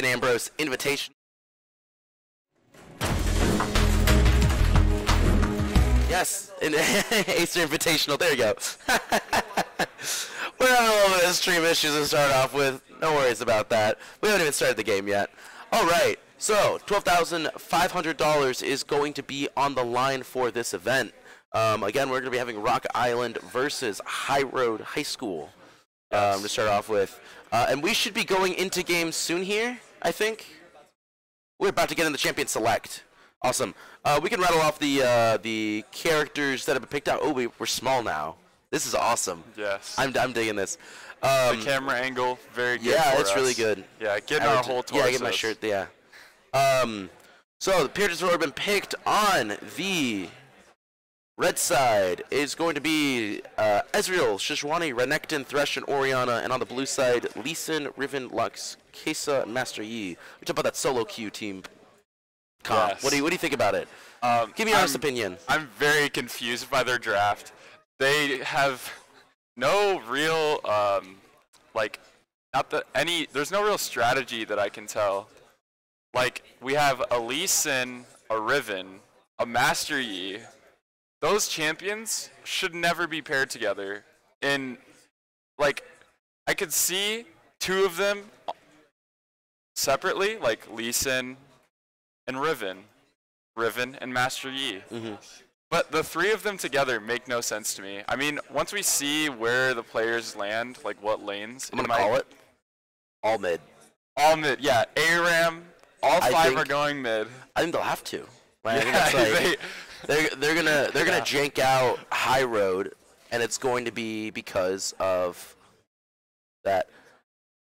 second Ambrose invitation. Yes, an Acer Invitational. There you go. We're on a little bit of stream issues to start off with. No worries about that. We haven't even started the game yet. All right, so $12,500 is going to be on the line for this event. Again, we're going to be having Rock Island versus High Road High School to start off with. And we should be going into games soon here, I think. We're about to get in the Champion Select. Awesome. We can rattle off the characters that have been picked out. Oh, we're small now. This is awesome. Yes. I'm digging this. The camera angle, very good. Yeah, for it's us. really good. Yeah, getting our whole torso. Yeah, get my shirt. Yeah. So the characters that have been picked on the red side is going to be Ezreal, Shishwani, Renekton, Thresh, and Orianna, and on the blue side, Lee Sin, Riven, Lux, Kesa, and Master Yi. We talk about that solo queue team comp. Yes. What do you think about it? Give me your honest opinion. I'm very confused by their draft. They have no real there's no real strategy that I can tell. Like, we have a Lee Sin, a Riven, a Master Yi. Those champions should never be paired together. And, like, I could see two of them separately, like Lee Sin and Riven and Master Yi. Mm-hmm. But the three of them together make no sense to me. I mean, once we see where the players land, like what lanes, I'm going to call it all mid. All mid, yeah. ARAM, all five are going mid. I think they'll have to. Like, Yeah, I think it's like they're gonna jank out High Road, and it's going to be because of that.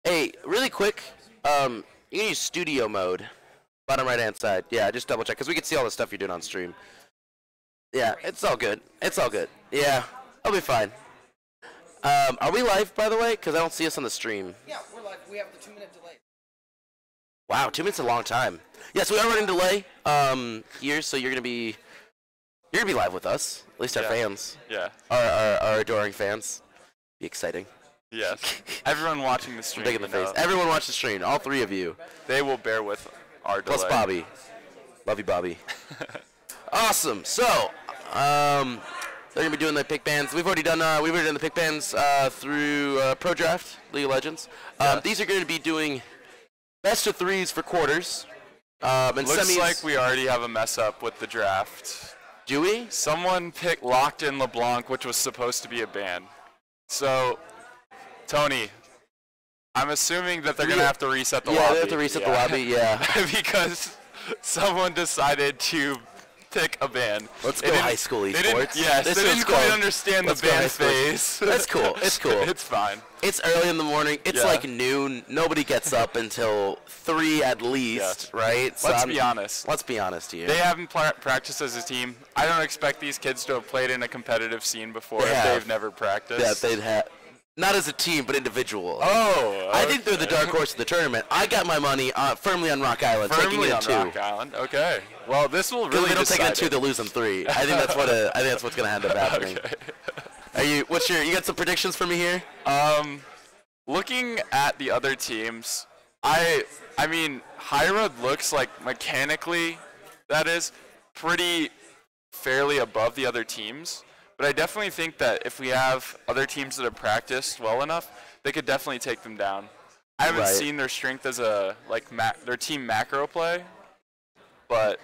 Hey, really quick, you can use studio mode, bottom right hand side. Yeah, just double check because we can see all the stuff you're doing on stream. Yeah, it's all good. It's all good. Yeah, I'll be fine. Are we live, by the way? Because I don't see us on the stream. Yeah, we're live. We have the 2-minute delay. Wow, 2 minutes is a long time. Yes, we are running delay here, so you're gonna be live with us. At least our fans. Yeah. Our adoring fans. Be exciting. Yes. Everyone watching the stream. Big in the face. Everyone watch the stream. All three of you. They will bear with our delay. Plus Bobby. Love you, Bobby. Awesome. So, they're gonna be doing the pick bands. We've already done the pick bands through Pro Draft, League of Legends. These are going to be doing best of threes for quarters. And Looks semis. like we already have a mess up with the draft. Do we? Someone picked Locked in LeBlanc, which was supposed to be a ban. So, Tony, I'm assuming that they're going to have to reset the lobby. Yeah, they have to reset the lobby, yeah. Because someone decided to pick a ban. Let's go high school esports. Yes, they didn't quite understand the ban phase. That's cool. It's cool. It's fine. It's early in the morning. It's like noon. Nobody gets up until 3 at least, right? So Let's be honest. Let's be honest here. They haven't practiced as a team. I don't expect these kids to have played in a competitive scene before if they've never practiced. Yeah, they'd have. Not as a team, but individual. Oh, I think they're the dark horse of the tournament. I got my money firmly on Rock Island, taking it in 2. Rock Island. Okay. Well, this will really. If they don't take it in 2, they'll lose in 3. I think that's what. I think that's what's gonna end up happening. Okay. Are you? What's your? You got some predictions for me here? Looking at the other teams, I mean, High Road looks like mechanically, that is, pretty fairly above the other teams. But I definitely think that if we have other teams that have practiced well enough, they could definitely take them down. I haven't seen their strength as a their team macro play, but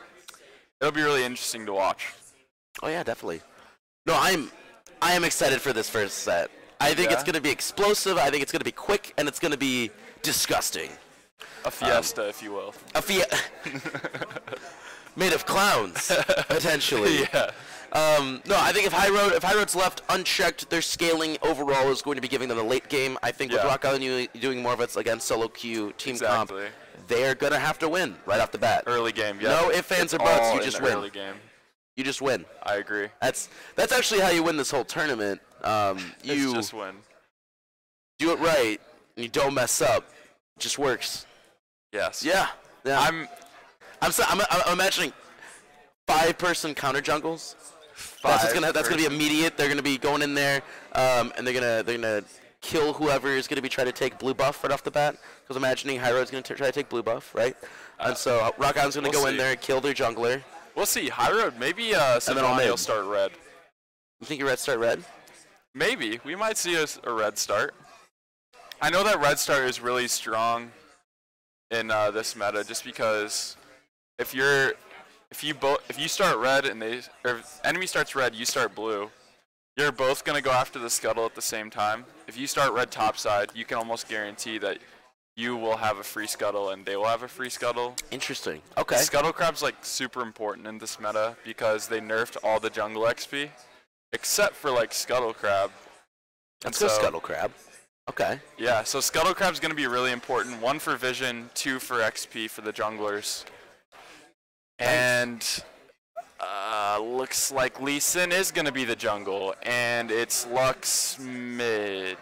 it'll be really interesting to watch. Oh yeah, definitely. No, I am excited for this first set. I think it's going to be explosive. I think it's going to be quick, and it's going to be disgusting. A fiesta, if you will. Made of clowns, potentially. Yeah. No, I think if High Road's left unchecked, their scaling overall is going to be giving them the late game. I think with Rock Island doing more of its, again, solo queue, team comp, they're going to have to win right off the bat. Early game, yeah. No ifs, ands, or buts. You just win. Early game. You just win. I agree. That's actually how you win this whole tournament. You just win. Do it right, and you don't mess up. It just works. Yes. Yeah. I'm imagining 5-person counter jungles. That's gonna be immediate. They're gonna be going in there, and they're gonna kill whoever is going to be trying to take blue buff right off the bat. Because I'm imagining High Road's going to try to take blue buff, right? And so Rock Island's going to go in there and kill their jungler. We'll see. High Road, maybe Savani will start red. You think your red start red? Maybe. We might see a red start. I know that red start is really strong in this meta, just because if you start red and enemy starts red, you start blue. You're both gonna go after the scuttle at the same time. If you start red topside, you can almost guarantee that you will have a free scuttle and they will have a free scuttle. Interesting. Okay. Scuttle Crab's like super important in this meta because they nerfed all the jungle XP, except for like Scuttle Crab. Let's go Scuttle Crab. Okay. Yeah, so Scuttle Crab's going to be really important. 1 for vision, 2 for XP for the junglers. And looks like Lee Sin is going to be the jungle. And it's Lux mid.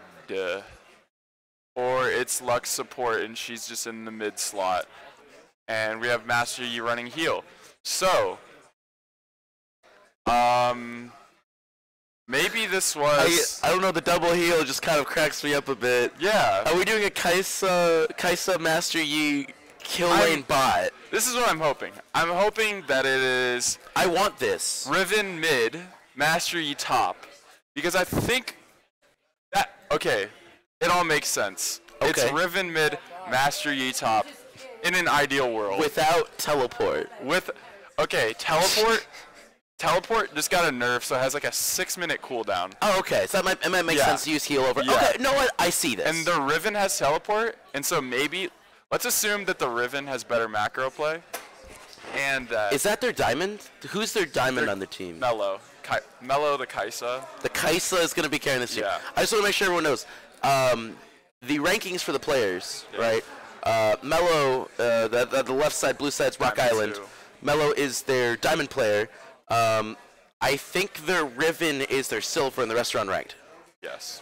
Or it's Lux support and she's just in the mid slot. And we have Master Yi running heal. So, maybe this was... I don't know, the double heal just kind of cracks me up a bit. Yeah. Are we doing a Kaisa Master Yi kill lane bot? This is what I'm hoping. I'm hoping that it is... I want this. Riven mid, Master Yi top. Because I think that... Okay, it all makes sense. Okay. It's Riven mid, Master Yi top in an ideal world. Without teleport. Okay, teleport... Teleport just got a nerf, so it has like a 6-minute cooldown. Oh, okay. So it might make sense to use heal over. Yeah. Okay, you know what? I see this. And the Riven has teleport, and so maybe let's assume that the Riven has better macro play. And is that their diamond? Who's their diamond on the team? Mello. Mello the Kaisa. The Kaisa is going to be carrying this team. Yeah. I just want to make sure everyone knows. The rankings for the players, right? Mello, the left side, blue side's Rock Diamond Island. 2. Mello is their diamond player. I think their Riven is their silver and the rest are unranked. Yes.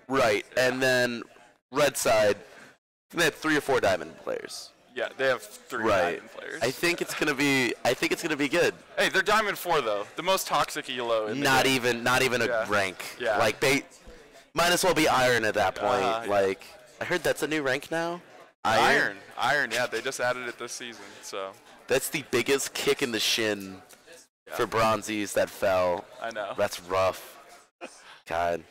Right, and then red side, they have 3 or 4 diamond players. Yeah, they have 3 diamond players. I think it's gonna be good. Hey, they're diamond 4 though, the most toxic elo in the game. Not even a rank. Yeah. Like they might as well be iron at that point. Yeah. Like I heard that's a new rank now. Iron. Yeah, they just added it this season. So. That's the biggest kick in the shin for bronzies that fell. I know. That's rough. God.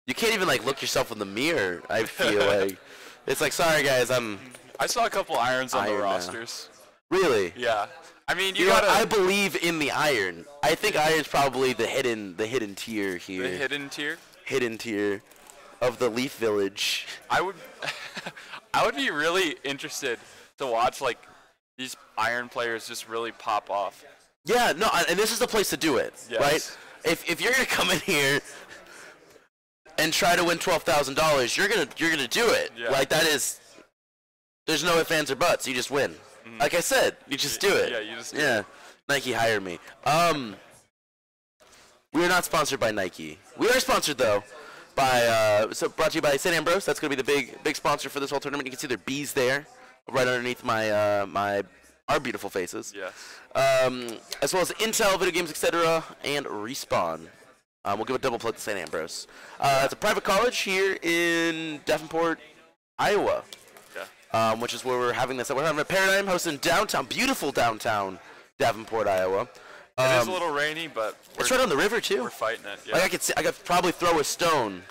You can't even like look yourself in the mirror, I feel like. It's like, sorry guys, I saw a couple irons on the Iron now. rosters. Really? Yeah. I mean, You know what? I believe in the iron. I think iron's probably the hidden tier here. The hidden tier? Hidden tier of the Leaf Village. I would I would be really interested to watch like these iron players just really pop off. Yeah, no, and this is the place to do it, Yes. right? If you're gonna come in here and try to win $12,000, you're gonna do it. Yeah. Like that is, there's no ifs, ands, or buts. You just win. Like I said, you just do it. Yeah, you just do it. Nike hired me. We are not sponsored by Nike. We are sponsored though by brought to you by St. Ambrose. That's gonna be the big sponsor for this whole tournament. You can see their bees there, right underneath our beautiful faces. Yes. As well as Intel, video games, etc., and Respawn. We'll give a double plug to St. Ambrose. It's a private college here in Davenport, Iowa, which is where we're having this. We're having a Paradigm hosted in downtown, beautiful downtown Davenport, Iowa. It is a little rainy, but it's right on the river too. We're fighting it. Yeah. Like I could probably throw a stone.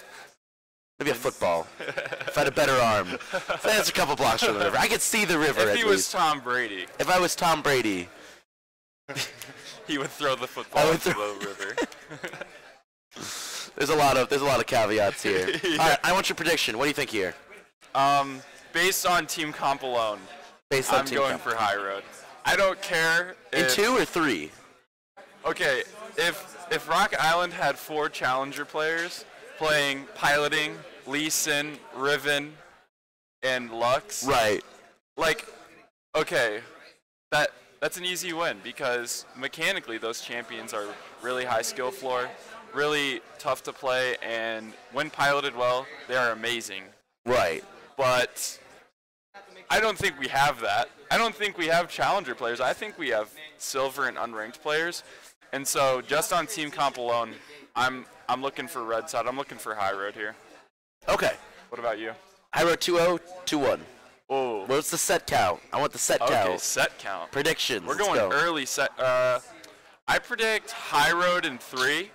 Maybe a football. If I had a better arm. That's a couple blocks from the river. I could see the river If at he least. was Tom Brady. If I was Tom Brady. He would throw the football into the river. There's a lot of caveats here. All right, I want your prediction. What do you think here? Based on team comp alone, I'm going for High Road. I don't care in 2 or 3. Okay, if Rock Island had 4 challenger players playing piloting, Lee Sin, Riven, and Lux. Right. Like, okay, that's an easy win because mechanically those champions are really high skill floor, really tough to play, and when piloted well, they are amazing. Right. But I don't think we have that. I don't think we have challenger players. I think we have silver and unranked players. And so just on team comp alone, I'm looking for red side. I'm looking for High Road here. Okay. What about you? I wrote 2-0, 2-1. Oh. What's the set count? I want the set count. Okay, set count. Predictions. We're Let's going go. early set. I predict high road in 3.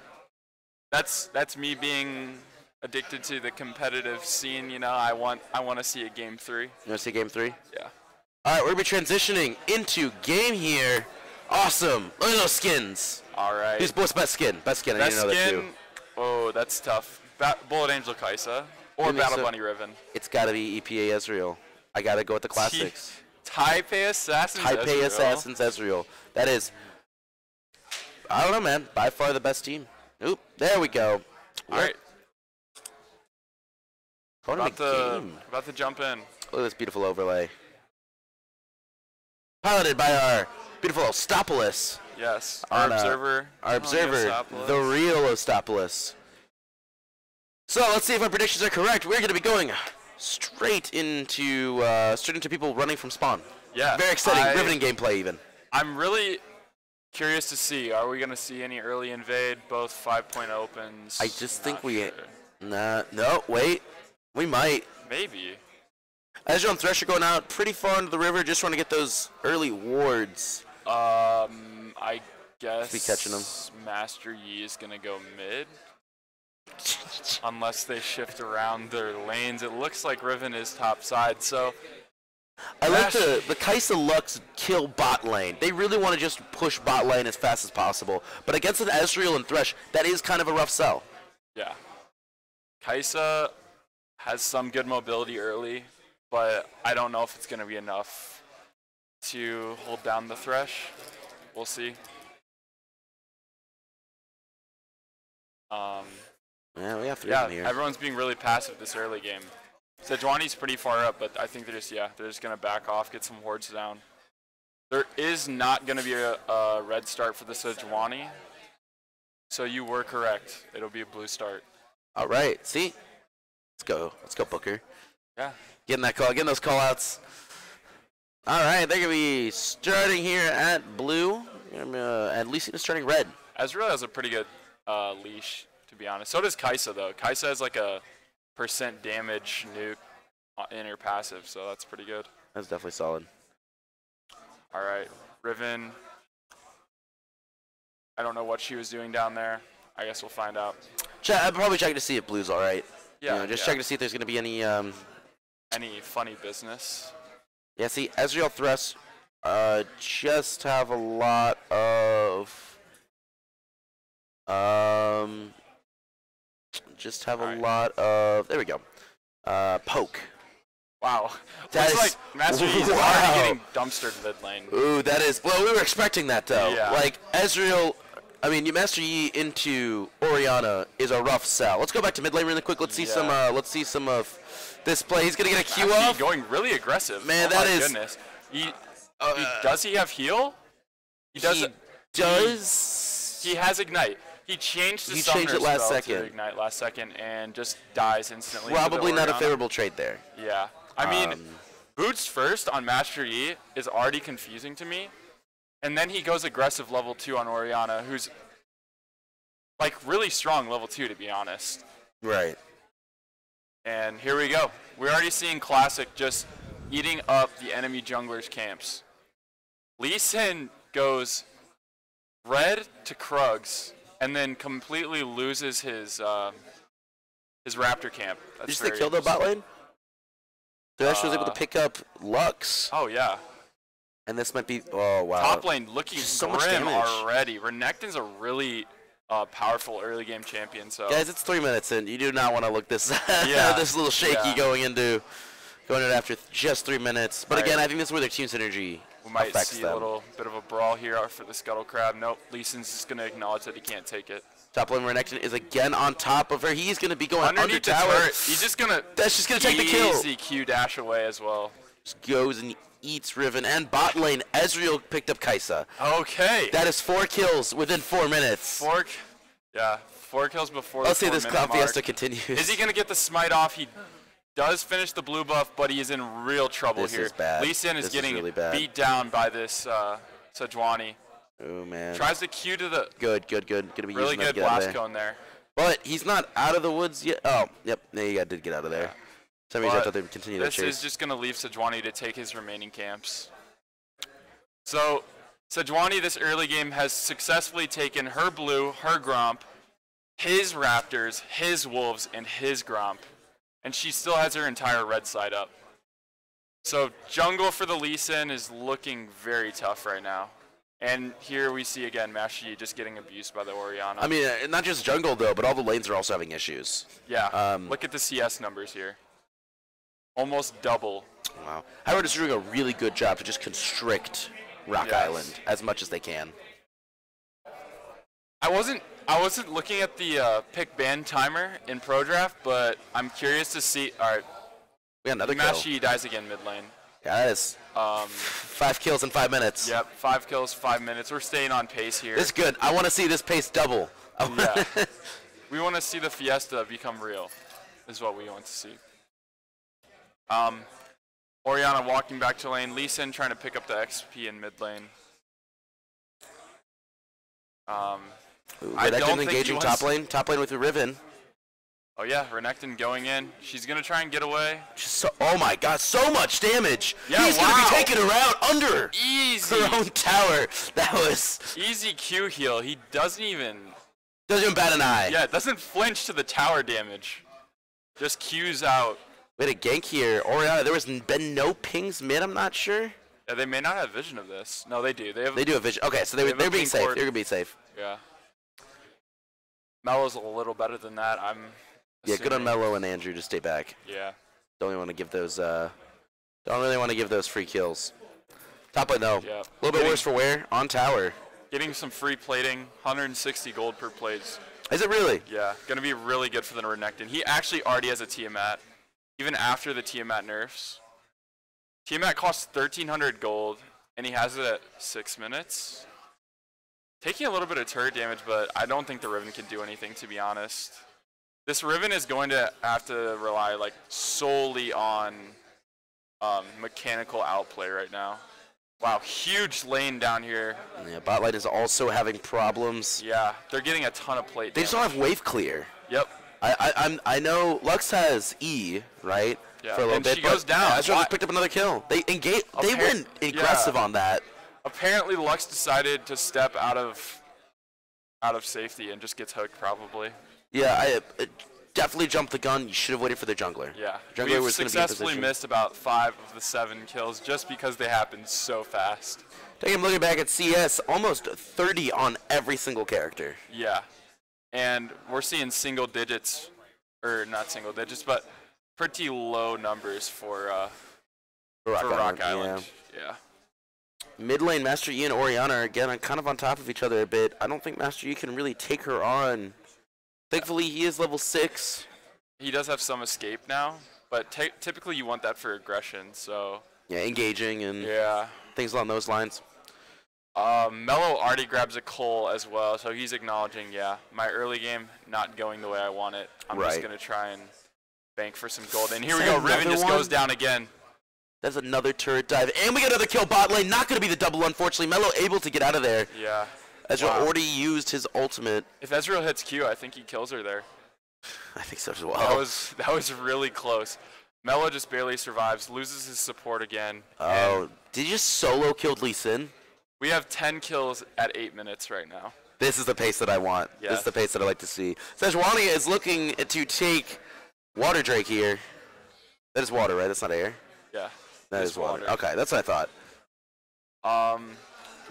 That's me being addicted to the competitive scene. You know, I want to see a game 3. You want to see game 3? Yeah. All right, we're going to be transitioning into game here. Awesome. Look at those skins. All right. What's best skin? Best skin. I Best didn't know that skin. too. Oh, that's tough. Bullet Angel Kaisa or Give me Battle some- Bunny Riven. It's got to be EPA Ezreal. I got to go with the classics. Taipei Assassins. Taipei Ezreal. Assassins Ezreal. That is, I don't know, man. By far the best team. Oop, there we go. All right. Going to the game. About to jump in. Look at this beautiful overlay. Piloted by our beautiful Ostopolis. Yes. On, Our observer. Our observer, Ostopolis. the real Ostopolis. So let's see if our predictions are correct. We're going to be going straight into people running from spawn. Yeah. Very exciting, riveting gameplay even. I'm really curious to see. Are we going to see any early invade, both 5-point opens? I just think Not we... sure. No, wait. We might. Maybe. Ezreal and Thresh are going out pretty far into the river. Just want to get those early wards. I guess Be catching them. Master Yi is going to go mid. Unless they shift around their lanes. It looks like Riven is top side, so... I like the Kaisa Lux kill bot lane. They really want to just push bot lane as fast as possible. But against an Ezreal and Thresh, that is kind of a rough sell. Yeah. Kaisa has some good mobility early, but I don't know if it's going to be enough to hold down the Thresh. We'll see. Yeah, we have 3 Yeah, in here. everyone's being really passive this early game. Sejuani's pretty far up, but I think they're just going to back off, get some hordes down. There is not going to be a red start for the Sejuani, so you were correct. It'll be a blue start. All right, see? Let's go, Booker. Yeah. Getting those call outs. All right, they're going to be starting here at blue, and Lee is starting red. Ezreal has a pretty good leash, to be honest. So does Kaisa, though. Kaisa has like a % damage nuke in her passive, so that's pretty good. That's definitely solid. All right, Riven. I don't know what she was doing down there. I guess we'll find out. I'm probably checking to see if blue's all right. Yeah, just checking to see if there's going to be any... any funny business. Yeah, see, Ezreal Thresh just have a lot of... There we go. Poke. Wow. That Looks is- like Master Yi's wow. already getting dumpstered mid lane. Ooh, that is... Well, we were expecting that, though. Yeah. Like, Ezreal... I mean, you Master Yi into Orianna is a rough sell. Let's go back to mid lane really quick. Let's see some of this play. He's gonna get a Q Master Yi off. going really aggressive. Man, oh that my is- goodness. Does he have heal? He doesn't. He has ignite. He changed his He changed it summoner last spell second. to ignite last second and just dies instantly. to the Probably not a Orianna. favorable trade there. Yeah. I mean, boots first on Master Yi is already confusing to me. And then he goes aggressive level 2 on Orianna, who's like really strong level 2 to be honest. Right. And here we go. We're already seeing Classic just eating up the enemy junglers' camps. Lee Sin goes red to Krugs and then completely loses his Raptor camp. That's Did you see the very kill though bot interesting. lane? Thresh was able to pick up Lux. Oh yeah. And this might be... Oh, wow. Top lane looking Just so much grim damage. already. Renekton's a really powerful early game champion. So Guys, it's 3 minutes in. You do not want to look this Yeah. this little shaky Yeah. going into it after just 3 minutes. But Right. again, I think this is where their team synergy we might affects see them. a little bit of a brawl here for the Scuttle Crab. Nope, Lee Sin's just going to acknowledge that he can't take it. Top lane Renekton is again on top of her. He's going to be going under Underneath the tower. turret, he's just going to That's just going to take the kill. easy Q dash away as well. Just goes and eats Riven. And bot lane, Ezreal picked up Kaisa. Okay. That is 4 kills within 4 minutes. 4 kills before Let's the see this 4-minute Cloud mark. Fiesta continues. Is he going to get the smite off? He does finish the blue buff, but he is in real trouble This here. is bad. Lee Sin is This is getting really bad. beat down by this Sejuani. Oh, man. Tries to Q to the Good. Going to be really using that good to get out of blast there. cone there. But he's not out of the woods yet. Oh, yep. There you did get out of there. For some reason, I thought they would continue to chase. This is just going to leave Sejuani to take his remaining camps. So Sejuani this early game has successfully taken her blue, her Gromp, his Raptors, his Wolves, and his Gromp. And she still has her entire red side up. So jungle for the Lee Sin is looking very tough right now. And here we see again Master Yi just getting abused by the Orianna. I mean, not just jungle though, but all the lanes are also having issues. Yeah, look at the CS numbers here. Almost double. Wow. Howard is doing a really good job to just constrict Rock Island as much as they can. I wasn't looking at the pick ban timer in Pro Draft, but I'm curious to see. All right, we got another Master kill. Yi dies again mid lane. Yeah, that is 5 kills in 5 minutes. Yep, 5 kills, 5 minutes. We're staying on pace here. This is good. I want to see this pace double. Yeah. We want to see the Fiesta become real, is what we want to see. Orianna walking back to lane. Lee Sin trying to pick up the XP in mid lane. Renekton engaging top lane. Top lane with the Riven. Oh yeah, Renekton going in. She's gonna try and get away. Oh my God, so much damage. Yeah, He's gonna be taken around under Easy. her own tower. That was Easy Q heal. He doesn't even bat an eye. Yeah, doesn't flinch to the tower damage. Just Q's out. We had a gank here. Orianna, there has been no pings mid, I'm not sure. Yeah, they may not have vision of this. No, they do. They do have vision. Okay, so they're being safe. They're gonna be safe. Yeah. Melo's a little better than that. Yeah, good on Melo and Andrew to stay back. Yeah. Don't really want to give those. Don't really want to give those free kills. Top lane though. Yeah. A little bit worse for wear on tower. Getting some free plating, 160 gold per plays. Is it really? Yeah, gonna be really good for the Renekton. He actually already has a Tiamat, even after the Tiamat nerfs. Tiamat costs 1,300 gold, and he has it at 6 minutes. Taking a little bit of turret damage, but I don't think the Riven can do anything, to be honest. This Riven is going to have to rely like solely on mechanical outplay right now. Wow, huge lane down here. Yeah, bot lane is also having problems. Yeah, they're getting a ton of plate damage. They just don't have wave clear. Yep. I know Lux has E, right? Yeah. For a little and bit. she goes down. Azure just picked up another kill. They went aggressive on that. Apparently Lux decided to step out of safety and just gets hooked probably. Yeah, I definitely jumped the gun. You should have waited for the jungler. Yeah, Jungler we've was going to be in successfully position. missed about 5 of the 7 kills just because they happened so fast. I'm looking back at CS, almost 30 on every single character. Yeah, and we're seeing single digits, or not single digits, but pretty low numbers for Rock Island. Yeah. Mid lane, Master Yi and Orianna are again kind of on top of each other a bit. I don't think Master Yi can really take her on. Thankfully, he is level 6. He does have some escape now, but typically you want that for aggression, so... Yeah, engaging and things along those lines. Melo already grabs a Cole as well, so he's acknowledging, yeah, my early game not going the way I want it. I'm just going to try and bank for some gold. And here we go, Riven just goes down again. That's another turret dive. And we get another kill bot lane. Not going to be the double, unfortunately. Melo able to get out of there. Yeah. Ezreal already used his ultimate. If Ezreal hits Q, I think he kills her there. I think so as well. That was really close. Melo just barely survives, loses his support again. Oh, did you just solo kill Lee Sin? We have 10 kills at 8 minutes right now. This is the pace that I want. Yes. This is the pace that I like to see. Sejuani is looking to take Water Drake here. That is water, right? That's not air? Yeah. That is water. Okay, that's what I thought.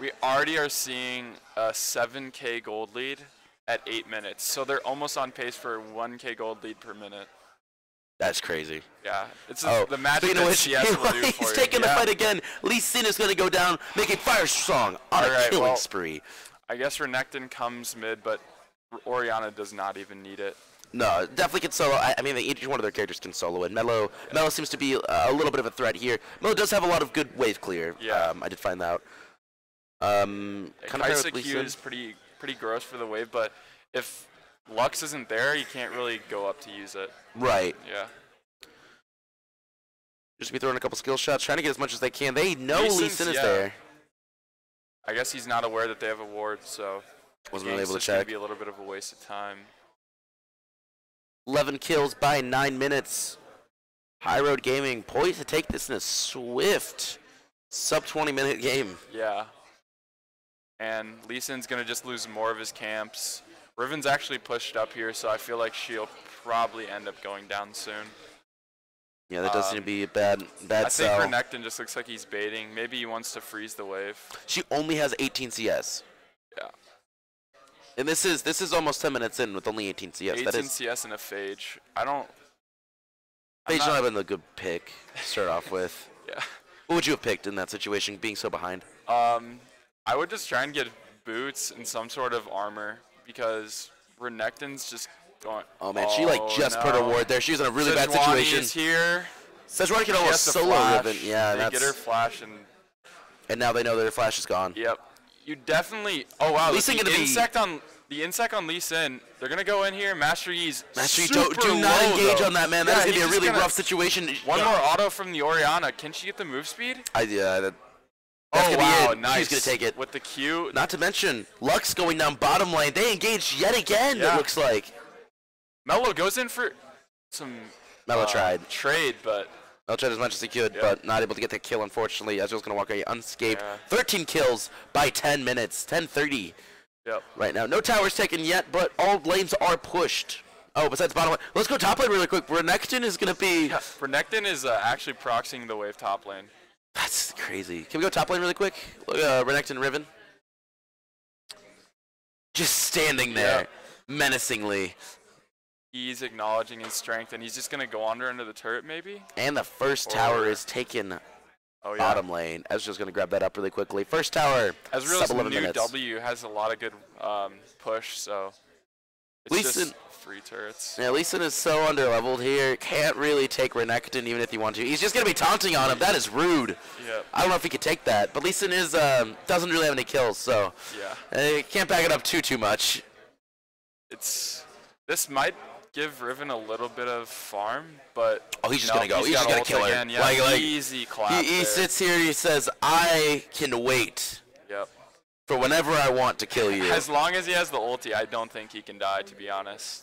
We already are seeing a 7K gold lead at 8 minutes. So they're almost on pace for 1K gold lead per minute. That's crazy. Yeah, it's the magic that CS will do for he's you. taking the fight again. Lee Sin is going to go down, make a fire song on a killing spree. I guess Renekton comes mid, but Orianna does not even need it. No, definitely can solo. I mean, each one of their characters can solo it. Melo seems to be a little bit of a threat here. Melo does have a lot of good wave clear. Yeah. I did find that out. Kind Kaisa Q is pretty gross for the wave, but if Lux isn't there, you can't really go up to use it. Right. Yeah. Just be throwing a couple skill shots, trying to get as much as they can. They know Lee Sin is there. I guess he's not aware that they have a ward, so wasn't really able to it's check. Gonna be a little bit of a waste of time. 11 kills by 9 minutes. High Road Gaming poised to take this in a swift sub 20-minute game. Yeah. And Lee Sin's going to just lose more of his camps. Riven's actually pushed up here, so I feel like she'll probably end up going down soon. Yeah, that does seem to be a bad sell. I think Renekton just looks like he's baiting. Maybe he wants to freeze the wave. She only has 18 CS. Yeah. And this is almost 10 minutes in with only 18 CS. 18 that is CS and a Phage. Phage not been the good pick to start off with. Yeah. What would you have picked in that situation, being so behind? I would just try and get boots and some sort of armor because Renekton's just going. Oh man, she just put her ward there. She was in a really bad situation. Is here. Sejuani can almost solo Riven. Yeah, they get her flash and now they know that her flash is gone. Yep. You definitely. Oh wow. Lee Sin The insect on Lee Sin. They're gonna go in here. Master Yi's do not engage on that, man. That's gonna be a really rough situation. One more auto from the Orianna. Can she get the move speed? That's oh gonna wow, be it. nice. She's gonna take it with the Q. Not to mention Lux going down bottom lane. They engaged yet again. Yeah. It looks like. Mello goes in for some trade, but Mello tried as much as he could, but not able to get the kill. Unfortunately, Ezreal's gonna walk away unscathed. 13 kills by 10 minutes. 10:30. Yep. Right now, no towers taken yet, but all lanes are pushed. Oh, besides bottom lane. Let's go top lane really quick. Renekton is gonna be. Yeah, Renekton is actually proxying the wave top lane. That's crazy. Can we go top lane really quick? Look, Renekton Riven. Just standing there, menacingly. He's acknowledging his strength, and he's just going to go under the turret, maybe? And the first tower is taken bottom lane. Ezreal's going to grab that up really quickly. First tower, Ezreal's sub 11 new minutes. W has a lot of good push, so it's just free turrets. Yeah, Lee Sin is so underleveled here. Can't really take Renekton even if you want to. He's just going to be taunting on him. That is rude. Yep. I don't know if he could take that. But Lee Sin is, doesn't really have any kills, so can't back it up too much. This might give Riven a little bit of farm, but he's just going to go. He's just going to kill her. Again. Yeah, easy clap he sits here and he says, I can wait. Yep. For whenever I want to kill you. As long as he has the ulti, I don't think he can die, to be honest.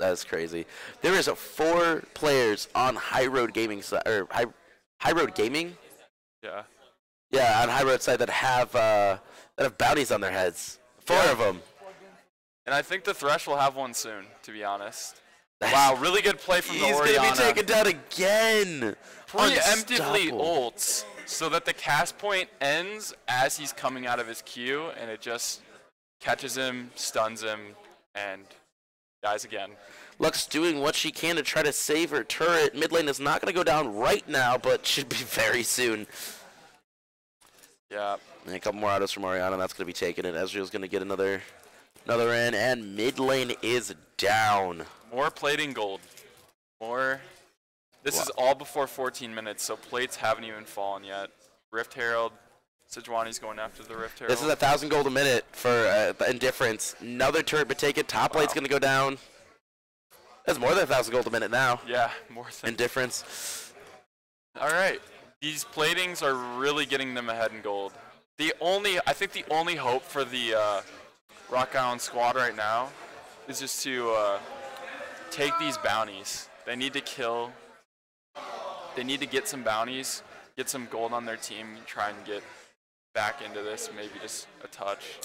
That is crazy. There is 4 players on High Road Gaming side, or High Road Gaming. Yeah. Yeah, on High Road side that have bounties on their heads. 4 of them. And I think the Thresh will have one soon, to be honest. Wow, really good play from the Orianna. He's gonna be taken down again. Preemptively ults so that the cast point ends as he's coming out of his Q, and it just catches him, stuns him, and dies again. Lux doing what she can to try to save her turret. Mid lane is not going to go down right now, but should be very soon. Yeah. And a couple more autos from Orianna. That's going to be taken, and Ezreal's going to get another in, and mid lane is down. More plating gold. More. This is all before 14 minutes, so plates haven't even fallen yet. Rift Herald. Sejuani's going after the Rift Herald. This is 1,000 gold a minute for Indifference. Another turret but take it. Top lane's going to go down. That's more than 1,000 gold a minute now. Yeah, more than. Indifference. All right. These platings are really getting them ahead in gold. I think the only hope for the Rock Island squad right now is just to take these bounties. They need to kill. They need to get some bounties, get some gold on their team, and try and get back into this, maybe just a touch.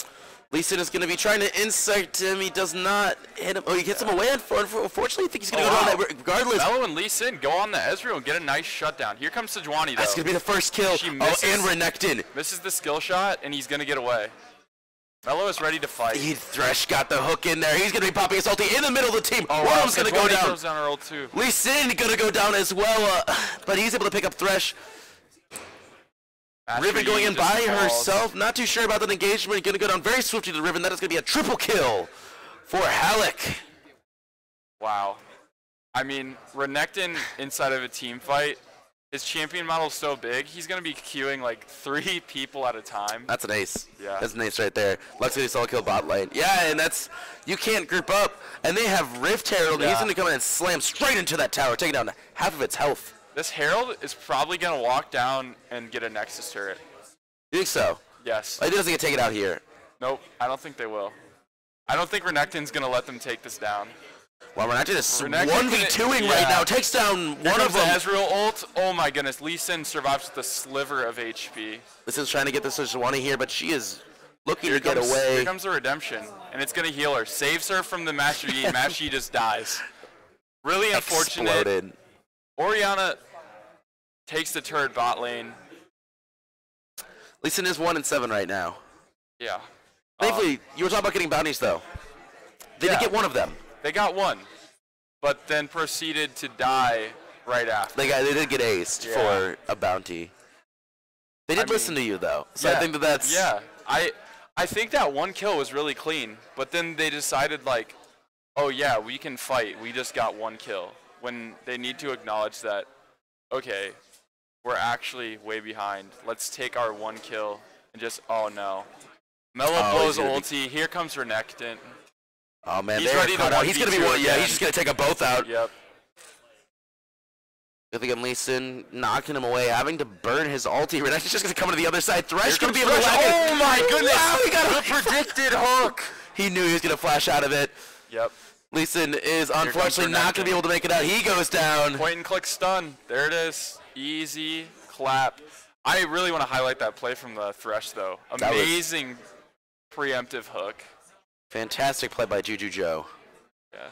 Lee Sin is going to be trying to insect him. He does not hit him. Oh, he gets him away. Unfortunately, I think he's going to go down that regardless. Mello and Lee Sin go on the Ezreal and get a nice shutdown. Here comes Sejuani, though. That's going to be the first kill. She misses, and Renekton. Misses the skill shot, and he's going to get away. Mello is ready to fight. Thresh got the hook in there. He's going to be popping his ulti in the middle of the team. One of them's going to go down. Goes down her ult too. Lee Sin going to go down as well, but he's able to pick up Thresh. Riven going in by herself. Not too sure about that engagement. Going to go down very swiftly to Riven. That is going to be a triple kill for Halleck. Wow. I mean, Renekton inside of a team fight, his champion model is so big, he's going to be queuing like 3 people at a time. That's an ace. Yeah. That's an ace right there. Lux going to solo kill bot lane. Yeah, and you can't group up. And they have Rift Herald. Yeah. He's going to come in and slam straight into that tower, taking down half of its health. This Herald is probably going to walk down and get a Nexus turret. You think so? Yes. He doesn't get to take it out here. Nope, I don't think they will. I don't think Renekton's going to let them take this down. Well, Renekton is Renekton 1v2ing right now. Takes down Here one of comes the them. Ezreal ult. Oh my goodness. Lee Sin survives with a sliver of HP. This is trying to get the Sejuani here, but she is looking Here to get comes, away. Here comes the redemption, and it's going to heal her. Saves her from the Master Yi. Master Yi just dies. Really unfortunate. Exploded. Orianna takes the turret bot lane. Lee Sin is 1-7 right now. Yeah. Thankfully, you were talking about getting bounties, though. They did get one of them. They got one, but then proceeded to die right after. They did get aced for a bounty. They did listen to you, though. So I think that's... Yeah. I think that one kill was really clean, but then they decided, like, oh, yeah, we can fight. We just got one kill. When they need to acknowledge that, okay, we're actually way behind. Let's take our one kill and just, oh, no. Mellow blows ulti. Here comes Renekton. Oh, man. He's ready to He's going to be one. Yeah, he's just going to take them both out. Yep. I think Lee Sin knocking him away, having to burn his ulti. Renekton's just going to come to the other side. Thresh going to be able to whack it. Oh, my goodness. Wow, he got the predicted hook. He knew he was going to flash out of it. Yep. Lee Sin is unfortunately not going to be able to make it out. He goes down. Point and click stun. There it is. Easy clap. I really want to highlight that play from the Thresh, though. Amazing preemptive hook. Fantastic play by Juju Joe. Yeah.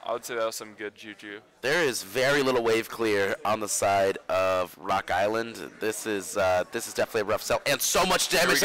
I would say that was some good juju. There is very little wave clear on the side of Rock Island. This is definitely a rough sell, and so much damage.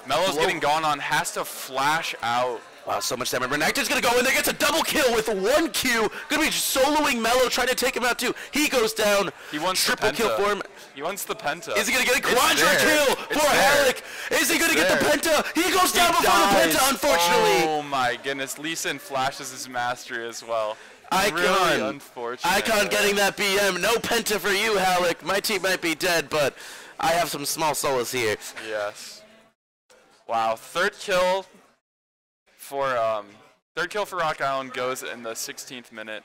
Mello's getting gone on, has to flash out. Wow, so much damage. Renekton's gonna go in there, gets a double kill with 1 Q. Gonna be soloing Mello, trying to take him out too. He goes down. He wants triple the penta. kill for him. He wants the penta. Is he gonna get a Quadra kill for Halleck? Is he gonna get the penta? He goes down before the penta, unfortunately. Oh my goodness, Lee Sin flashes his mastery as well. Icon. Really unfortunate. Icon getting that BM. No penta for you, Halleck. My team might be dead, but I have some small solace here. Yes. Wow, third kill for Rock Island goes in the 16th minute,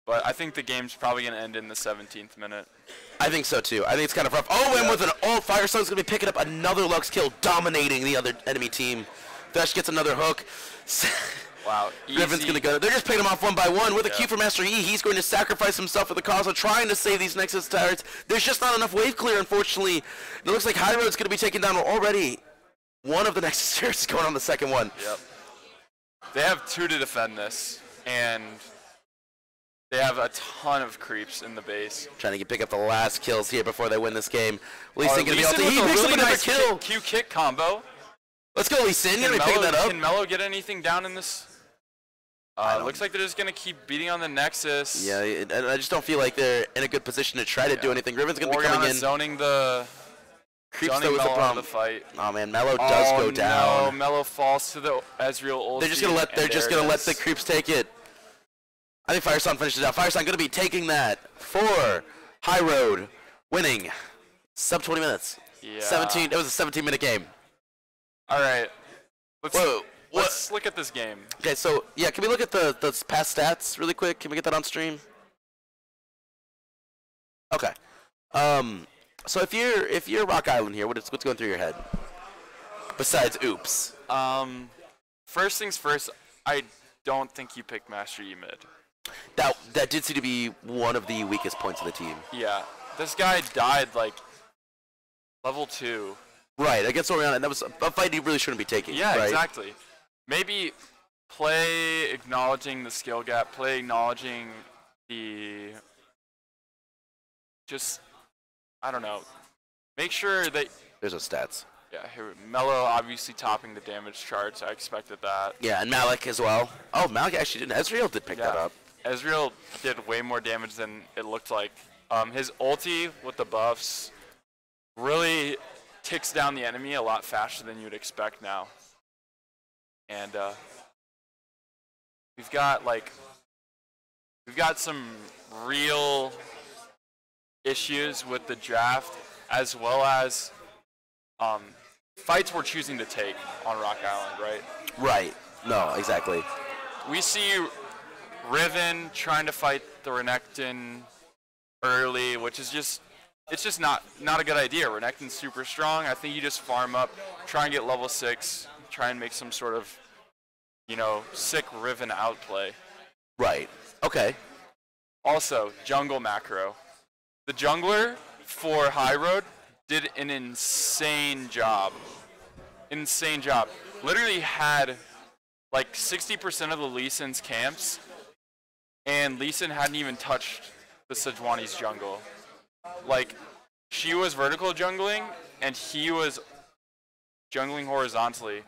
but I think the game's probably gonna end in the 17th minute. I think so too. I think it's kind of rough. Oh, and with an ult, Firestone's gonna be picking up another Lux kill, dominating the other enemy team. Thresh gets another hook. Wow, Griffen's gonna go. They're just picking him off one by one with a Q for Master E. He's going to sacrifice himself for the cause of trying to save these Nexus turrets. There's just not enough wave clear, unfortunately. It looks like High Road's gonna be taken down already. One of the Nexus turrets is going on the second one. Yep. They have 2 to defend this, and they have a ton of creeps in the base. Trying to pick up the last kills here before they win this game. Lee Sin gonna be able to. He picks up another kill. Q kick combo. Let's go, Lee Sin. Gonna be picking that up. Can Mello get anything down in this? Looks like they're just gonna keep beating on the Nexus. Yeah, and I just don't feel like they're in a good position to try to do anything. Griffin's gonna be coming in. Zoning the. Creeps zoning though is the problem. The fight. Oh man, Mello does go down. No, Mello falls to the Ezreal ulti. They're just gonna let the creeps take it. I think Firestone finishes out. Firestone gonna be taking that for High Road, winning sub 20 minutes. Yeah. 17. It was a 17-minute game. All right. Let's look at this game. Okay, so yeah, can we look at the past stats really quick? Can we get that on stream? Okay. So if you're Rock Island here, what's going through your head? Besides, oops. First things first, I don't think you pick Master Yi mid. That did seem to be one of the weakest points of the team. Yeah, this guy died like level 2. Right, against Orianna, and that was a fight he really shouldn't be taking. Yeah, right? Exactly. Maybe play acknowledging the skill gap, play acknowledging the I don't know. Make sure that there's those stats. Yeah, here Mello obviously topping the damage charts. I expected that. Yeah, and Malik as well. Oh, Malik actually didn't. Ezreal did pick that up. Ezreal did way more damage than it looked like. His ulti with the buffs really ticks down the enemy a lot faster than you would expect now. And we've got some real issues with the draft, as well as fights we're choosing to take on Rock Island, right? Right. No, exactly. We see Riven trying to fight the Renekton early, which is just not a good idea. Renekton's super strong. I think you just farm up, try and get level 6, try and make some sort of, sick Riven outplay. Right. Okay. Also, jungle macro. The jungler for High Road did an insane job. Insane job. Literally had like 60% of the Lee Sin's camps, and Lee Sin hadn't even touched the Sejuani's jungle. Like, she was vertical jungling, and he was jungling horizontally.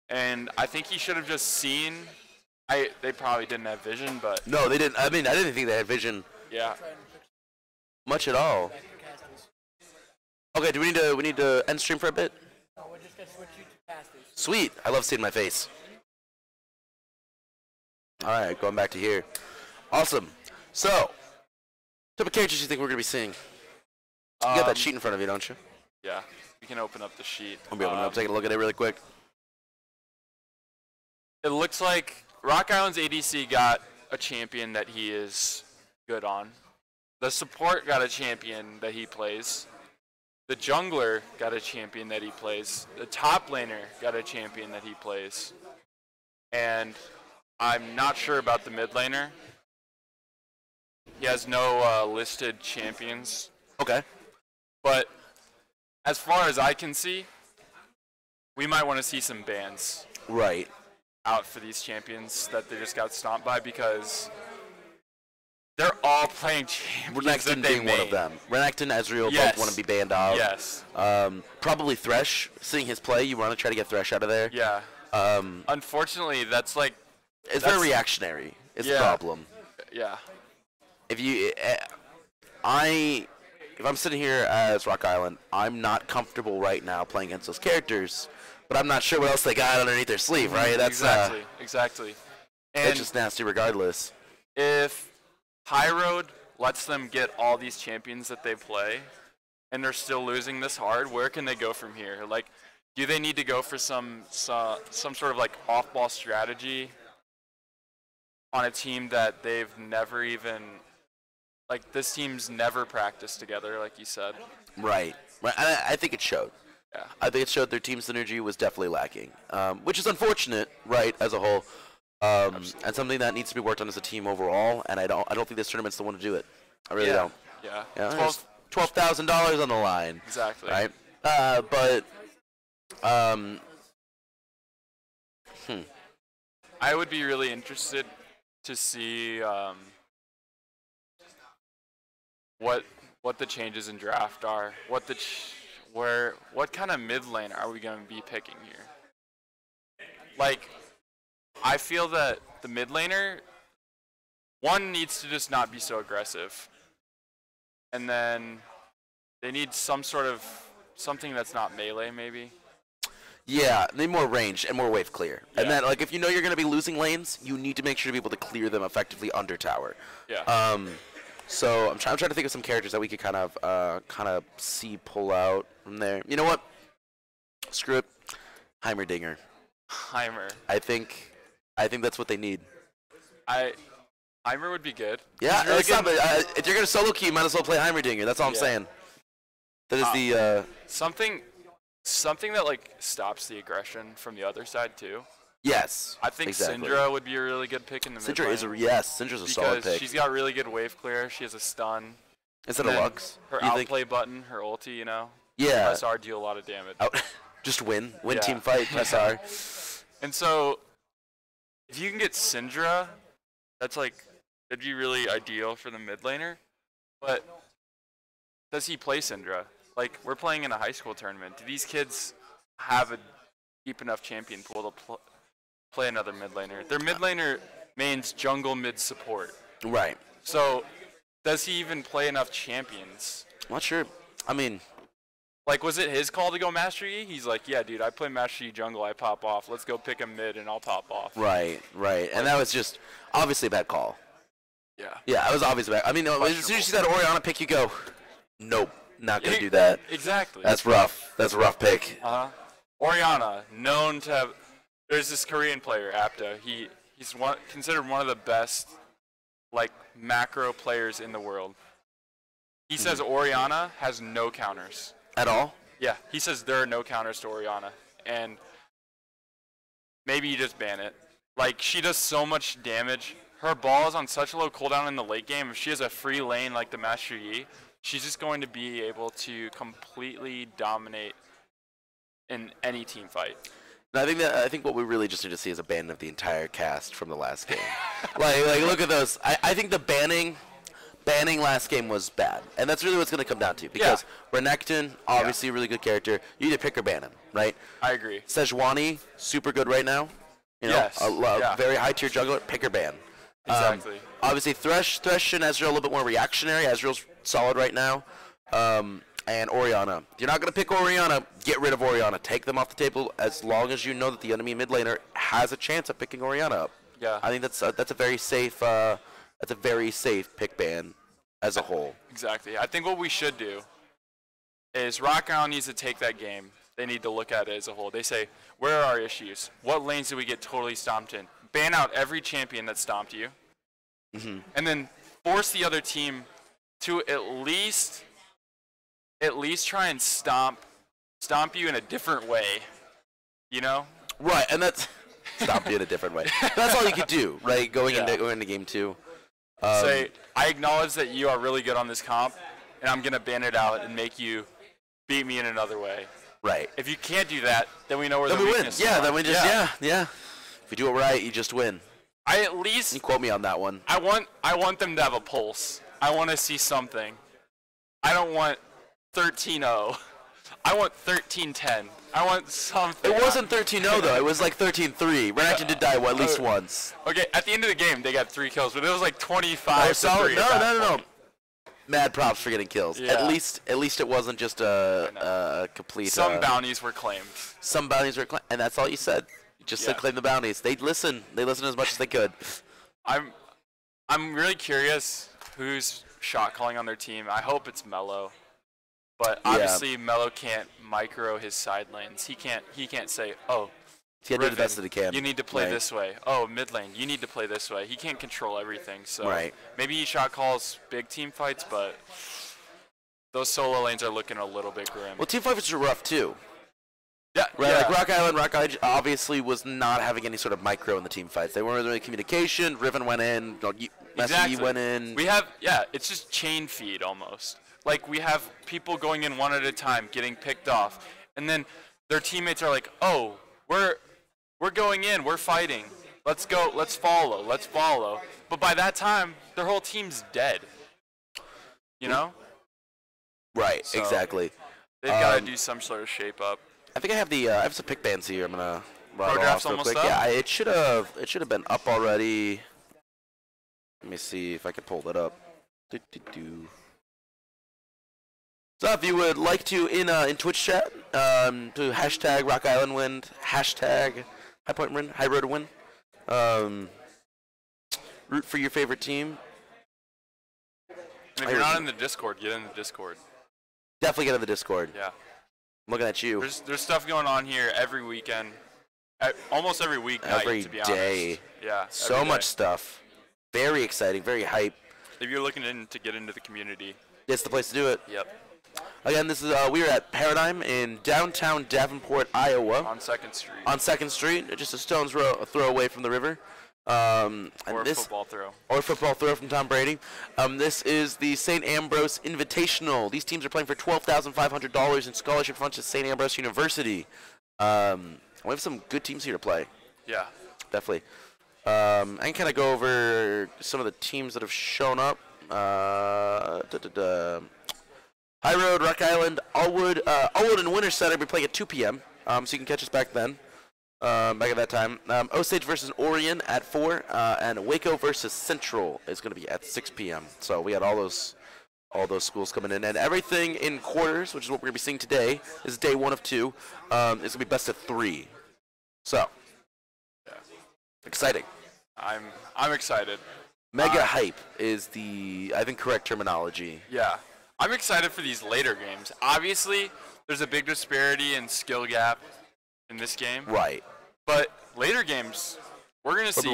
And I think he should have just seen. They probably didn't have vision, but No, they didn't. I mean, I didn't think they had vision yeah. much at all. Okay, do we need to end stream for a bit? No, we're just gonna switch you to casters. Sweet. I love seeing my face. All right, going back to here. Awesome. So, what type of characters do you think we're gonna be seeing? You got that sheet in front of you, don't you? Yeah, we can open up the sheet. I'll be opening up, taking a look at it really quick. It looks like Rock Island's ADC got a champion that he is good on. The support got a champion that he plays. The jungler got a champion that he plays. The top laner got a champion that he plays. And I'm not sure about the mid laner. He has no listed champions. Okay. But as far as I can see, we might want to see some bans Right. out for these champions that they just got stomped by, because they're all playing champions that Renekton they being one of made. them. Renekton, Ezreal Yes. both want to be banned out. Yes. Probably Thresh. Seeing his play, you want to try to get Thresh out of there. Yeah. Unfortunately, that's like, It's very reactionary. It's the Yeah. problem. yeah. If I'm sitting here as Rock Island, I'm not comfortable right now playing against those characters, but I'm not sure what else they got underneath their sleeve, right? That's exactly. that's And just nasty regardless. if High Road lets them get all these champions that they play, and they're still losing this hard, where can they go from here? Like, do they need to go for some sort of like off-ball strategy on a team that they've never even, like, this team's never practiced together, like you said? Right. Right. I think it showed. Yeah. I think it showed their team synergy was definitely lacking, which is unfortunate, right, as a whole, and something that needs to be worked on as a team overall. And I don't think this tournament's the one to do it. I really don't. Yeah. Yeah, $12,000 on the line. Exactly. Right. I would be really interested to see what the changes in draft are. What kind of mid lane are we going to be picking here? Like, I feel that the mid laner, one, needs to just not be so aggressive, and then they need something that's not melee, maybe. Yeah, they need more range and more wave clear. And Yeah. then, like, if you know you're going to be losing lanes, you need to make sure to be able to clear them effectively under tower. Yeah. So I'm trying to think of some characters that we could kind of see pull out from there. You know what? Screw it. Heimerdinger. Heimer. I think that's what they need. Heimer would be good. Yeah, He's really it's not, good. but, if you're going to solo queue, you might as well play Heimerdinger. That's all I'm Yeah. saying. That is the Something that, like, stops the aggression from the other side too. yes. I think exactly. Syndra would be a really good pick in the mid Syndra lane. Syndra's a solid Because pick. she's got really good wave clear. She has a stun. Instead And of then Lux. Her you think? outplay button, her ulti, Yeah. SR deal a lot of damage. Just win Yeah. team fight, press R. And so, if you can get Syndra, that'd be really ideal for the mid laner. But does he play Syndra? Like, we're playing in a high school tournament. Do these kids have a deep enough champion pool to play another mid laner? Their mid laner mains jungle mid support. Right. So, does he even play enough champions? I'm not sure. I mean, Like, was it his call to go Master Yi? He's like, yeah, dude, I play Master Yi jungle, I pop off. Let's go pick a mid and I'll pop off. right. And that was just obviously a bad call. Yeah. Yeah, it was obviously bad. I mean, as soon as you said Orianna pick, you go, nope, not going to do that. Exactly. That's rough. That's a rough pick. Orianna, known to have. There's this Korean player, Apta. He's considered one of the best, like, macro players in the world. He says Orianna has no counters. At all? Yeah, he says there are no counters to Orianna, and maybe you just ban it. Like, she does so much damage. Her ball is on such a low cooldown in the late game. If she has a free lane like the Master Yi, she's just going to be able to completely dominate in any team fight. And I think what we really just need to see is a ban of the entire cast from the last game. like look at those. I think the banning last game was bad, and that's really what's going to come down to, because Renekton, obviously a really good character. You either pick or ban him, right? I agree. Sejuani, super good right now. You know, very high tier jungler, pick or ban. Exactly. Obviously, Thresh and Ezreal a little bit more reactionary. Ezreal's solid right now. And Orianna. If you're not going to pick Orianna, get rid of Orianna. Take them off the table as long as you know that the enemy mid laner has a chance of picking Orianna up. Yeah. I think that's a very safe pick ban as a whole. Exactly. I think what we should do is Rock Island needs to take that game. They need to look at it as a whole. They say, where are our issues? What lanes did we get totally stomped in? Ban out every champion that stomped you. And then force the other team to at least try and stomp you in a different way, you know? Right, and that's stomp you in a different way. That's all you could do, right? Going into game 2. Say, I acknowledge that you are really good on this comp, and I'm gonna ban it out and make you beat me in another way. Right. If you can't do that, then we know where then the we weakness win. is. Then we just If you do it right, you just win. I at least you quote me on that one. I want them to have a pulse. I want to see something. I don't want 13-0. I want 13-10. I want something. It wasn't 13-0 though. It was like 13-3. Renekton did die at least once. Okay, at the end of the game they got 3 kills, but it was like 25 to 3. No. Mad props for getting kills. Yeah. At least it wasn't just a complete. Some bounties were claimed. Some bounties were claimed, and that's all you said. You just said claim the bounties. They listen. They listened as much as they could. I'm really curious who's shot calling on their team. I hope it's Mello. But obviously Mello can't micro his side lanes. He can't say, oh, he can't do the best that he can. You need to play this way. Oh, mid lane, you need to play this way. He can't control everything. So maybe he shot calls big team fights, but those solo lanes are looking a little bit grim. Well, team fights are rough too. Yeah. Right. Like Rock Island obviously was not having any sort of micro in the team fights. They weren't really communication. Riven went in. Messi went in. We have it's just chain feed almost. Like, we have people going in one at a time, getting picked off, and then their teammates are like, oh, we're going in, we're fighting. Let's go, let's follow. But by that time, their whole team's dead. You know? Right, so exactly. They've got to do some sort of shape up. I think I have some pick bans here. I'm gonna Pro draft's almost quick. up? Yeah, it should have been up already. Let me see if I can pull that up. So if you would like to in Twitch chat to hashtag Rock Island win, hashtag High Point win, High Road win, root for your favorite team. And if you're not in the Discord, get in the Discord. Definitely get in the Discord. Yeah. I'm looking at you. There's stuff going on here every weekend, almost every week. Every to be day. Honest. Yeah. So much stuff. Very exciting. Very hype. If you're looking to get into the community, it's the place to do it. Yep. Again, this is we are at Paradigm in downtown Davenport, Iowa. On 2nd Street. On 2nd Street, just a stone's throw away from the river. Or a football throw. Or a football throw from Tom Brady. This is the St. Ambrose Invitational. These teams are playing for $12,500 in scholarship funds to St. Ambrose University. We have some good teams here to play. Yeah. Definitely. I can kind of go over some of the teams that have shown up. High Road, Rock Island, Allwood, and Winterset will be playing at 2 p.m. So you can catch us back then, back at that time. Osage versus Orion at 4, and Waco versus Central is going to be at 6 p.m. So we had all those schools coming in, and everything in quarters, which is what we're going to be seeing today, is day 1 of 2. It's going to be best of 3. So exciting. I'm excited. Mega hype is the correct terminology. Yeah. I'm excited for these later games. Obviously, there's a big disparity in skill gap in this game. Right. But later games, we're going to see,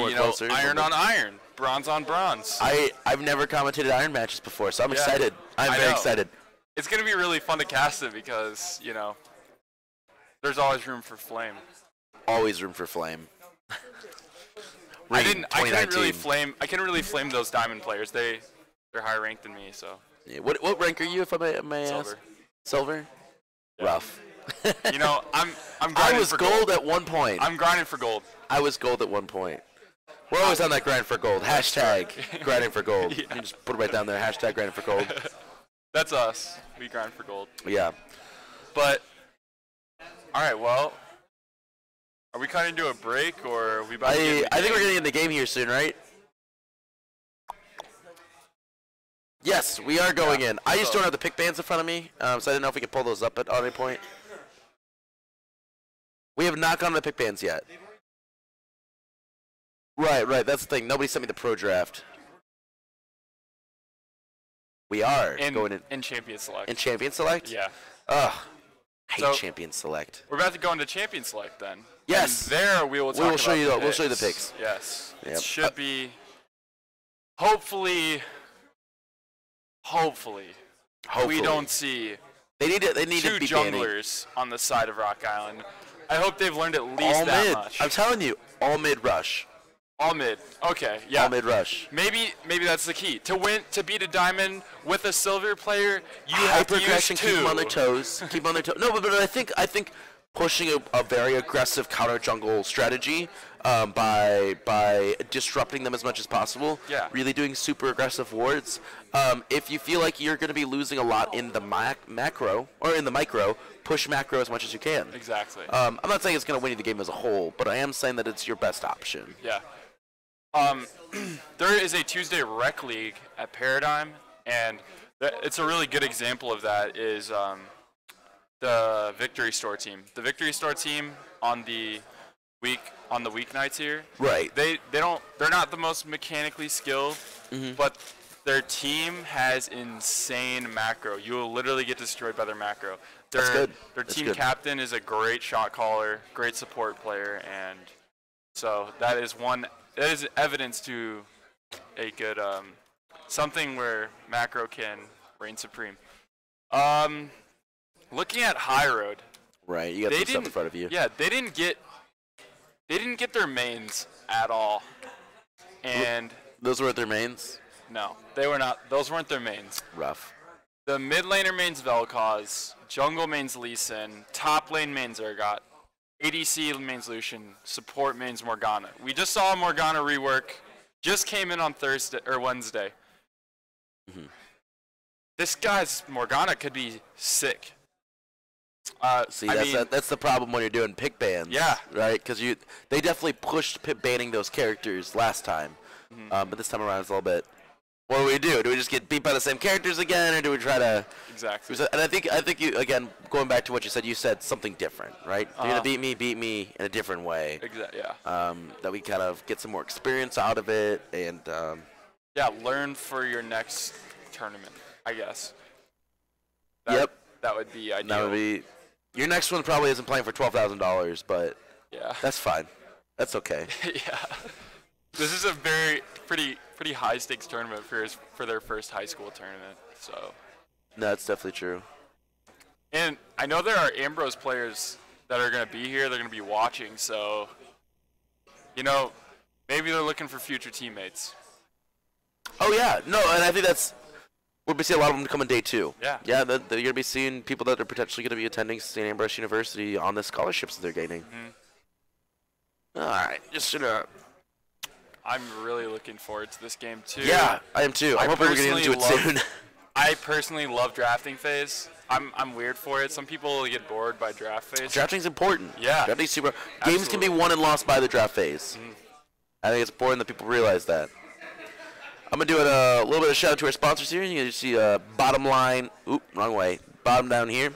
iron on iron, bronze on bronze. I've never commentated iron matches before, so I'm excited. I'm very excited. It's going to be really fun to cast it because, there's always room for flame. Always room for flame. I Reed, couldn't really flame those diamond players. They're higher ranked than me, so. Yeah, what rank are you, if I may ask? Silver. Silver? Yeah. Rough. You know, I'm I grinding was for gold at one point. I'm grinding for gold. I was gold at one point. We're always on that grind for gold. Hashtag grinding for gold. Yeah. You can just put it right down there. Hashtag grinding for gold. That's us. We grind for gold. Yeah. But, all right, well, are we cutting into a break, or are we about to get in the I think we're game? getting in the game here soon, right? Yes, we are going in. I just don't have the pick bands in front of me, so I didn't know if we could pull those up at any point. We have not gone to the pick bands yet. Right. That's the thing. Nobody sent me the pro draft. We are going in. In Champion Select. In Champion Select? Yeah. Ugh. I hate So- Champion Select. We're about to go into Champion Select then. Yes. And there we will talk about show you the the- picks. we'll show you the picks. Yes. Yep. It should be, hopefully, Hopefully. we don't see They need two to be banning. junglers on the side of Rock Island. I hope they've learned at least All that mid. much. I'm telling you, all mid rush. All mid. Okay, yeah. All mid rush. Maybe that's the key. To beat a diamond with a silver player, you have to use Hyper-aggression, two. keep them on their toes. Keep 'em on their toes. No, but I think pushing a very aggressive counter jungle strategy by disrupting them as much as possible. Yeah. Really doing super aggressive wards. If you feel like you're going to be losing a lot in the macro or in the micro, push macro as much as you can. Exactly. I'm not saying it's going to win you the game as a whole, but I am saying that it's your best option. Yeah. There is a Tuesday Rec League at Paradigm, and it's a really good example of that is the Victory Store team. The Victory Store team on the weeknights here. Right. They're not the most mechanically skilled, but their team has insane macro. You will literally get destroyed by their macro. That's good. Their That's team good. captain is a great shot caller, great support player, and so that is evidence to a good something where macro can reign supreme. Looking at High Road, Right. You got some stuff in front of you. yeah, they didn't get their mains at all, and Those weren't their mains. no, they were not. Those weren't their mains. Rough. The mid laner mains Vel'Koz, jungle mains Lee Sin, top lane mains Urgot, ADC mains Lucian, support mains Morgana. We just saw a Morgana rework, just came in on Wednesday. This guy's Morgana could be sick. See, I mean, that's the problem when you're doing pick bans. Yeah. Right? Because they definitely pushed banning those characters last time, but this time around it's a little bit. What do we do? Do we just get beat by the same characters again, or do we try to? Exactly. And I think you again going back to what you said something different, right? You're gonna beat me in a different way. Exactly. Yeah. That we kind of get some more experience out of it, and Yeah. Learn for your next tournament, I guess. Yep. That would be ideal. that would be. Your next one probably isn't playing for $12,000, but Yeah. that's fine. That's okay. Yeah. This is a pretty high stakes tournament for their first high school tournament. So. No, that's definitely true. And I know there are Ambrose players that are going to be here. They're going to be watching. So. Maybe they're looking for future teammates. Oh yeah, no, and I think we'll be seeing a lot of them come in day 2. Yeah. Yeah, they're going to be seeing people that are potentially going to be attending St. Ambrose University on the scholarships that they're gaining. All right, just I'm really looking forward to this game too. Yeah, I am too. I'm hoping we're getting into it soon. I personally love drafting phase. I'm weird for it. Some people get bored by draft phase. Drafting's important. Yeah. Drafting's super. Games can be won and lost by the draft phase. I think it's important that people realize that. I'm gonna do a little bit of shout out to our sponsors here. You can see bottom line. Oop, wrong way. Bottom down here.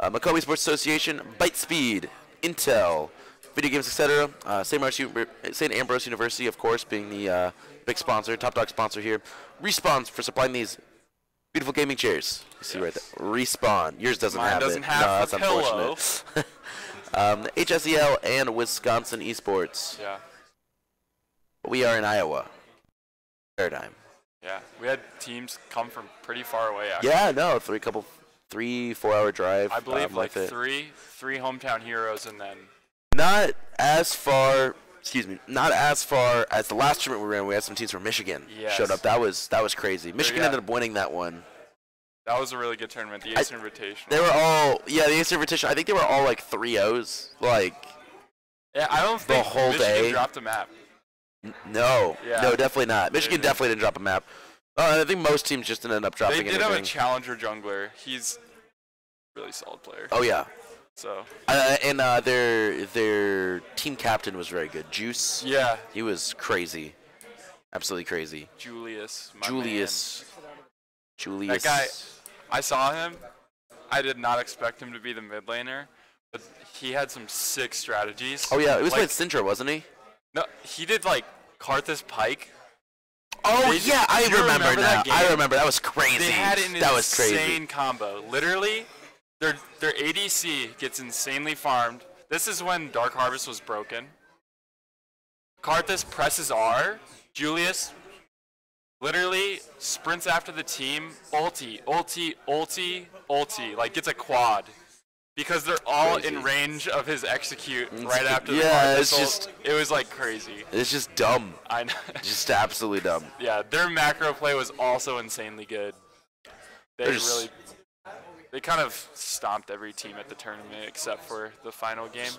Maccabi Sports Association, Byte Speed, Intel, video games, etc. St. Ambrose University, of course, being the big sponsor, top dog sponsor here. Respawn for supplying these beautiful gaming chairs. You see right there. Respawn. Yours doesn't Mine have doesn't it. have No, that's the pillow. unfortunate. HSEL and Wisconsin Esports. Yeah. We are in Iowa. Paradigm. Yeah. We had teams come from pretty far away. Actually. Yeah, no, 3-4 hour drive. I believe like with it. three hometown heroes, and then Not as far excuse me, not as far as the last tournament we ran. We had some teams from Michigan showed up. That was crazy. Michigan ended up winning that one. That was a really good tournament, the Ace Invitational. They were all, the Ace Invitational. I think they were all like 3-0s, like yeah, I don't think the whole Michigan day. dropped a map. No, Yeah. no, definitely not. Michigan definitely didn't drop a map. I think most teams just didn't end up dropping They did have anything. a challenger jungler. He's a really solid player. Oh yeah. So. And their team captain was very good. Juice. Yeah. He was crazy, absolutely crazy. Julius. Julius. That guy, I saw him. I did not expect him to be the mid laner, but he had some sick strategies. Oh yeah, it was like, with Syndra, wasn't he? No, he did like Karthus Pike. Oh They- yeah, I do you remember now. that game? I remember. That was crazy. They had an that was insane crazy. combo. Literally, their ADC gets insanely farmed. This is when Dark Harvest was broken. Karthus presses R. Julius literally sprints after the team. Ulti. Like gets a quad. Because they're all Crazy. in range of his execute right after the yeah, Karthus it's ult. just- It was like crazy. It's just dumb. I know. Just absolutely dumb. Yeah, their macro play was also insanely good. There's- They kind of stomped every team at the tournament except for the final game.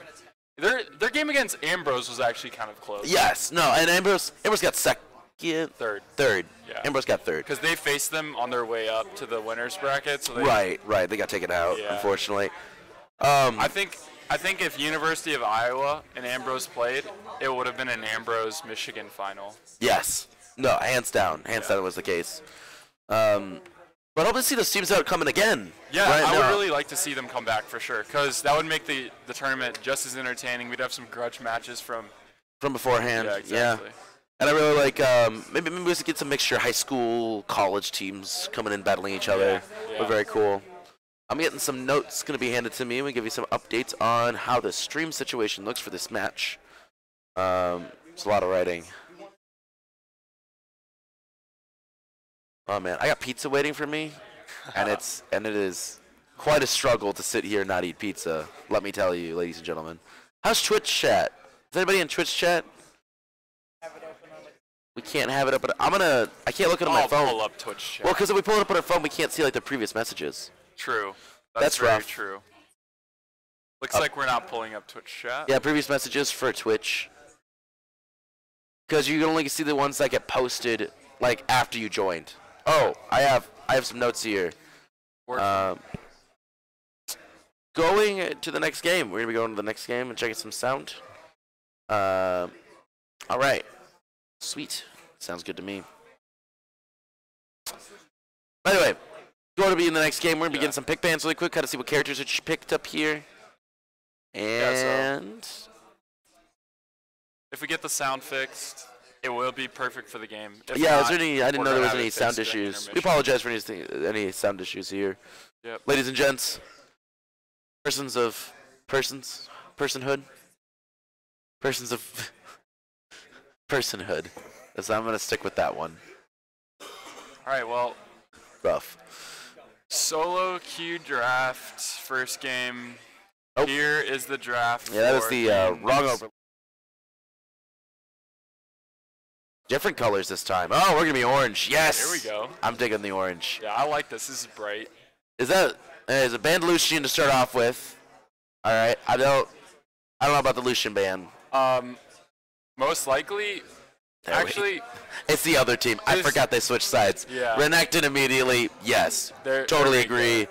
Their game against Ambrose was actually kind of close. Yes. No. And Ambrose got second. Third. Yeah. Ambrose got third. Because they faced them on their way up to the winners bracket. So they, Right. They got taken out, Yeah. unfortunately. I think if University of Iowa and Ambrose played, it would have been an Ambrose-Michigan final. Yes. No. Hands down. Hands down was the case. But hope to see those teams out coming again. Yeah, right I now. would really like to see them come back for sure, because that would make the tournament just as entertaining. We'd have some grudge matches from beforehand. Yeah, exactly. And I really like maybe we should get some mixture high school, college teams coming in battling each other. Yeah. We're very cool. I'm getting some notes going to be handed to me. We give you some updates on how the stream situation looks for this match. It's a lot of writing. Oh man, I got pizza waiting for me, and it is quite a struggle to sit here and not eat pizza. Let me tell you, ladies and gentlemen. How's Twitch chat? Is anybody in Twitch chat? We can't have it up. I can't look at it on my I'll phone. pull up Twitch chat. Well, because if we pull it up on our phone, we can't see like the previous messages. True. That's very rough. true. Looks like we're not pulling up Twitch chat. Yeah, previous messages for Twitch. Because you can only see the ones that get posted like after you joined. Oh, I have some notes here. Going to the next game. We're gonna be going to the next game and checking some sound. All right. Sweet. Sounds good to me. By the way, going to be in the next game. We're gonna be getting some pick bands really quick. Kind of see what characters are picked up here. And if we get the sound fixed, it will be perfect for the game. If yeah, not, is there any? I didn't we're know there gonna was have any it sound fixed during issues. We intermission. apologize for any sound issues here. Yep. Ladies and gents, persons of personhood, So I'm gonna stick with that one. All right, well, Rough. solo queue draft, first game. Oh. Here is the draft. Yeah, that was for the games. wrong over. Different colors this time. Oh, we're gonna be orange. Yes. Here we go. I'm digging the orange. Yeah, I like this. This is bright. Is a banned Lucian to start off with? All right. I don't know about the Lucian ban. Most likely, There we- actually, It's the other team. I This- forgot they switched sides. Yeah. Renekton immediately. Yes. They're Totally really agree.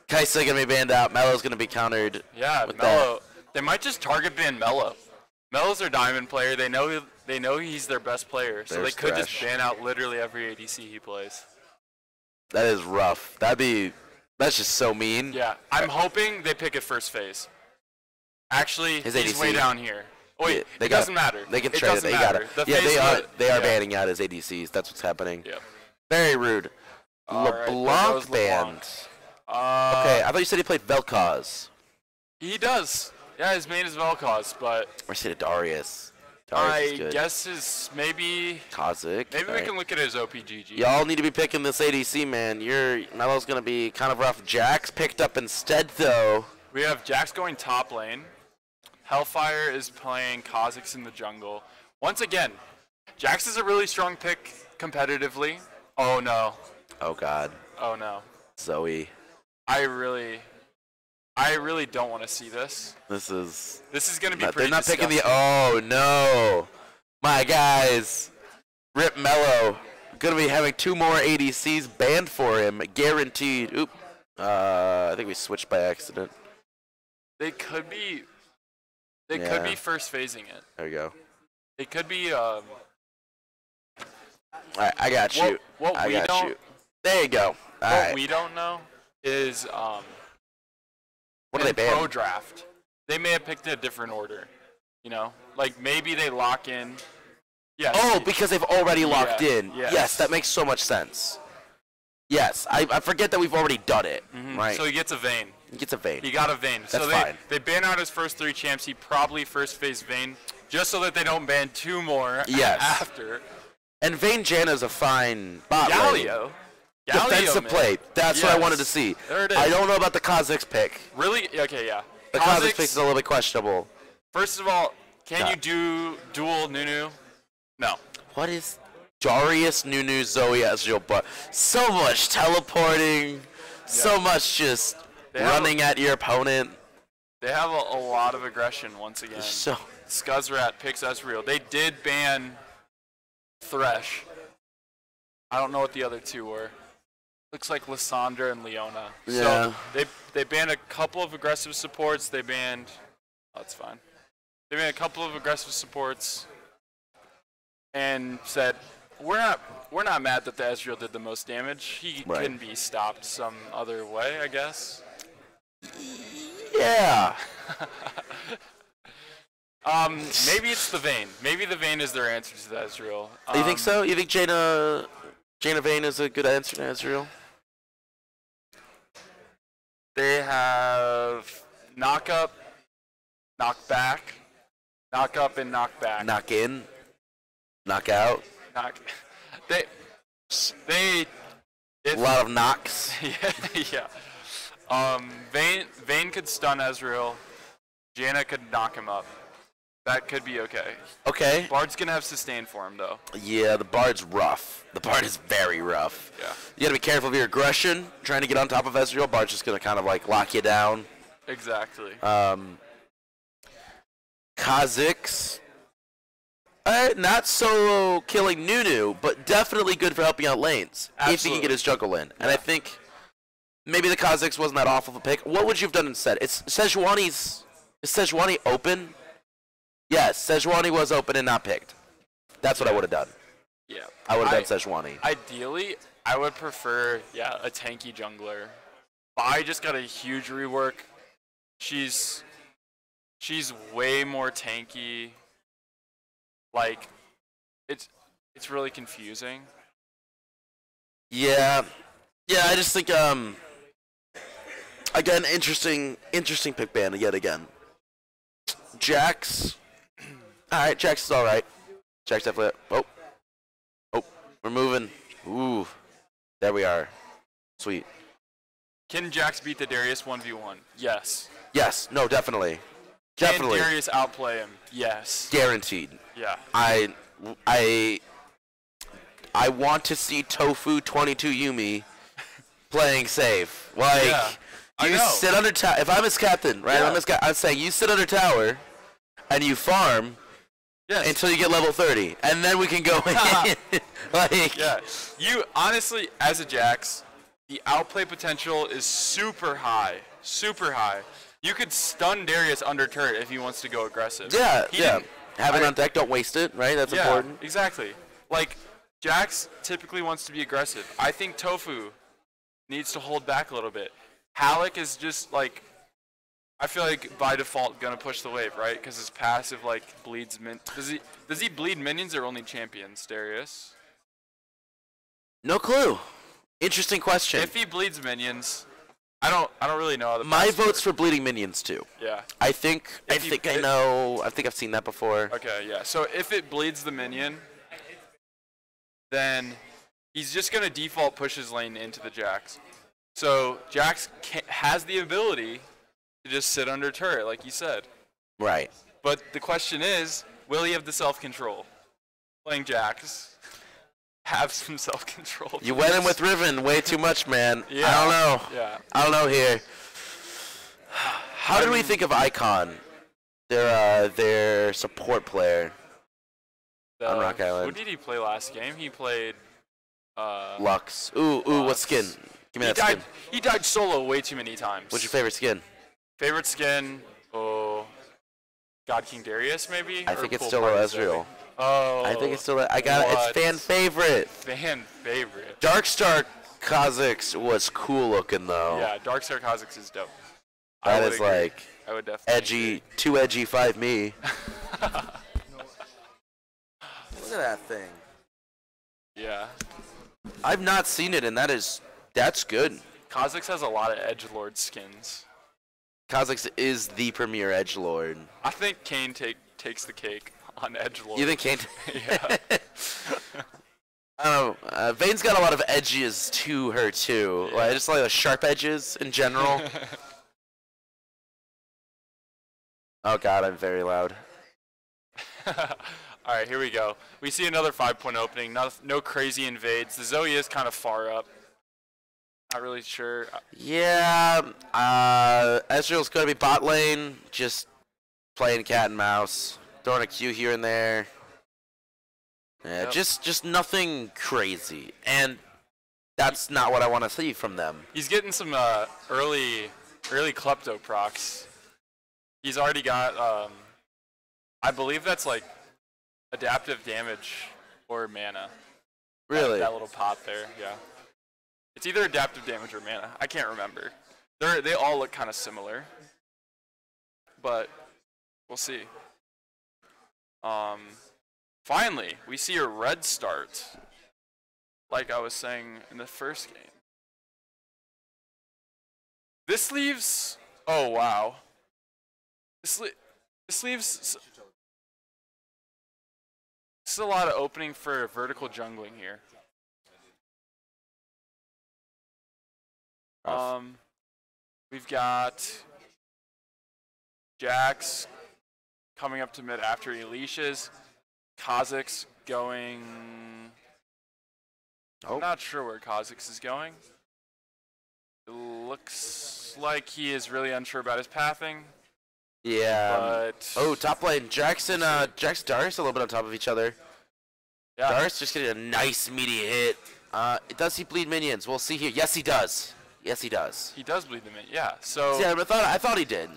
Kaisa gonna be banned out. Melo's gonna be countered. yeah, with Mello. They might just target ban Mello. Mello's their diamond player. They know he's their best player, so There's they could just Thresh. ban out literally every ADC he plays. That is rough. That's just so mean. Yeah, I'm hoping they pick it first phase. Actually, His he's way ADC. down here. Oh, wait, Yeah, it doesn't matter. They can it trade it. doesn't They got matter. it. The Yeah, phase they are yeah. banning out his ADCs. That's what's happening. Yep. Very rude. All right, there LeBlanc goes banned. LeBlanc. Okay, I thought you said he played Vel'Koz. He does. Yeah, his main is Vel'Koz, but Or said it Darius. Darius is I good. guess his maybe Kazik. we Alright. can look at his OPGG. Y'all need to be picking this ADC, man. Melo's gonna be kind of rough. Jax picked up instead, though. We have Jax going top lane. Hellfire is playing Kha'Zix in the jungle. Once again, Jax is a really strong pick competitively. Oh no. Oh God. Oh no. Zoe. I really don't want to see this. This is going to be pretty they're not disgusting. picking the. Oh no. My guys. Rip Mello. Gonna be having 2 more ADCs banned for him, guaranteed. Oop. I think we switched by accident. They could be. They Yeah. could be first phasing it. There we go. They could be. All right, I got you. What I we got don't. you. There you go. All What right. we don't know is What do in they ban? pro draft. They may have picked a different order. You know, like maybe they lock in. Yes. Oh, because they've already locked Yeah, in. yes. Yes, that makes so much sense. Yes, I forget that we've already done it. Right. So he gets a Vayne. He gets a Vayne. He got a Vayne. That's So fine. they ban out his first 3 champs. He probably first phase Vayne, just so that they don't ban 2 more Yes. after. And Vayne Janna's a fine bot lane. Galio. Defensive man. play. That's what I Yes. wanted to see. There it is. I don't know about the Kha'Zix pick. Really? Okay, yeah. The Kha'Zix pick is a little bit questionable. First of all, can Yeah. you do dual Nunu? No. What is Darius, Nunu, Zoe, Ezreal, but so much teleporting, so much just They have running at your opponent. They have a lot of aggression once again. So Scuzzrat picks Ezreal. They did ban Thresh. I don't know what the other 2 were. Looks like Lissandra and Leona. Yeah. So they banned a couple of aggressive supports. They banned. Oh, that's fine. They banned a couple of aggressive supports, and said, "We're not mad that the Ezreal did the most damage. He Right. can be stopped some other way, I guess." yeah. Maybe it's the Vayne. Maybe the Vayne is their answer to the Ezreal. You think so? You think Jaina Vayne is a good answer to Ezreal? They have knock up, knock back, knock up, and knock back. Knock in, knock out. Knock. They. A lot of knocks. yeah. Vayne could stun Ezreal. Jaina could knock him up. That could be okay. Okay. Bard's gonna have sustain for him though. Yeah, the Bard's rough. The Bard is very rough. Yeah. You gotta be careful of your aggression. Trying to get on top of Ezreal, Bard's just gonna kind of like lock you down. Exactly. Kha'Zix. Not solo killing Nunu, but definitely good for helping out lanes. If he can Absolutely. get his jungle in. And I think maybe the Kha'Zix wasn't that awful of a pick. What would you have done instead? Is Sejuani open? Yes, Sejuani was open and not picked. That's what I would have done. Yeah. I would have done Sejuani. Ideally, I would prefer a tanky jungler. Bai just got a huge rework. She's way more tanky. Like, it's really confusing. Yeah, I just think again interesting pick ban yet again. Jax, all right, Jax is all right. Jax definitely. Oh, we're moving. Ooh, there we are. Sweet. Can Jax beat the Darius 1v1? Yes. Yes, no, definitely. Can Darius outplay him? Yes. Guaranteed. Yeah. I want to see Tofu 22 Yumi playing safe. Like, Yeah, I you know. sit under tower. If I'm his captain, right? Yeah. I'm saying you sit under tower and you farm Yes. until you get level 30, and then we can go in. Like, Yeah. You honestly, as a Jax, the outplay potential is super high. Super high. You could stun Darius under turret if he wants to go aggressive. yeah. He didn't- Have it on deck. Don't waste it. Right. That's Yeah, important. exactly. Like, Jax typically wants to be aggressive. I think Tofu needs to hold back a little bit. Halleck is just like, I feel like by default gonna push the wave, right? Because his passive like bleeds Does he bleed minions or only champions, Darius? No clue. Interesting question. If he bleeds minions, I don't really know how the My passive vote's works. for bleeding minions too. Yeah. I think If you- I know. I think I've seen that before. Okay, yeah. So if it bleeds the minion, then he's just going to default push his lane into the Jax. So Jax has the ability to just sit under turret, like you said. Right. But the question is, will he have the self-control? Playing Jax. Have some self-control. You went in with Riven way too much, man. Yeah. I don't know. Yeah. I don't know here. How did we think of Icon? Their support player on Rock Island. Who did he play last game? He played Lux. Ooh, what Lux. skin? Give me He that skin. he died solo way too many times. What's your favorite skin? favorite skin? Oh, God King Darius maybe? I Or think it's Cool still Party Ezreal. Oh. I think it's still. I got it. It's what? fan favorite. Fan favorite. Darkstar Kha'Zix was cool looking though. Yeah, Darkstar Kha'Zix is dope. That I would is agree. like I would definitely edgy, too edgy 5 me. Look at that thing. Yeah. I've not seen it, and that's good. Kha'Zix has a lot of edgelord skins. Kha'Zix is the premier edgelord. I think Kane takes the cake on edgelord. You think Kane? Yeah. I don't know. Vayne's got a lot of edges to her too. Yeah. Like just like the sharp edges in general. Oh God, I'm very loud. All right, here we go. We see another 5-point opening. No crazy invades. The Zoe is kind of far up. Not really sure. Yeah, Ezreal's gonna be bot lane, just playing cat and mouse, throwing a Q here and there. Yeah, Yep. just nothing crazy, and that's not what I want to see from them. He's getting some early klepto procs. He's already got, I believe that's like adaptive damage or mana. Really? That little pop there, yeah. It's either adaptive damage or mana. I can't remember. They all look kind of similar, but we'll see. Finally, we see a red start, like I was saying in the first game. This leaves. Oh wow. This leaves. This is a lot of opening for vertical jungling here. We've got Jax coming up to mid after he leashes. Kha'Zix going. I'm not sure where Kha'Zix is going. It looks like he is really unsure about his pathing. Yeah. But Oh, top lane. Jackson, Darius a little bit on top of each other. yeah, Darius just getting a nice meaty hit. Does he bleed minions? We'll see here. Yes, he does. Yes, he does. he does bleed them in. Yeah. So Yeah, I thought he did.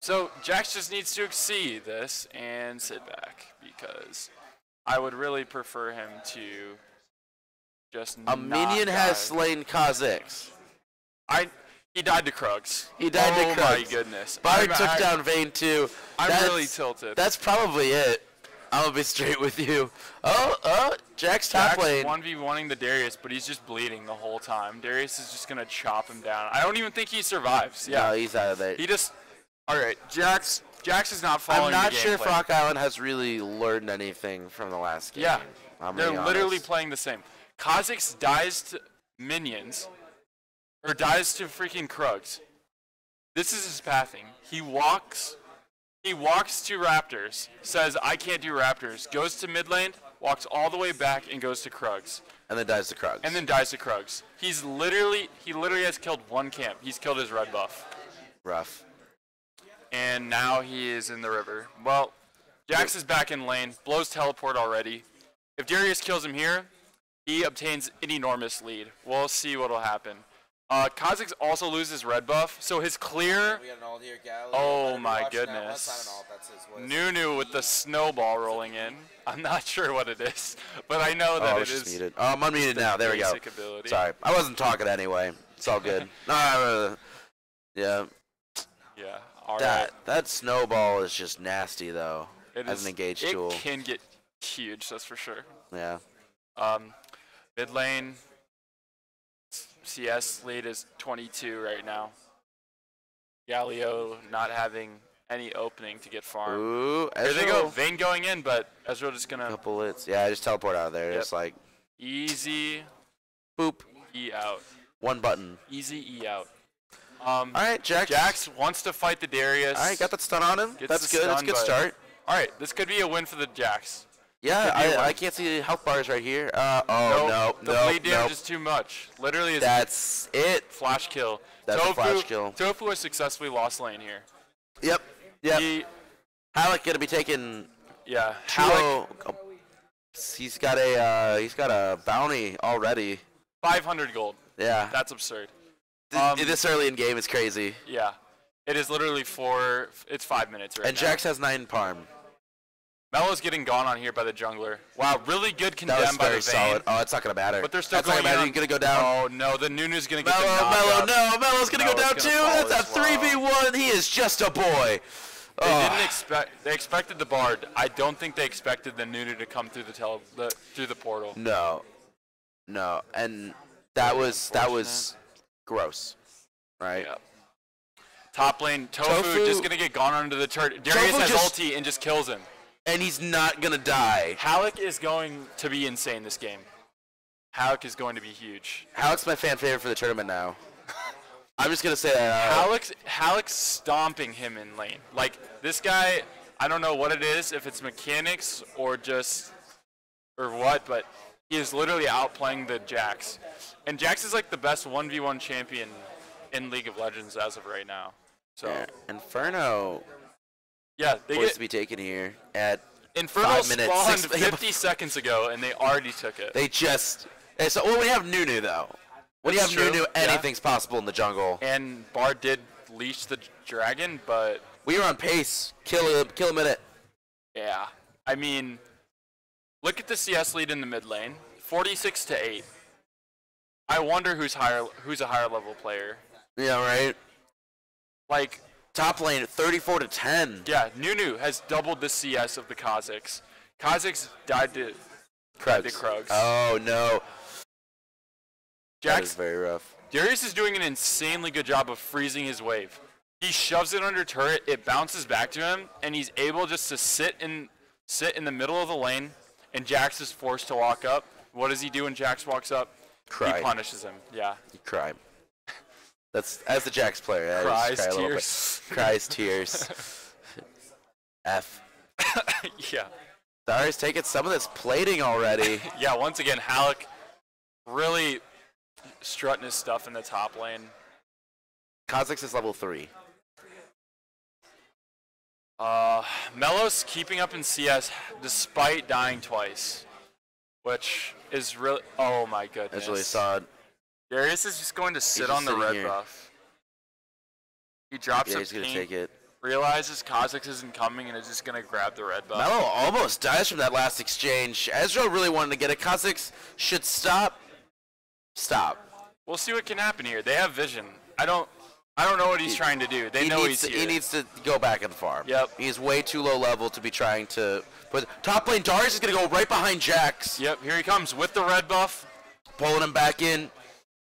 So Jax just needs to see this and sit back because I would really prefer him to just A minion has die. slain Kha'Zix. He died to Krugs. He died to Oh my Krugs. goodness. Bard took down Vayne too. I'm That's- really tilted. That's probably it. I'm gonna be straight with you. Jack's top Jax lane. 1v1ing the Darius, but he's just bleeding the whole time. Darius is just gonna chop him down. I don't even think he survives. Yeah. No, he's out of there. He just. All right, Jax is not I'm following not the sure if gameplay. Rock Island has really learned anything from the last game. Yeah, I'm they're being literally honest. playing the same. Kha'Zix dies to minions, or dies to freaking Krugs. This is his pathing. He walks to Raptors, says, I can't do Raptors, goes to mid lane, walks all the way back, and goes to Krugs. And then dies to Krugs. And then dies to Krugs. He literally has killed one camp. He's killed his red buff. Rough. And now he is in the river. Well, Jax is back in lane, blows teleport already. If Darius kills him here, he obtains an enormous lead. We'll see what'll happen. Kha'Zix also loses red buff, so his clear. We got an ult here, Galio. Oh my goodness. Nunu with the snowball rolling in. I'm not sure what it is, but I know that I it was just is. muted. Oh, I'm unmuted now. There we go. Basic ability. Sorry. I wasn't talking anyway. It's all good. Yeah. Yeah. All right. That snowball is just nasty, though, It as is- an engaged it tool. can get huge, that's for sure. Yeah. Mid lane, CS lead is 22 right now. Galio not having any opening to get farm. Ooh, Here they go. Ezreal. Vayne going in, but Ezreal just gonna Couple hits. Yeah, I just teleport out of there. Yep. Just like, easy boop. E out. One button. Easy E out. All right, Jax. Jax wants to fight the Darius. All right, got that stun on him. Gets That's the good. That's a stun, good but- start. All right, this could be a win for the Jax. Yeah, Could be a win. I can't see health bars right here. Nope, No, the bleed damage is too much. Literally, is That's it. flash kill. That's a Tofu, flash kill. Tofu has successfully lost lane here. Yep. Halleck gonna be taking Yeah, Halleck, he's got a bounty already. 500 gold. Yeah. That's absurd. This early in game is crazy. Yeah, it is literally it's 5 minutes right And now. Jax has 9 parm. Melo's getting gone on here by the jungler. Wow, really good That was condemn by the very Vayne. solid. Oh, it's not gonna matter. But they're still That's not going gonna matter. on. He's gonna go down. Oh no, the Nunu's gonna get the Melo, knockup. no, Melo's gonna go Melo's down gonna too. fall That's a as well. 3v1. He is just a boy. They Oh. didn't expect. They expected the Bard. I don't think they expected the Nunu to come through through the portal. No, and that was gross, right? Yeah. Top lane, Tofu just gonna get gone under the turret. Darius Tofu has just- ulti and just kills him. And he's not gonna die. Halleck is going to be insane this game. Halleck is going to be huge. Halleck's my fan favorite for the tournament now. I'm just gonna say that. Halleck's stomping him in lane. Like this guy, I don't know what it is, if it's mechanics or what, but he is literally outplaying the Jax. And Jax is like the best 1v1 champion in League of Legends as of right now. So Yeah, Inferno yeah, they was get to be taken here at Inferno 5 minutes. spawned 6 50 seconds ago and they already took it. They just. So when you have Nunu though, when That's you have true, Nunu, yeah. anything's possible in the jungle. And Bard did leash the dragon, but We were on pace. Kill a minute. yeah. I mean, look at the CS lead in the mid lane, 46-8. I wonder who's a higher level player. Yeah, right. Like, Top lane at 34-10. yeah, Nunu has doubled the CS of the Kazakhs. Kazakhs died to Krugs. Oh no. That is Jax, very rough. Darius is doing an insanely good job of freezing his wave. He shoves it under turret, it bounces back to him, and he's able just to sit in the middle of the lane, and Jax is forced to walk up. What does he do when Jax walks up? Cry. He punishes him. Yeah. You cry. That's as the Jax player. I Cries just cry a little bit. tears. Cries tears. F. Yeah. Darius taking some of this plating already. Yeah, once again, Halleck really strutting his stuff in the top lane. Kazakhs is level 3. Melo's keeping up in CS despite dying twice, which is really, oh my goodness. That's really solid. Darius is just going to sit just on the sitting red here. buff. He drops Yeah, a he's gonna pink, take it. realizes Kazakhs isn't coming, and is just going to grab the red buff. Melo almost dies from that last exchange. Ezreal really wanted to get it. Kazakhs should stop. Stop. We'll see what can happen here. They have vision. I don't know what he's trying to do. They know he's here. He needs to go back and farm. Yep. He's way too low level to be trying to. But top lane Darius is gonna go right behind Jax, Yep, here he comes with the red buff. pulling him back in.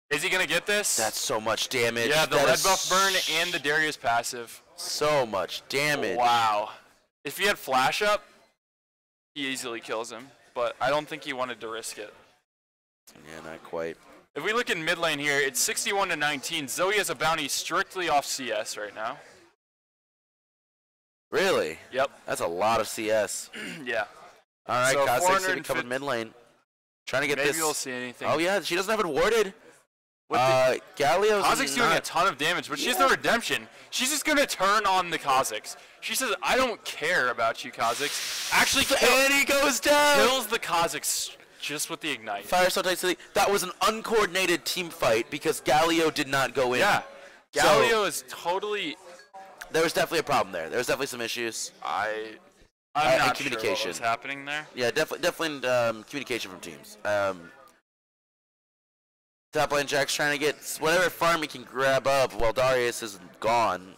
Is he going to get this? That's so much damage. yeah, the That red is buff burn and the Darius passive. so much damage. Wow. If he had flash up, he easily kills him. But I don't think he wanted to risk it. Yeah, not quite. If we look in mid lane here, it's 61-19. Zoe has a bounty strictly off CS right now. Really? Yep. That's a lot of CS. Yeah. All right, So Kazakhs gonna 450 come in mid lane. Trying to get Maybe this. we'll see anything. Oh yeah, she doesn't have it warded. What Galio's Kazakh's doing a not- ton of damage, but she has no redemption. She's just going to turn on the Kazakhs. She says, I don't care about you, Kazakhs. Actually And he goes down. kills the Kazakhs just with the ignite. Fire so tightly. That was an uncoordinated team fight because Galio did not go in. Yeah. So- Galio is totally... There was definitely a problem there. There was definitely some issues. I'm And not communication. sure what was happening there. Yeah, definitely communication from teams. Top lane Jack's trying to get whatever farm he can grab up while Darius is gone.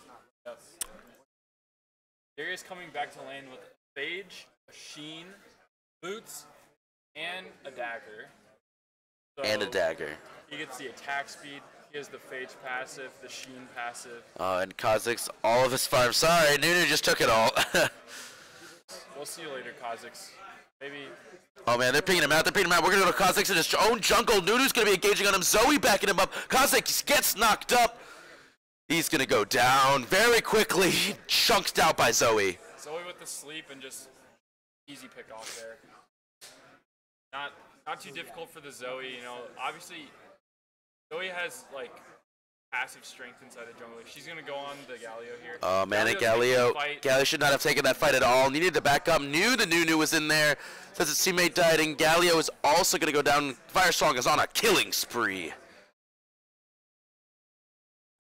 Darius coming back to lane with a Phage, a Sheen, boots, and a dagger. So And a dagger. He gets the attack speed. He has the Phage passive, the Sheen passive. And Kazakhs, all of his farm. Sorry, Nunu just took it all. We'll see you later, Kazakhs. Maybe. Oh man, they're picking him out. They're picking him out. We're gonna go to Kazakhs in his own jungle. Nunu's gonna be engaging on him. Zoe backing him up. Kazakhs gets knocked up. He's going to go down very quickly, chunked out by Zoe. Zoe with the sleep and just easy pick off there. Not too difficult for the Zoe, you know. Obviously, Zoe has like passive strength inside the jungle. She's gonna go on the Galio here. Oh man, and Galio should not have taken that fight at all. Needed to back up. Knew the Nunu was in there. Says his teammate died, and Galio is also gonna go down. Firesong is on a killing spree.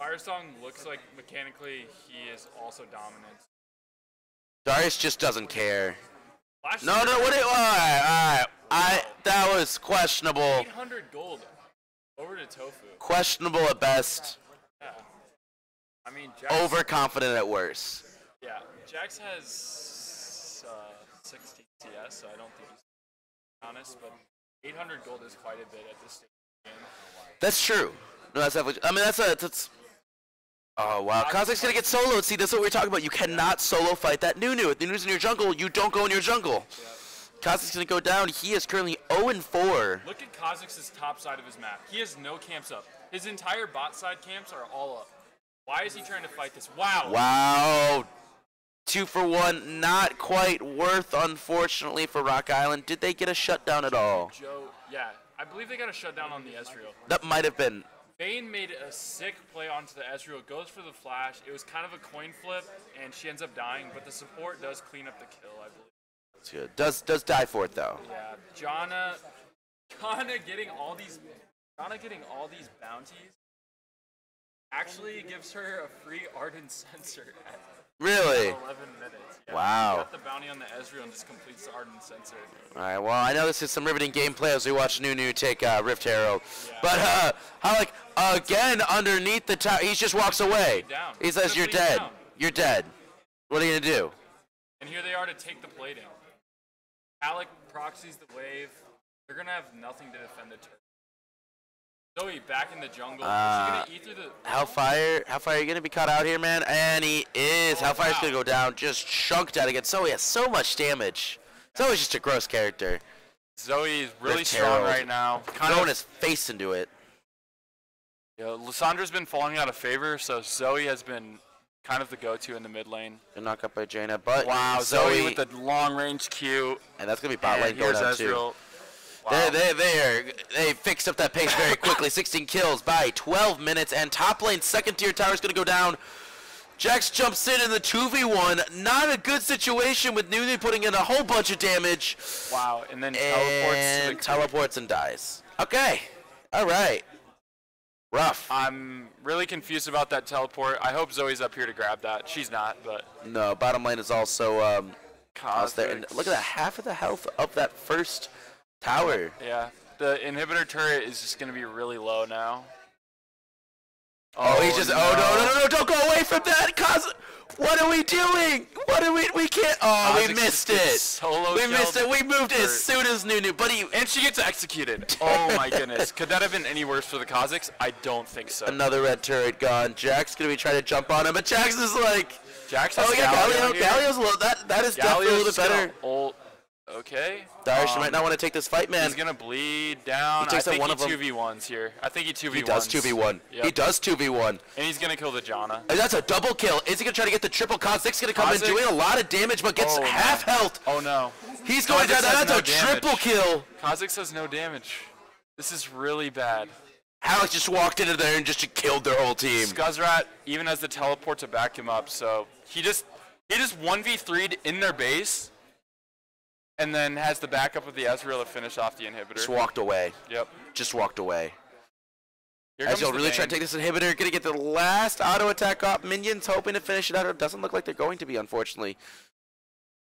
Firesong looks like mechanically he is also dominant. Darius just doesn't care. No, All right. That was questionable. 800 gold over to Tofu. Questionable at best. Yeah. I mean, Jax, Overconfident at worst. Yeah, Jax has 16 CS, so I don't think he's honest, but 800 gold is quite a bit at this stage of the game. That's true. No, that's definitely. I mean, that's. Oh wow, Kazak's gonna get soloed. See, that's what we're talking about. You cannot solo fight that Nunu. If Nunu's in your jungle, you don't go in your jungle. Yeah. Kazak's gonna go down. He is currently 0-4. Look at Kha'Zix's top side of his map. He has no camps up. His entire bot side camps are all up. Why is he trying to fight this? Wow. Wow. 2 for 1. Not quite worth, unfortunately, for Rock Island. Did they get a shutdown at all? Joe, yeah. I believe they got a shutdown on the Ezreal. That might have been. Vayne made a sick play onto the Ezreal, goes for the flash. It was kind of a coin flip, and she ends up dying, but the support does clean up the kill, I believe. That's good. Does die for it, though. Yeah, Janna getting all these bounties actually gives her a free Ardent Sensor at Really? 11 minutes. Yeah, Wow. She got the bounty on the Ezreal and just completes the Ardent Sensor. All right, well, I know this is some riveting gameplay as we watch Nunu take Rift Arrow. Yeah. But, how, like, again, underneath the tower, he just walks away. Down. He says, you're Simply dead. down. You're dead. What are you going to do? And here they are to take the plating. Alec proxies the wave. They're going to have nothing to defend the turret. Zoe back in the jungle. Is she going to eat through the... Hellfire are you going to be caught out here, man? And he is. Oh, Hellfire's wow. going to go down. Just chunked out again. Zoe has so much damage. Zoe's just a gross character. Zoe is really Rift strong Herald. right now. Throwing his face into it. Yeah, Lissandra's been falling out of favor, so Zoe has been kind of the go-to in the mid lane. Good knock up by Jaina, but Wow, Zoe with the long-range Q. And that's going to be bot lane And going here's down, too. Ezreal. Wow. They fixed up that pace very quickly. 16 kills by 12 minutes, and top lane second tier tower is going to go down. Jax jumps in the 2v1. Not a good situation with Nunu putting in a whole bunch of damage. Wow, and then teleports and dies. Okay, all right. Rough. I'm really confused about that teleport. I hope Zoe's up here to grab that. She's not, but No, bottom lane is also there. And Kha'Zix. look at that, half of the health of that first tower. Yeah, the inhibitor turret is just going to be really low now. Oh, he's just. no. Oh no! Don't go away from that, cause. What are we doing? We can't. Oh, we Kha'Zix missed just gets it. solo We missed killed it. We moved it as for- soon as Nunu, but he. And she gets executed. Oh my goodness. Could that have been any worse for the Kha'Zix? I don't think so. Another red turret gone. Jack's gonna be trying to jump on him, but Jax is like. Jax has Oh yeah, Galio here. Galio's a little. That is definitely a little bit Galio's better. Ult. Okay. Darius, you might not want to take this fight, man. He's gonna bleed down. He takes I out think one he of them. 2v1s here. I think he 2v1s. He does 2v1. Yep. He does 2v1. And he's gonna kill the Janna. And that's a double kill. Is he gonna try to get the triple? Kha'Zix's gonna come in Kha'Zix? doing a lot of damage, but gets Oh, half man. health. Oh no. He's going down. Kha'Zix has That's no a triple damage. kill. Kha'Zix has no damage. This is really bad. Alex just walked into there and just killed their whole team. Scuzzrat even has the teleport to back him up, so he just 1v3'd in their base, and then has the backup of the Ezreal to finish off the inhibitor. Just walked away. Yep. Just walked away. Here comes Ezreal the really trying to Vayne. take this inhibitor. Gonna get the last auto attack off. Minions hoping to finish it out. It doesn't look like they're going to be, unfortunately.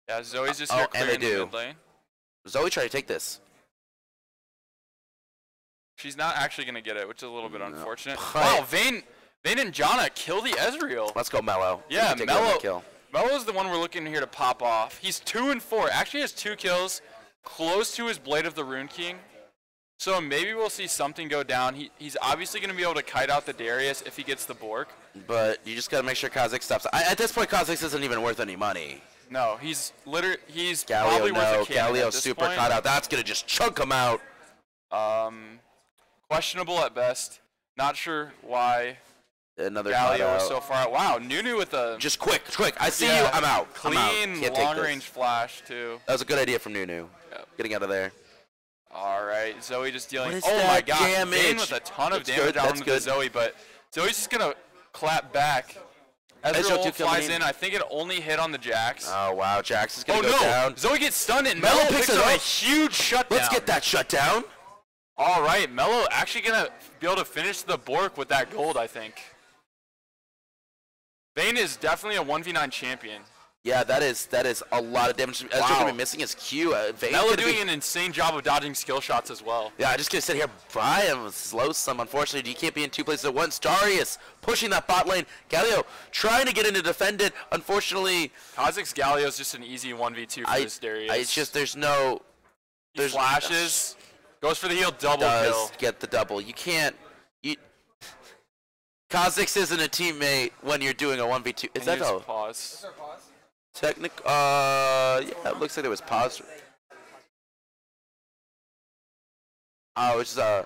Yeah, Zoe's just Oh, here and they clearing the do. mid lane. Zoe trying to take this. She's not actually gonna get it, which is a little bit unfortunate. But- Wow, Vayne and Janna kill the Ezreal. Let's go, Mello. Yeah, Take another Mello. kill. Mello's the one we're looking here to pop off. He's 2-4. Actually has 2 kills, close to his Blade of the Rune King. So maybe we'll see something go down. He's obviously going to be able to kite out the Darius if he gets the Bork. But you just gotta make sure Kha'Zix stops. At this point, Kha'Zix isn't even worth any money. No, he's Galio, probably worth no. a cannon at Galio this super point. caught out. That's gonna just chunk him out. Questionable at best. Not sure why Another Galio caught was out. so far out. Wow, Nunu with a Just quick. I see yeah, you. I'm out. clean Can't take this. long-range flash, too. That was a good idea from Nunu. Yep. Getting out of there. All right, Zoe just dealing. What is Oh, that my God. damage? Vayne with a ton of That's damage good, out that's into good. Zoe, but Zoe's just going to clap back. Ezreal Ezreal two coming flies in. in. I think it only hit on the Jax. Oh, wow. Jax is going Oh, to go no. down. Zoe gets stunned, and Melo Melo picks picks it up a up. huge shutdown. Let's get that shut down. All right, Melo actually going to be able to finish the Bork with that gold, I think. Vayne is definitely a 1v9 champion. Yeah, that is a lot of damage. Ezreal going to be missing his Q. Vayne's Melo gonna doing be, an insane job of dodging skill shots as well. Yeah, I just going to sit here by him, slow some. Unfortunately, you can't be in two places at once. Darius pushing that bot lane. Galio trying to get in to defend it. Unfortunately, Kha'Zix Galio is just an easy 1v2 for this Darius. it's just there's no... He flashes, goes for the heal, double does kill. get the double. You can't... Kha'Zix isn't a teammate when you're doing a 1v2. Is that a pause? technical? Yeah, it looks like there was pause. Oh, it's well,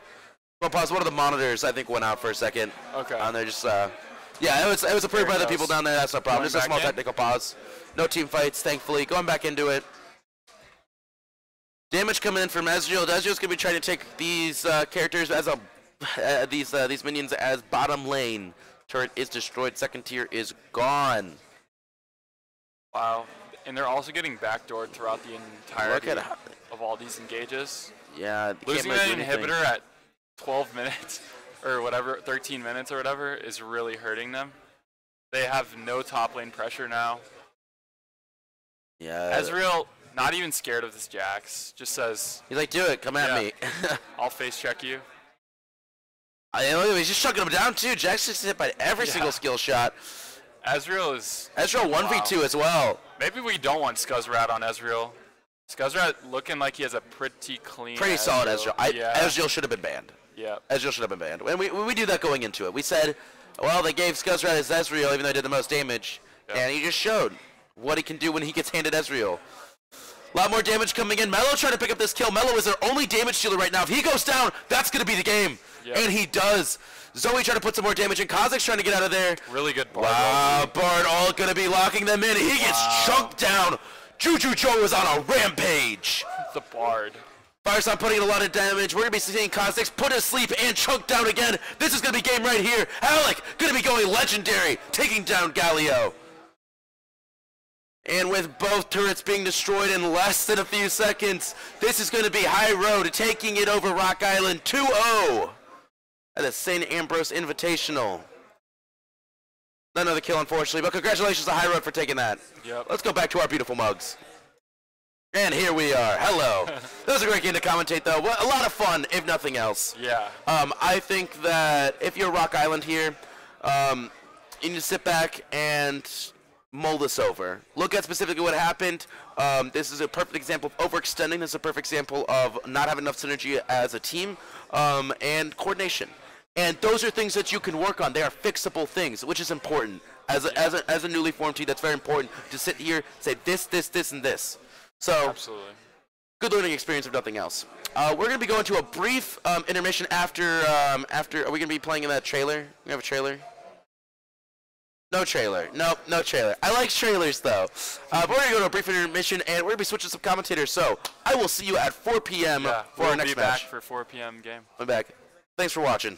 pause. One of the monitors I think went out for a second. Okay. And they're just yeah, it was approved by the people down there. That's no problem. Going Just a small back in? technical pause. No team fights, thankfully. Going back into it. Damage coming in from Ezreal. Ezreal's gonna be trying to take these characters as a these minions as bottom lane. Turret is destroyed. Second tier is gone. Wow. And they're also getting backdoored throughout the entirety Look at of all these engages. Yeah, you Losing can't an really do anything. inhibitor at 12 minutes or whatever, 13 minutes or whatever, is really hurting them. They have no top lane pressure now. Yeah. Ezreal, not even scared of this Jax, just says, He's like, do it. Come at me. I'll face check you. He's just chucking him down too. Jax just hit by every single skill shot. Ezreal is... Ezreal 1v2 as well. Maybe we don't want Scuzzrat on Ezreal. Scuzzrat looking like he has a pretty clean Pretty solid Ezreal. Yeah. Ezreal should have been banned. Yeah. Ezreal should have been banned. And we do that going into it. We said, well, they gave Scuzzrat his Ezreal even though he did the most damage. Yep. And he just showed what he can do when he gets handed Ezreal. A lot more damage coming in. Melo trying to pick up this kill. Melo is their only damage dealer right now. If he goes down, that's going to be the game. Yep. And he does. Zoe trying to put some more damage in. Kha'Zix trying to get out of there. Really good Bard. Wow, Bard all going to be locking them in. He gets chunked down. Juju Joe is on a rampage. The Bard. Fireside putting in a lot of damage. We're going to be seeing Kha'Zix put to sleep and chunked down again. This is going to be game right here. Alec going to be going legendary, taking down Galio. And with both turrets being destroyed in less than a few seconds, this is going to be High Road taking it over Rock Island 2-0 at the St. Ambrose Invitational. Not another kill, unfortunately, but congratulations to High Road for taking that. Yep. Let's go back to our beautiful mugs. And here we are. Hello. That was a great game to commentate, though. A lot of fun, if nothing else. Yeah. I think that if you're Rock Island here, you need to sit back and mull this over. Look at specifically what happened. This is a perfect example of overextending. This is a perfect example of not having enough synergy as a team and coordination. And those are things that you can work on. They are fixable things, which is important. As a newly formed team, that's very important to sit here, say this, and this. So, Absolutely. good learning experience if nothing else. We're going to be going to a brief intermission after, are we going to be playing in that trailer? We have a trailer? No trailer. Nope, no trailer. I like trailers, though. But we're going to go to a brief intermission, and we're going to be switching some commentators. So, I will see you at 4 p.m. for our next We'll be match. back for 4 p.m. game. I'm back. Thanks for watching.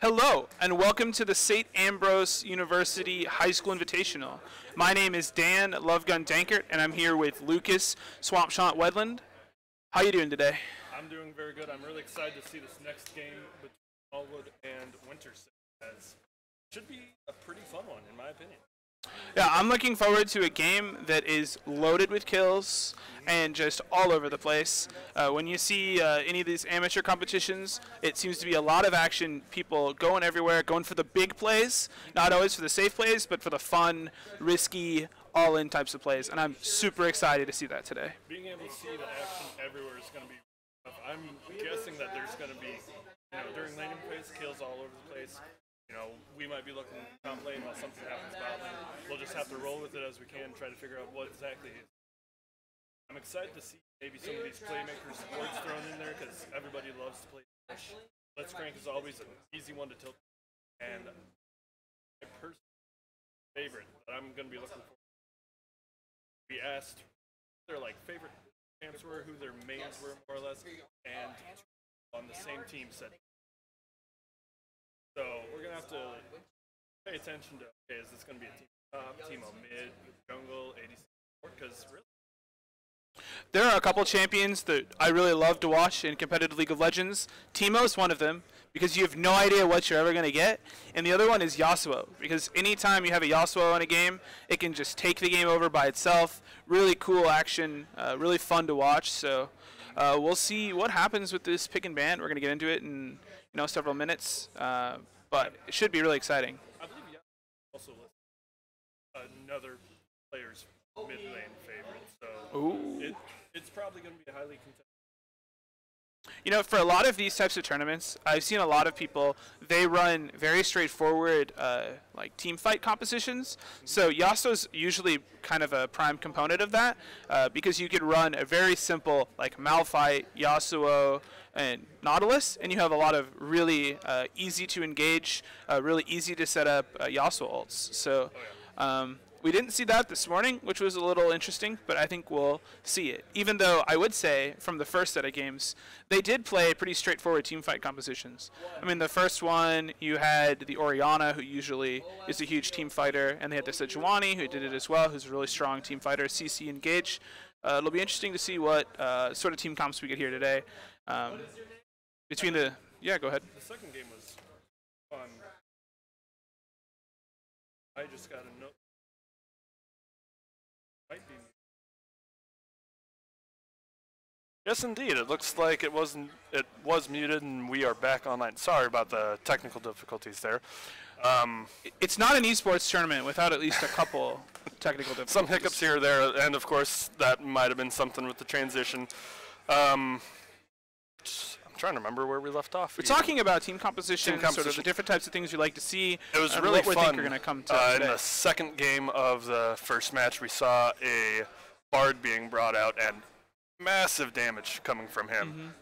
Hello, and welcome to the St. Ambrose University High School Invitational. My name is Dan Lovegun Dankert, and I'm here with Lucas Swampshot Wedland. How you doing today? I'm doing very good. I'm really excited to see this next game between Smallwood and Winterset. As should be a pretty fun one, in my opinion. Yeah, I'm looking forward to a game that is loaded with kills and just all over the place. When you see any of these amateur competitions, it seems to be a lot of action, people going everywhere, going for the big plays, not always for the safe plays, but for the fun, risky, all-in types of plays, and I'm super excited to see that today. Being able to see the action everywhere is going to be tough. I'm guessing that there's going to be, during laning phase, kills all over the place. We might be looking top lane while something happens bot lane. We'll just have to roll with it as we can, try to figure out what exactly it is. I'm excited to see maybe some of these playmakers supports thrown in there because everybody loves to play Flash. Let's Crank is always an easy one to tilt. And my personal favorite that I'm going to be looking for, we asked their favorite champs were, who their mains were more or less, and on the same team said. So we're going to have to pay attention to, okay, is this going to be a team top, team on mid, jungle, ADC, because really. There are a couple champions that I really love to watch in competitive League of Legends. Teemo's one of them, because you have no idea what you're ever going to get. And the other one is Yasuo, because anytime you have a Yasuo in a game, it can just take the game over by itself. Really cool action, really fun to watch. So we'll see what happens with this pick and ban. We're going to get into it in several minutes, but it should be really exciting. I believe Yasuo also listed another player's mid lane favorite, so it's probably going to be a highly contested. For a lot of these types of tournaments, I've seen a lot of people, they run very straightforward team fight compositions. So Yasuo's usually kind of a prime component of that because you could run a very simple Malphite, Yasuo, and Nautilus, and you have a lot of really easy to engage, really easy to set up Yasuo ults. So we didn't see that this morning, which was a little interesting, but I think we'll see it. Even though I would say from the first set of games, they did play pretty straightforward teamfight compositions. I mean, the first one, you had the Orianna, who usually is a huge team fighter, and they had the Sejuani, who did it as well, who's a really strong team fighter, CC Engage. It'll be interesting to see what sort of team comps we get here today. Between the... Yeah, go ahead. The second game was fun. I just got a note. Might be. Yes, indeed. It looks like it was muted, and we are back online. Sorry about the technical difficulties there. It's not an esports tournament without at least a couple technical difficulties. Some hiccups here or there, and of course that might have been something with the transition. I'm trying to remember where we left off. We're talking about team composition, sort of the different types of things you like to see. It was really fun. Think are going to come to in the second game of the first match, we saw a Bard being brought out and massive damage coming from him.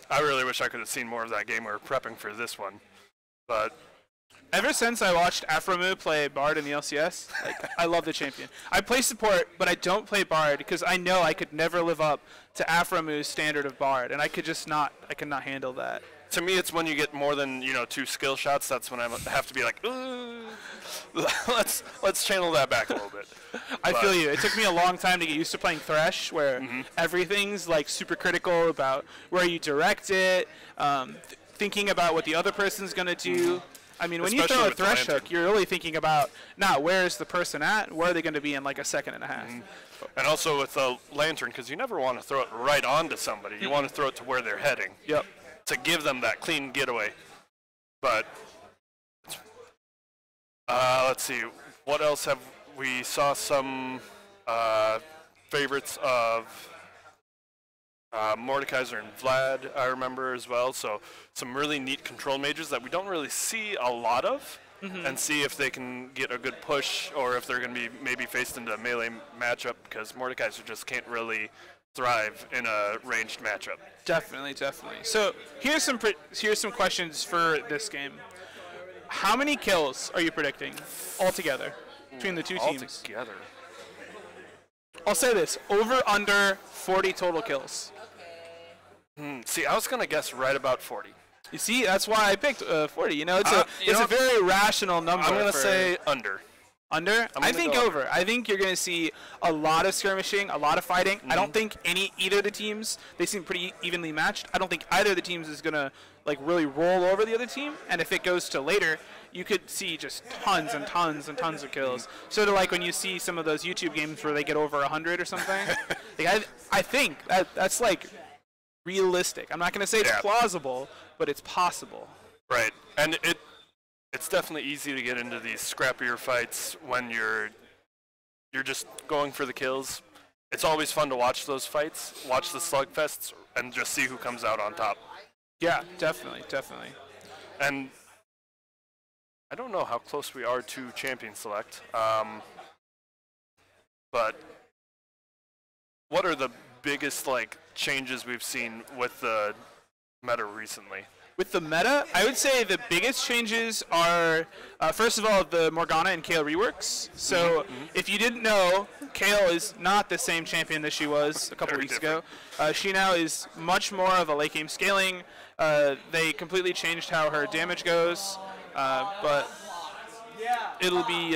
I really wish I could have seen more of that game. We were prepping for this one, but ever since I watched Afromu play Bard in the LCS, I love the champion. I play support, but I don't play Bard because I know I could never live up to Afromu's standard of Bard, and I could not handle that. To me, it's when you get more than 2 skill shots. That's when I have to be like, ooh, let's channel that back a little bit. I feel you. It took me a long time to get used to playing Thresh, where everything's super critical about where you direct it, thinking about what the other person's gonna do. I mean, when you throw a Thresh hook, you're really thinking about where is the person at, where are they going to be in a second and a half. And also with the Lantern, because you never want to throw it right onto somebody. You want to throw it to where they're heading. Yep. To give them that clean getaway. But let's see, what else have we saw? Some favorites of Mordekaiser and Vlad, I remember as well. So some really neat control mages that we don't really see a lot of, and see if they can get a good push, or if they're going to be maybe faced into a melee matchup, because Mordekaiser just can't really thrive in a ranged matchup. Definitely. So here's some questions for this game. How many kills are you predicting altogether between the two teams? Altogether. I'll say this: over under 40 total kills. See, I was going to guess right about 40. You see, that's why I picked 40. You know, it's you know, a very rational number. I'm going to for- say under. Under? I gonna think go over. I think you're going to see a lot of skirmishing, a lot of fighting. I don't think either of the teams, they seem pretty evenly matched. I don't think either of the teams is going to like really roll over the other team. And if it goes to later, you could see just tons and tons and tons of kills. Sort of like when you see some of those YouTube games where they get over 100 or something. Like I think that's like realistic. I'm not going to say it's plausible, but it's possible. Right. And it's definitely easy to get into these scrappier fights when you're just going for the kills. It's always fun to watch those fights, watch the slugfests, and just see who comes out on top. Yeah, definitely. And I don't know how close we are to Champion Select, but what are the biggest like changes we've seen with the meta recently? With the meta, I would say the biggest changes are, first of all, the Morgana and Kayle reworks. So if you didn't know, Kayle is not the same champion that she was a couple weeks ago. She now is much more of a late game scaling. They completely changed how her damage goes, but it'll be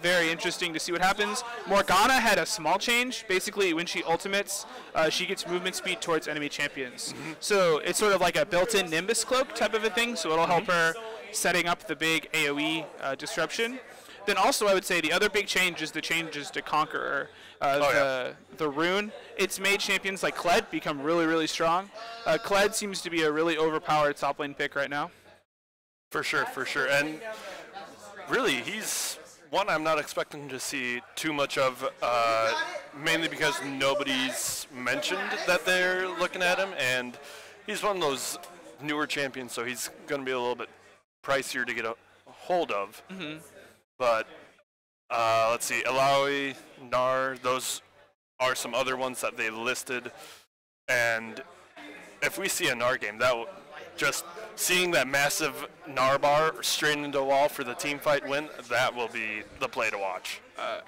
very interesting to see what happens. Morgana had a small change. Basically, when she ultimates, she gets movement speed towards enemy champions. So it's sort of like a built-in Nimbus cloak type of a thing, so it'll help her setting up the big AoE disruption. Then also, I would say the other big change is the changes to Conqueror. The rune. It's made champions like Kled become really, really strong. Kled seems to be a really overpowered top lane pick right now. For sure. And really, he's one I'm not expecting to see too much of, mainly because nobody's mentioned that they're looking at him, and he's one of those newer champions, so he's going to be a little bit pricier to get a hold of. But let's see, Alawi, Gnar, those are some other ones that they listed, and if we see a Gnar game, that will just seeing that massive Gnar bar straight into a wall for the team fight win, that will be the play to watch.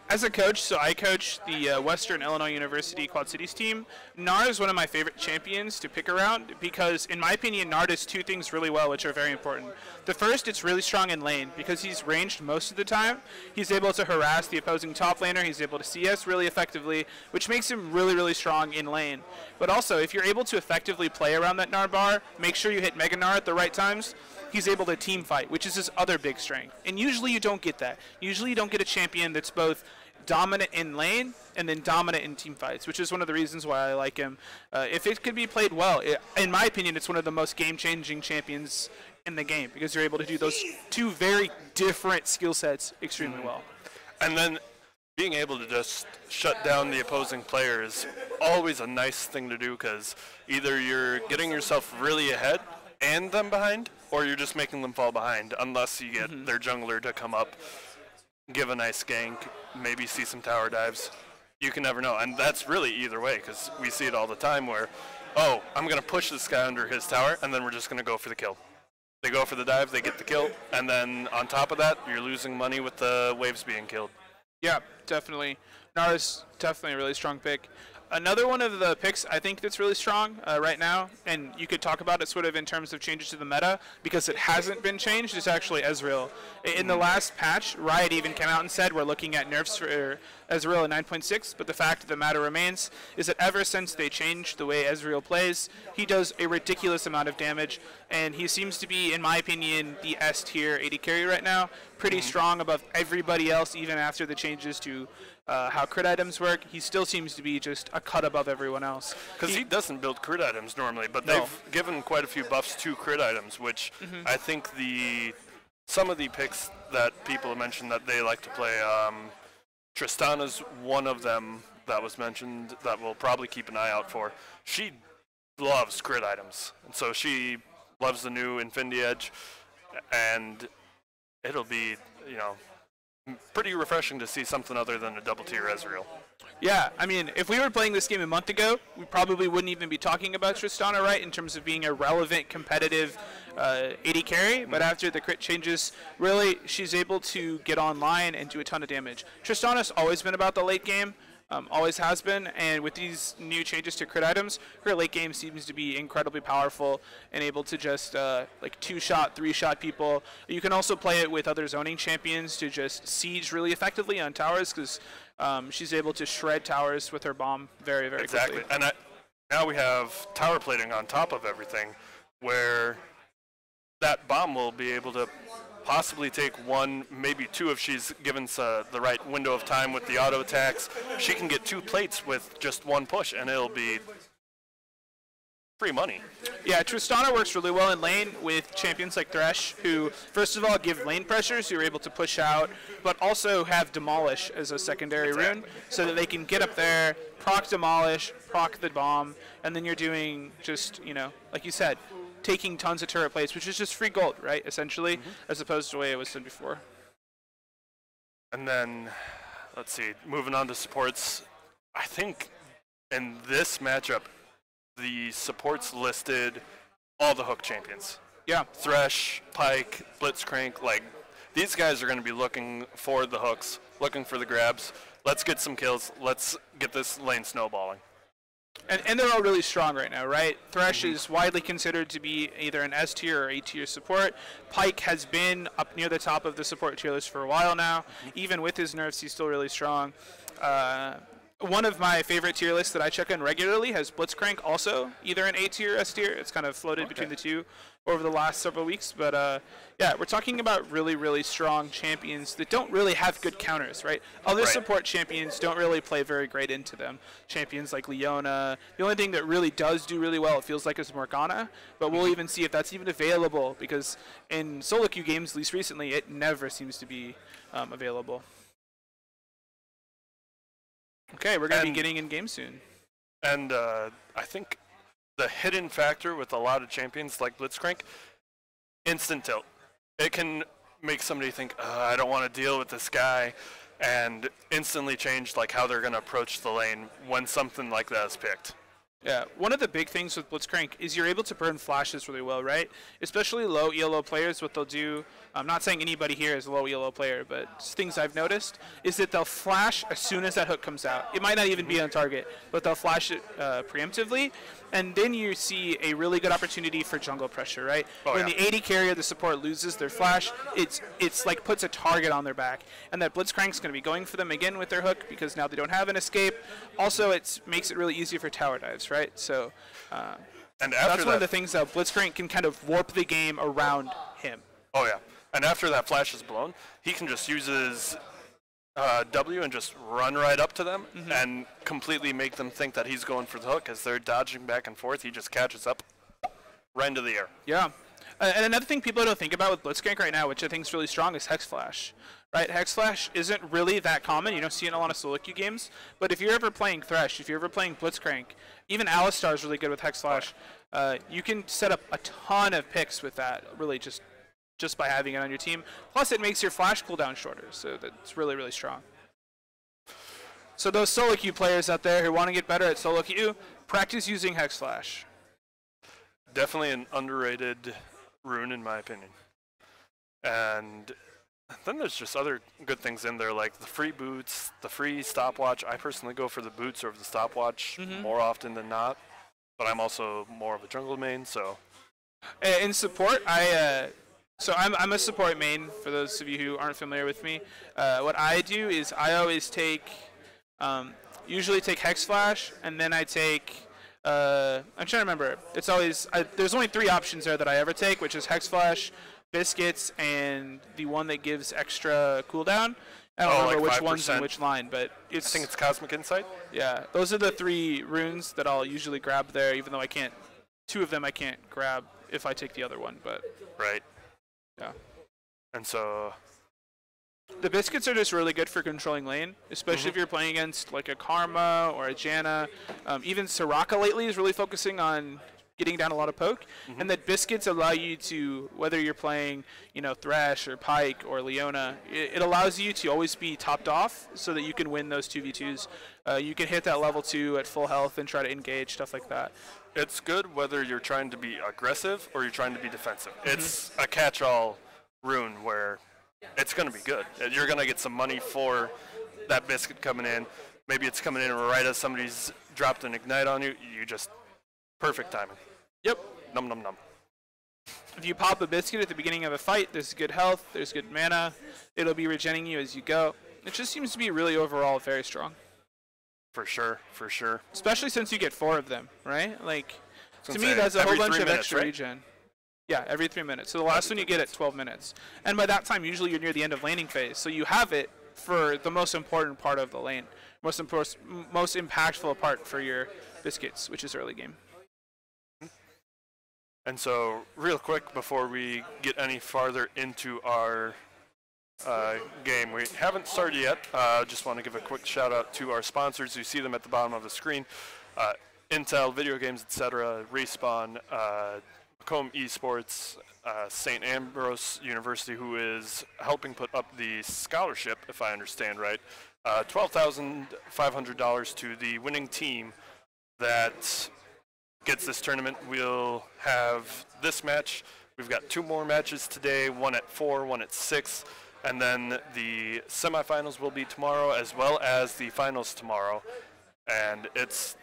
As a coach, so I coach the Western Illinois University Quad Cities team. Gnar is one of my favorite champions to pick around because, in my opinion, Gnar does two things really well, which are very important. The first, it's really strong in lane because he's ranged most of the time. He's able to harass the opposing top laner. He's able to CS really effectively, which makes him really, really strong in lane. But also, if you're able to effectively play around that Gnar bar, make sure you hit Mega Gnar at the right times, he's able to team fight, which is his other big strength. And usually you don't get that. Usually you don't get a champion that's both dominant in lane and then dominant in team fights, which is one of the reasons why I like him. If it could be played well, in my opinion, it's one of the most game-changing champions in the game because you're able to do those two very different skill sets extremely well. And then being able to just shut down the opposing player is always a nice thing to do because either you're getting yourself really ahead and them behind, or you're just making them fall behind unless you get their jungler to come up, give a nice gank, maybe see some tower dives. You can never know. And that's really either way because we see it all the time where, oh, I'm going to push this guy under his tower, and then we're just going to go for the kill. They go for the dive, they get the kill, and then on top of that, you're losing money with the waves being killed. Yeah, definitely. Nara's definitely a really strong pick. Another one of the picks I think that's really strong right now, and you could talk about it sort of in terms of changes to the meta, because it hasn't been changed, is actually Ezreal. In the last patch, Riot even came out and said we're looking at nerfs for Ezreal in 9.6, but the fact of the matter remains is that ever since they changed the way Ezreal plays, he does a ridiculous amount of damage, and he seems to be, in my opinion, the S tier AD carry right now. Pretty strong above everybody else, even after the changes to how crit items work. He still seems to be just a cut above everyone else. Because he doesn't build crit items normally, but they've given quite a few buffs to crit items, which I think some of the picks that people have mentioned that they like to play, Tristana's one of them that was mentioned that we'll probably keep an eye out for. She loves crit items, and so she loves the new Infinity Edge, and it'll be, pretty refreshing to see something other than a double tier Ezreal. Yeah, I mean, if we were playing this game a month ago, we probably wouldn't even be talking about Tristana, right, in terms of being a relevant, competitive AD carry. But after the crit changes, really, she's able to get online and do a ton of damage. Tristana's always been about the late game. always has been. And with these new changes to crit items, her late game seems to be incredibly powerful and able to just like 2-shot, 3-shot people. You can also play it with other zoning champions to just siege really effectively on towers because she's able to shred towers with her bomb very, very quickly. Exactly. And now we have tower plating on top of everything, where that bomb will be able to possibly take 1, maybe 2 if she's given the right window of time with the auto attacks. She can get 2 plates with just 1 push, and it'll be free money. Yeah, Tristana works really well in lane with champions like Thresh, who, first of all, give lane pressure, so you're able to push out, but also have Demolish as a secondary rune, so that they can get up there, proc Demolish, proc the bomb, and then you're doing just, like you said, taking tons of turret plates, which is just free gold, right, essentially, as opposed to the way it was done before. And then, let's see, moving on to supports, I think in this matchup, the supports listed all the hook champions. Yeah. Thresh, Pike, Blitzcrank, like, these guys are going to be looking for the hooks, looking for the grabs. Let's get some kills. Let's get this lane snowballing. And they're all really strong right now, right? Thresh is widely considered to be either an S tier or A tier support. Pike has been up near the top of the support tier list for a while now. Even with his nerfs, he's still really strong. One of my favorite tier lists that I check in regularly has Blitzcrank also, either an A tier or S tier. It's kind of floated between the two over the last several weeks. But yeah, we're talking about really, really strong champions that don't really have good counters, right? Other support champions don't really play very great into them. Champions like Leona, the only thing that really does do really well, it feels like, is Morgana. But we'll even see if that's even available, because in solo queue games, at least recently, it never seems to be available. Okay, we're going to be getting in game soon. And I think the hidden factor with a lot of champions like Blitzcrank, instant tilt. It can make somebody think, I don't want to deal with this guy, and instantly change like how they're going to approach the lane when something like that is picked. Yeah, one of the big things with Blitzcrank is you're able to burn flashes really well, right? Especially low ELO players, what they'll do, I'm not saying anybody here is a low ELO player, but things I've noticed is that they'll flash as soon as that hook comes out. It might not even be on target, but they'll flash it preemptively, and then you see a really good opportunity for jungle pressure, right? When the AD carrier, the support, loses their flash, it's like puts a target on their back, and that Blitzcrank's going to be going for them again with their hook because now they don't have an escape. Also, it makes it really easy for tower dives, right? So and that's one of the things that Blitzcrank can kind of warp the game around him. Oh yeah, and after that flash is blown, he can just use his W and just run right up to them and completely make them think that he's going for the hook. As they're dodging back and forth, he just catches up right into the air. Yeah. And another thing people don't think about with Blitzcrank right now, which I think is really strong, is Hex Flash. Right? Hex Flash isn't really that common. You don't see it in a lot of solo queue games. But if you're ever playing Thresh, if you're ever playing Blitzcrank, even Alistar is really good with Hex Flash. You can set up a ton of picks with that, really just by having it on your team. Plus, it makes your flash cooldown shorter, so that's really, really strong. So those solo queue players out there who want to get better at solo queue, practice using Hex Flash. Definitely an underrated rune, in my opinion. And then there's just other good things in there, like the free boots, the free stopwatch. I personally go for the boots over the stopwatch more often than not, but I'm also more of a jungle main, so. In support, so I'm a support main, for those of you who aren't familiar with me. What I do is I always take, usually take Hex Flash, and then I take, I'm trying to remember. It's always, there's only 3 options there that I ever take, which is Hex Flash, Biscuits, and the one that gives extra cooldown. I don't remember like which 5%. one's in which line, but I think it's Cosmic Insight. Yeah, those are the 3 runes that I'll usually grab there, even though I can't, 2 of them I can't grab if I take the other one, but. Right. Yeah. And so the Biscuits are just really good for controlling lane, especially if you're playing against like a Karma or a Janna. Even Soraka lately is really focusing on getting down a lot of poke, and that Biscuits allow you to, whether you're playing, Thresh or Pike or Leona, it allows you to always be topped off so that you can win those 2v2s. You can hit that level 2 at full health and try to engage, stuff like that. It's good whether you're trying to be aggressive or you're trying to be defensive. It's a catch-all rune where it's going to be good. You're going to get some money for that Biscuit coming in. maybe it's coming in right as somebody's dropped an ignite on you. You just perfect timing. Yep. Num num num. If you pop a biscuit at the beginning of a fight, there's good health, there's good mana. It'll be regenning you as you go. It just seems to be really overall very strong. For sure, for sure. Especially since you get 4 of them, right? Like, to me, say, that's a whole every bunch 3 of minutes, extra right? regen. Yeah, every 3 minutes. So the last one you get at 12 minutes. And by that time, usually you're near the end of laning phase. So you have it for the most important part of the lane. Most impactful part for your biscuits, which is early game. And so, real quick, before we get any farther into our game, we haven't started yet. Just want to give a quick shout out to our sponsors. You see them at the bottom of the screen. Intel, video games, etc., Respawn, Macomb Esports, St. Ambrose University, who is helping put up the scholarship, if I understand right. $12,500 to the winning team that gets this tournament. We'll have this match. We've got 2 more matches today, one at 4, one at 6, and then the semifinals will be tomorrow as well as the finals tomorrow. And it's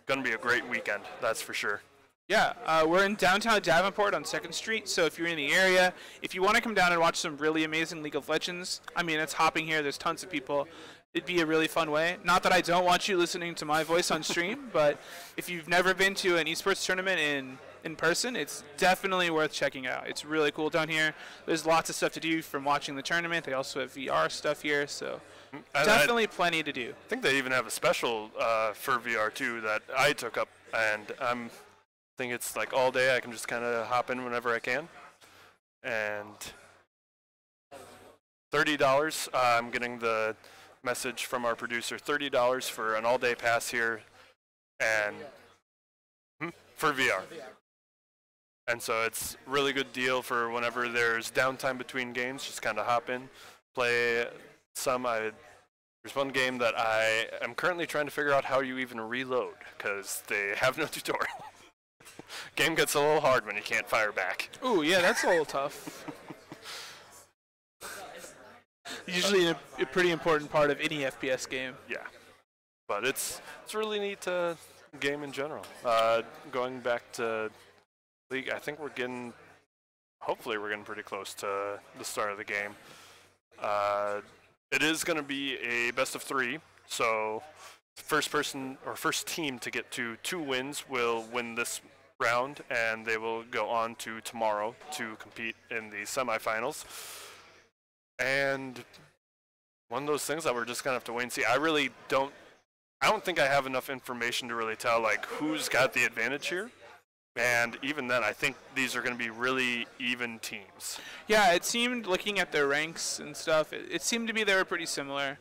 going to be a great weekend, that's for sure. Yeah, we're in downtown Davenport on 2nd Street, so if you're in the area, if you want to come down and watch some really amazing League of Legends, I mean, it's hopping here, there's tons of people. It'd be a really fun way. Not that I don't want you listening to my voice on stream, but if you've never been to an esports tournament in person, it's definitely worth checking out. It's really cool down here. There's lots of stuff to do from watching the tournament. They also have VR stuff here, so definitely plenty to do. I think they even have a special for VR too that I took up, and I think it's like all day. I can just kind of hop in whenever I can. And $30, I'm getting the message from our producer, $30 for an all-day pass here, and for VR. And so it's a really good deal for whenever there's downtime between games, just kind of hop in, play some. There's one game that I am currently trying to figure out how you even reload, because they have no tutorial. Game gets a little hard when you can't fire back. Ooh, yeah, that's a little tough. Usually a pretty important part of any FPS game. Yeah, but it's really neat game in general. Going back to League, I think hopefully we're getting pretty close to the start of the game. It is going to be a best of 3, so first team to get to 2 wins will win this round, and they will go on to tomorrow to compete in the semifinals. And one of those things that we're just gonna have to wait and see. I don't think I have enough information to really tell like who's got the advantage here. And even then, I think these are going to be really even teams. Yeah, it seemed, looking at their ranks and stuff, it seemed to be they were pretty similar,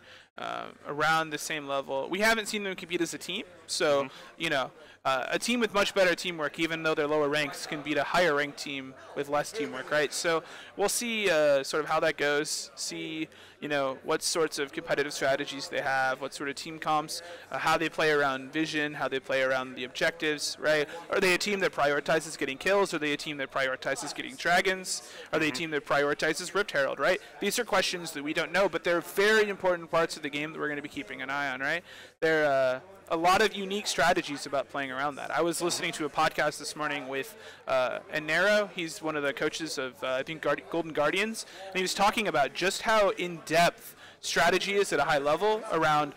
around the same level. We haven't seen them compete as a team, so, you know, a team with much better teamwork, even though they're lower ranks, can beat a higher ranked team with less teamwork, right? So we'll see sort of how that goes, see, you know, what sorts of competitive strategies they have, what sort of team comps, how they play around vision, how they play around the objectives, right? Are they a team that prioritizes getting kills? Are they a team that prioritizes getting dragons? Are they a team that prioritizes Rift Herald, right? These are questions that we don't know, but they're very important parts of the game that we're going to be keeping an eye on, right? They're a lot of unique strategies about playing around that. I was listening to a podcast this morning with Enero. He's one of the coaches of, I think, Golden Guardians, and he was talking about just how in-depth strategy is at a high level around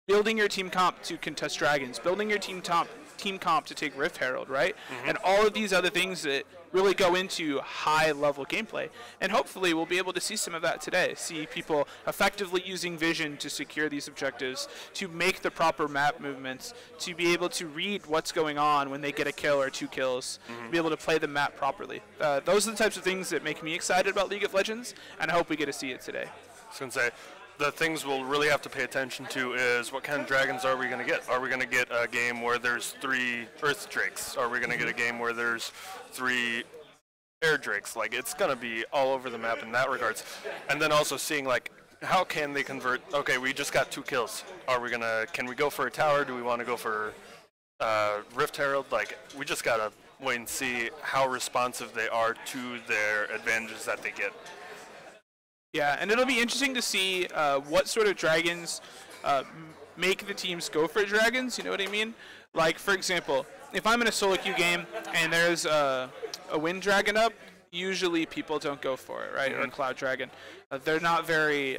building your team comp to contest dragons, building your team comp to take Rift Herald, right? And all of these other things that really go into high-level gameplay. And hopefully we'll be able to see some of that today, see people effectively using vision to secure these objectives, to make the proper map movements, to be able to read what's going on when they get a kill or 2 kills, be able to play the map properly. Those are the types of things that make me excited about League of Legends, and I hope we get to see it today. I was going to say, the things we'll really have to pay attention to is what kind of dragons are we going to get? Are we going to get a game where there's 3 Earth Drakes? Are we going to get a game where there's 3 Air Drakes? Like, it's going to be all over the map in that regards. And then also seeing, like, how can they convert? Okay, we just got 2 kills. Can we go for a tower? Do we want to go for Rift Herald? Like, we just got to wait and see how responsive they are to their advantages that they get. Yeah, and it'll be interesting to see what sort of dragons make the teams go for dragons. You know what I mean? Like, for example, if I'm in a solo queue game and there's a wind dragon up, usually people don't go for it, right? Or a cloud dragon. They're not very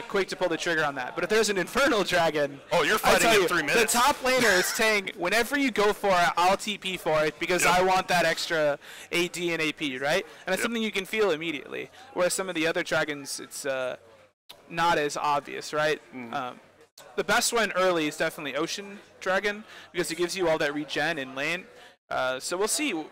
quick to pull the trigger on that. But if there's an infernal dragon, Oh, you're I fighting tell in you, 3 minutes. the top laner is saying, whenever you go for it, I'll TP for it because I want that extra AD and AP, right? And it's something you can feel immediately. Whereas some of the other dragons, it's not as obvious, right? The best one early is definitely Ocean Dragon because it gives you all that regen in lane. So we'll see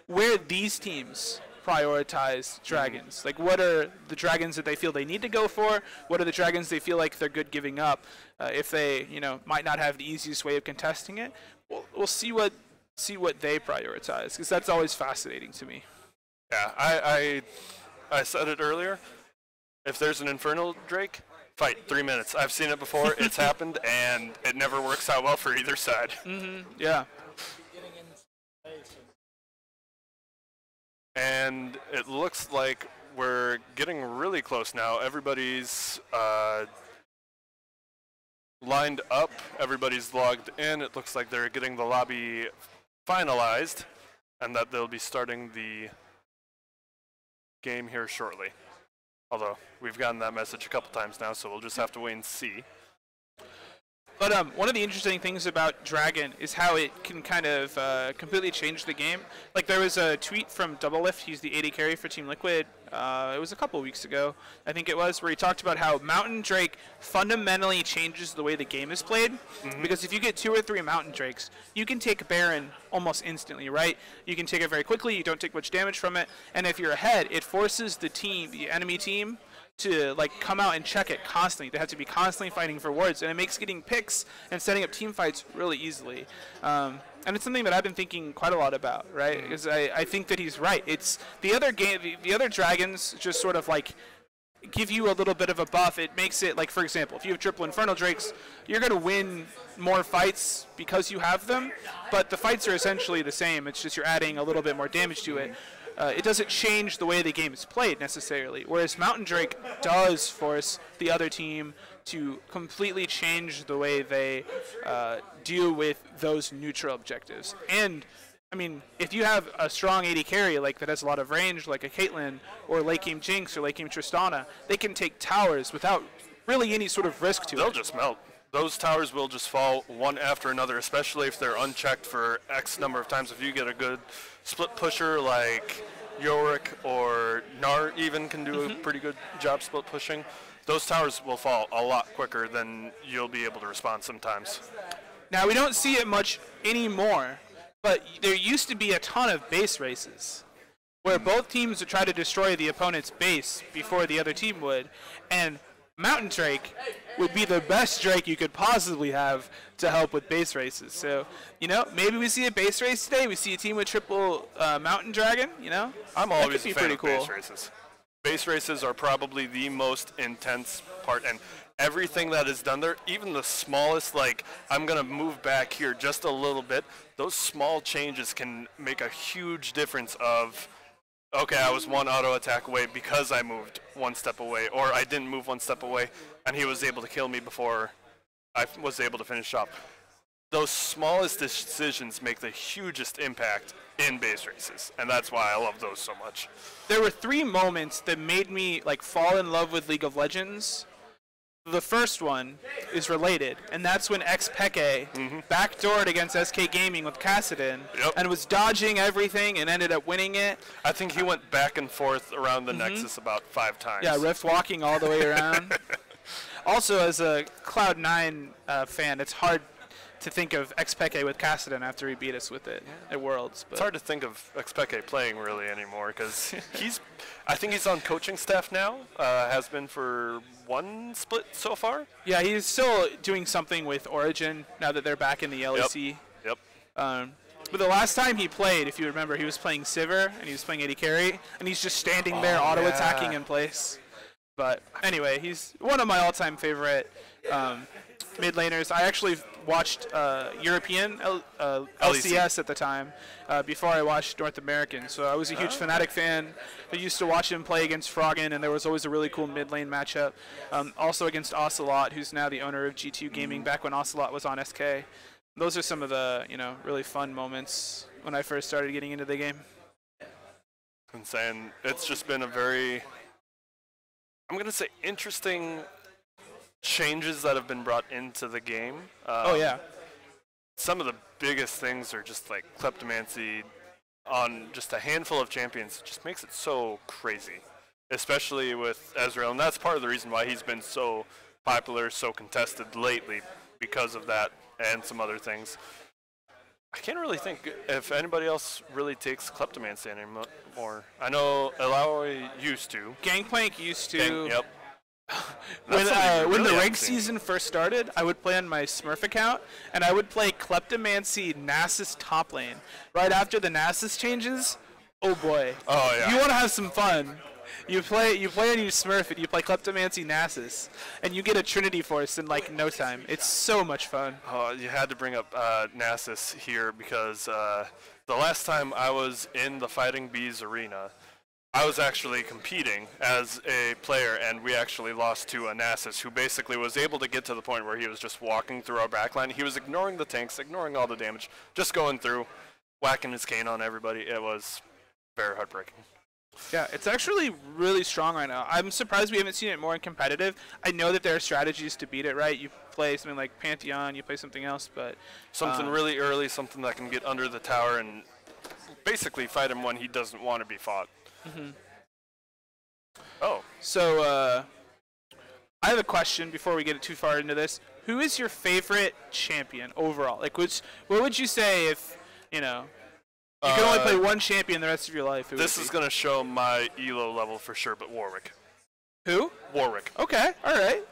where these teams prioritize dragons. Like, what are the dragons that they feel they need to go for? What are the dragons they feel like they're good giving up? If they, might not have the easiest way of contesting it, we'll see what they prioritize because that's always fascinating to me. Yeah, I said it earlier. If there's an Infernal Drake, fight 3 minutes. I've seen it before. It's happened, and it never works out well for either side. Yeah. And it looks like we're getting really close now. Everybody's lined up. Everybody's logged in. It looks like they're getting the lobby finalized and that they'll be starting the game here shortly. Although we've gotten that message a couple times now, so we'll just have to wait and see. But one of the interesting things about Dragon is how it can kind of completely change the game. Like, there was a tweet from Double Lift, he's the AD carry for Team Liquid. It was a couple weeks ago, I think it was, where he talked about how Mountain Drake fundamentally changes the way the game is played. Because if you get 2 or 3 Mountain Drakes, you can take Baron almost instantly, right? You can take it very quickly, you don't take much damage from it, and if you're ahead, it forces the enemy team to come out and check it constantly. They have to be constantly fighting for wards, and it makes getting picks and setting up team fights really easily. And it's something that I've been thinking quite a lot about, right? Because I think that he's right. It's the other dragons just sort of give you a little bit of a buff. It makes it for example, if you have triple Infernal Drakes, you're going to win more fights because you have them, but the fights are essentially the same. It's just you're adding a little bit more damage to it. It doesn't change the way the game is played necessarily, whereas Mountain Drake does force the other team to completely change the way they deal with those neutral objectives. And, I mean, if you have a strong AD carry that has a lot of range, like a Caitlyn or late game Jinx or late game Tristana, they can take towers without really any sort of risk to it. They'll just melt. Those towers will just fall one after another, especially if they're unchecked for X number of times. If you get a good split pusher like Yorick or Gnar even can do a pretty good job split pushing, those towers will fall a lot quicker than you'll be able to respond sometimes. Now, we don't see it much anymore, but there used to be a ton of base races where both teams would try to destroy the opponent's base before the other team would, and Mountain Drake would be the best Drake you could possibly have to help with base races. So, maybe we see a base race today. We see a team with triple Mountain Dragon, I'm always a fan pretty of cool. base races. Base races are probably the most intense part, and everything that is done there, even the smallest, I'm going to move back here just a little bit, those small changes can make a huge difference of, okay, I was one auto attack away because I moved one step away, or I didn't move one step away, and he was able to kill me before I was able to finish off. Those smallest decisions make the hugest impact in base races, and that's why I love those so much. There were 3 moments that made me fall in love with League of Legends. The first one is related, and that's when Xpeke backdoored against SK Gaming with Kassadin and was dodging everything and ended up winning it. I think he went back and forth around the Nexus about 5 times. Yeah, Rift walking all the way around. Also, as a Cloud9 fan, it's hard to think of Xpeke with Kassadin after he beat us with it at Worlds. But it's hard to think of Xpeke playing really anymore because I think he's on coaching staff now, has been for 1 split so far. Yeah, he's still doing something with Origin now that they're back in the LEC. Yep. But the last time he played, if you remember, he was playing Sivir and he was playing AD carry, and he's just standing there auto-attacking in place. But anyway, he's one of my all-time favorite mid laners. I actually watched European LCS at the time before I watched North American. So I was a huge Fnatic fan. I used to watch him play against Froggen, and there was always a really cool mid lane matchup. Also against Ocelot, who's now the owner of G2 Gaming, back when Ocelot was on SK. Those are some of the really fun moments when I first started getting into the game. Insane. It's just been a very, I'm going to say, interesting changes that have been brought into the game. Oh yeah. Some of the biggest things are just like kleptomancy on just a handful of champions. It just makes it so crazy, especially with Ezreal, and that's part of the reason why he's been so popular, so contested lately, because of that and some other things. I can't really think if anybody else really takes kleptomancy anymore. I know Eloy used to. Gangplank used to. Yep. When the ranked season first started, I would play on my Smurf account, and I would play Kleptomancy Nasus top lane. Right after the Nasus changes, oh boy. Oh yeah. You want to have some fun. You play on your Smurf, and you play Kleptomancy Nasus, and you get a Trinity Force in like no time. It's so much fun. Oh, you had to bring up Nasus here because the last time I was in the Fighting Bees arena, I was actually competing as a player, and we actually lost to a Nasus who basically was able to get to the point where he was just walking through our backline. He was ignoring the tanks, ignoring all the damage, just going through, whacking his cane on everybody. It was very heartbreaking. Yeah, it's actually really strong right now. I'm surprised we haven't seen it more in competitive. I know that there are strategies to beat it, right? You play something like Pantheon, you play something else, but... Something really early, something that can get under the tower and basically fight him when he doesn't want to be fought. Mm-hmm. Oh. So, I have a question before we get too far into this. Who is your favorite champion overall? Like, what would you say if, you can only play one champion the rest of your life? This is going to show my ELO level for sure, but Warwick. Who? Warwick. Okay, all right.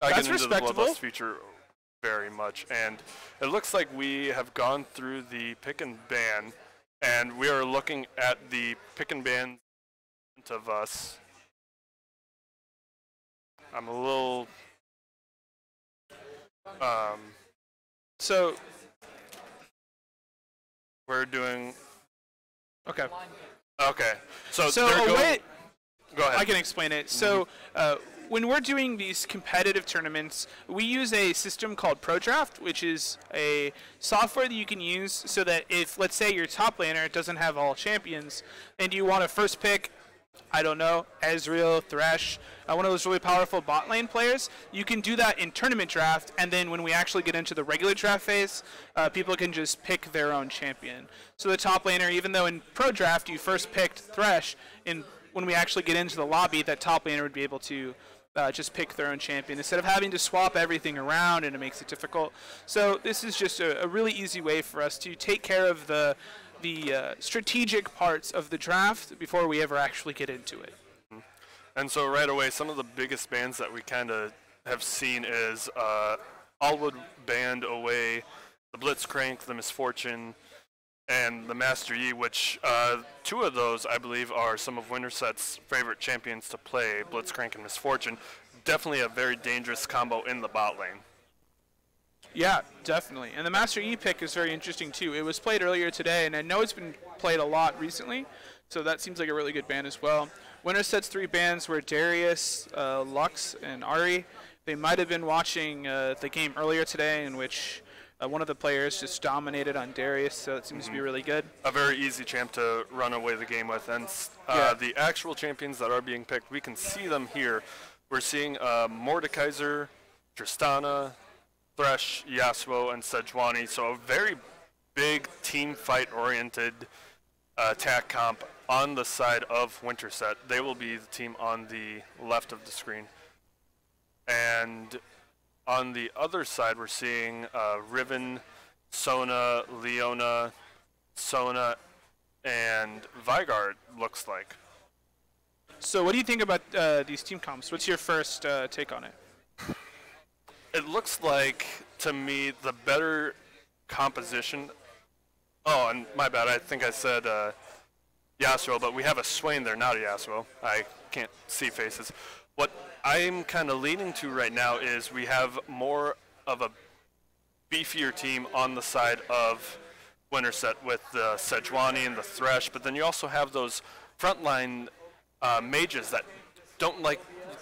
I That's get into respectable. The Bloodlust feature very much, and it looks like we have gone through the pick and ban, and we are looking at the pick and ban of us. I'm a little... So... We're doing... Okay. Okay. So Go ahead. I can explain it. So, when we're doing these competitive tournaments, we use a system called ProDraft, which is a software that you can use so that if, let's say, your top laner doesn't have all champions, and you want to first pick, I don't know, Ezreal, Thresh, one of those really powerful bot lane players, you can do that in tournament draft, and then when we actually get into the regular draft phase, people can just pick their own champion. So the top laner, even though in pro draft you first picked Thresh, when we actually get into the lobby, that top laner would be able to just pick their own champion instead of having to swap everything around, and it makes it difficult. So this is just a really easy way for us to take care of the strategic parts of the draft before we ever actually get into it. And so right away, some of the biggest bans that we kind of have seen is Allwood banned away the Blitzcrank, the Misfortune, and the Master Yi, which two of those, I believe, are some of Winterset's favorite champions to play, Blitzcrank and Misfortune. Definitely a very dangerous combo in the bot lane. Yeah, definitely. And the Master E pick is very interesting, too. It was played earlier today, and I know it's been played a lot recently, so that seems like a really good ban as well. Winterset's 3 bans were Darius, Lux, and Ari. They might have been watching the game earlier today in which one of the players just dominated on Darius, so it seems to be really good. A very easy champ to run away the game with. And the actual champions that are being picked, we can see them here. We're seeing Mordekaiser, Tristana, Thresh, Yasuo, and Sejuani. So a very big team fight-oriented attack comp on the side of Winterset. They will be the team on the left of the screen. And on the other side, we're seeing Riven, Sona, Leona, Sona, and Vigard, looks like. So what do you think about these team comps? What's your first take on it? It looks like, to me, the better composition... Oh, and my bad, I think I said Yasuo, but we have a Swain there, not a Yasuo. I can't see faces. What I'm kind of leaning to right now is we have more of a beefier team on the side of Winterset with the Sejuani and the Thresh, but then you also have those frontline mages that don't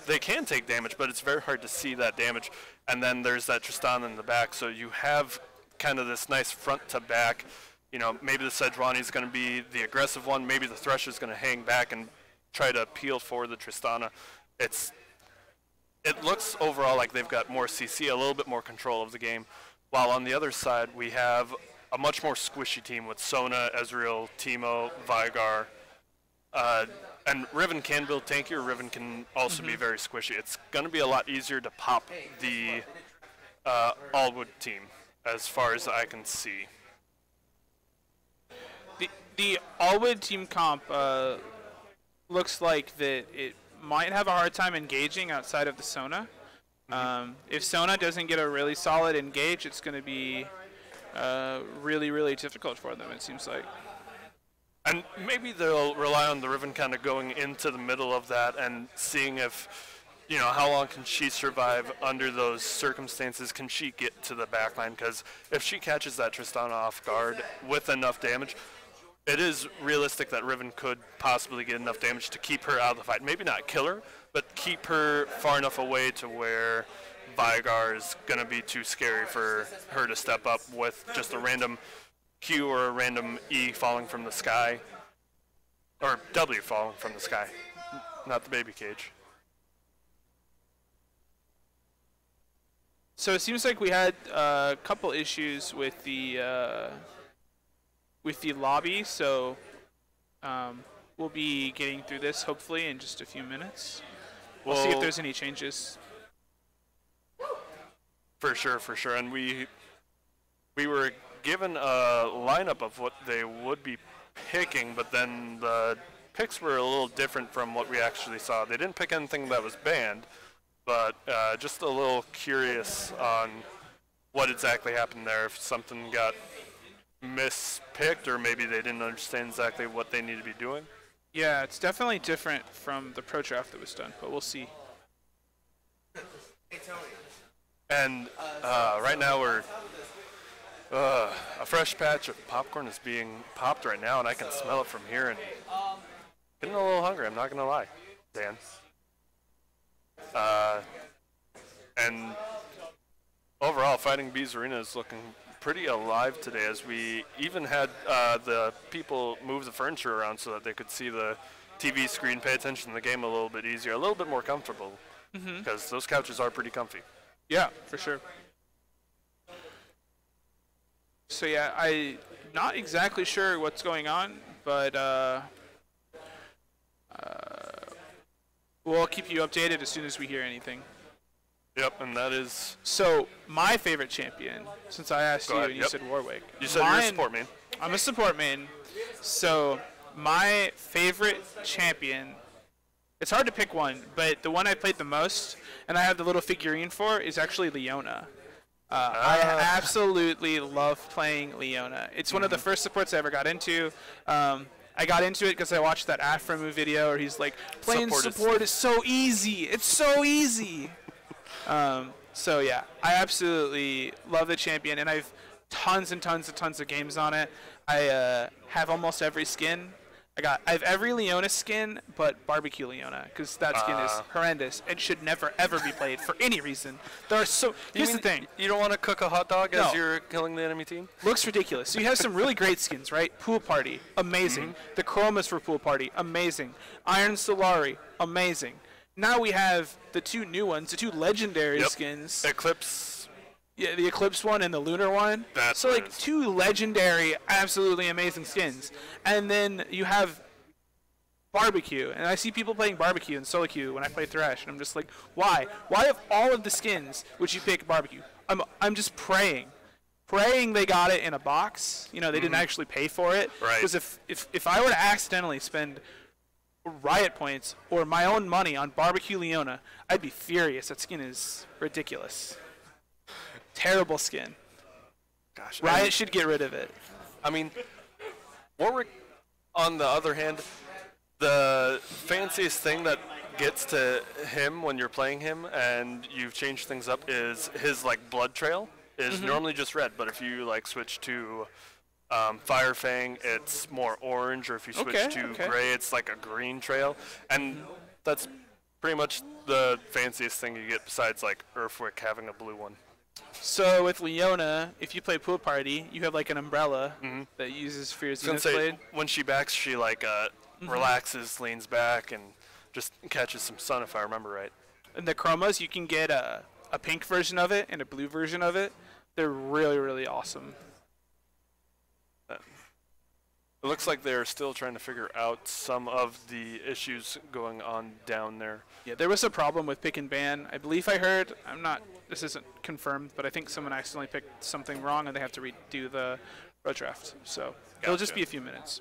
they can take damage, but it's very hard to see that damage. And then there's that Tristana in the back, so you have kind of this nice front to back. You know, maybe the Sejuani is going to be the aggressive one, maybe the Thresh is going to hang back and try to peel for the Tristana. It looks overall like they've got more CC, a little bit more control of the game, while on the other side we have a much more squishy team with Sona, Ezreal, Teemo, Vigar, and Riven can build tankier. Riven can also be very squishy. It's going to be a lot easier to pop the Allwood team, as far as I can see. The Allwood team comp looks like that it might have a hard time engaging outside of the Sona. If Sona doesn't get a really solid engage, it's going to be really, really difficult for them, it seems like. And maybe they'll rely on the Riven kind of going into the middle of that and seeing if, you know, how long can she survive under those circumstances? Can she get to the backline? Because if she catches that Tristana off guard with enough damage, it is realistic that Riven could possibly get enough damage to keep her out of the fight. Maybe not kill her, but keep her far enough away to where Vigar is going to be too scary for her to step up with just a random Q or a random E falling from the sky. Or W falling from the sky, not the baby cage. So it seems like we had a couple issues with the lobby, so we'll be getting through this hopefully in just a few minutes. We'll see if there's any changes. For sure, and we were given a lineup of what they would be picking, but then the picks were a little different from what we actually saw. They didn't pick anything that was banned, but just a little curious on what exactly happened there, if something got mispicked or maybe they didn't understand exactly what they need to be doing. Yeah, it's definitely different from the pro draft that was done, but we'll see. And right now we're a fresh patch of popcorn is being popped right now, and I can smell it from here, and getting a little hungry, I'm not gonna lie, Dan. And overall, Fighting Bees Arena is looking pretty alive today, as we even had the people move the furniture around so that they could see the TV screen, pay attention to the game a little bit easier, a little bit more comfortable, because those couches are pretty comfy. Yeah, for sure. So yeah, I'm not exactly sure what's going on, but we'll keep you updated as soon as we hear anything. Yep, and that is... So, my favorite champion, since I asked you and you said Warwick. You said you're a support main. I'm a support main. So, my favorite champion, it's hard to pick one, but the one I played the most, and I have the little figurine for, is actually Leona. I absolutely love playing Leona. It's one of the first supports I ever got into. I got into it because I watched that Aframu video where he's like, playing support is so easy. It's so easy. So yeah, I absolutely love the champion, and I've tons and tons and tons of games on it. I have almost every skin. I have every Leona skin but barbecue Leona, because that skin is horrendous and should never ever be played for any reason. There are so here's the thing. You don't want to cook a hot dog as you're killing the enemy team? Looks ridiculous. So you have some really great skins, right? Pool Party, amazing. The Chromas for Pool Party, amazing. Iron Solari, amazing. Now we have the two new ones, the two legendary skins. Eclipse. Yeah, the Eclipse one and the Lunar one. So like two legendary, absolutely amazing skins. And then you have Barbecue, and I see people playing Barbecue and Solo Queue when I play Thresh, and I'm just like, why? Why of all of the skins would you pick Barbecue? I'm just praying they got it in a box. You know, they didn't actually pay for it. Right. Because if I were to accidentally spend Riot points or my own money on Barbecue Leona, I'd be furious. That skin is ridiculous. Terrible skin. Gosh, Riot should get rid of it. I mean, Warwick, on the other hand, the fanciest thing that gets to him when you're playing him and you've changed things up is his like blood trail. is normally just red, but if you like switch to Fire Fang, it's more orange, or if you switch to gray, it's like a green trail, and that's pretty much the fanciest thing you get besides like Earthwick having a blue one. So with Leona, if you play Pool Party, you have like an umbrella that uses for your Zenith Blade. When she backs, she like relaxes, leans back, and just catches some sun, if I remember right. And the chromas, you can get a pink version of it and a blue version of it. They're really, really awesome. It looks like they're still trying to figure out some of the issues going on down there. Yeah, there was a problem with pick and ban. I believe I heard, this isn't confirmed, but I think someone accidentally picked something wrong and they have to redo the road draft. So it'll just be a few minutes.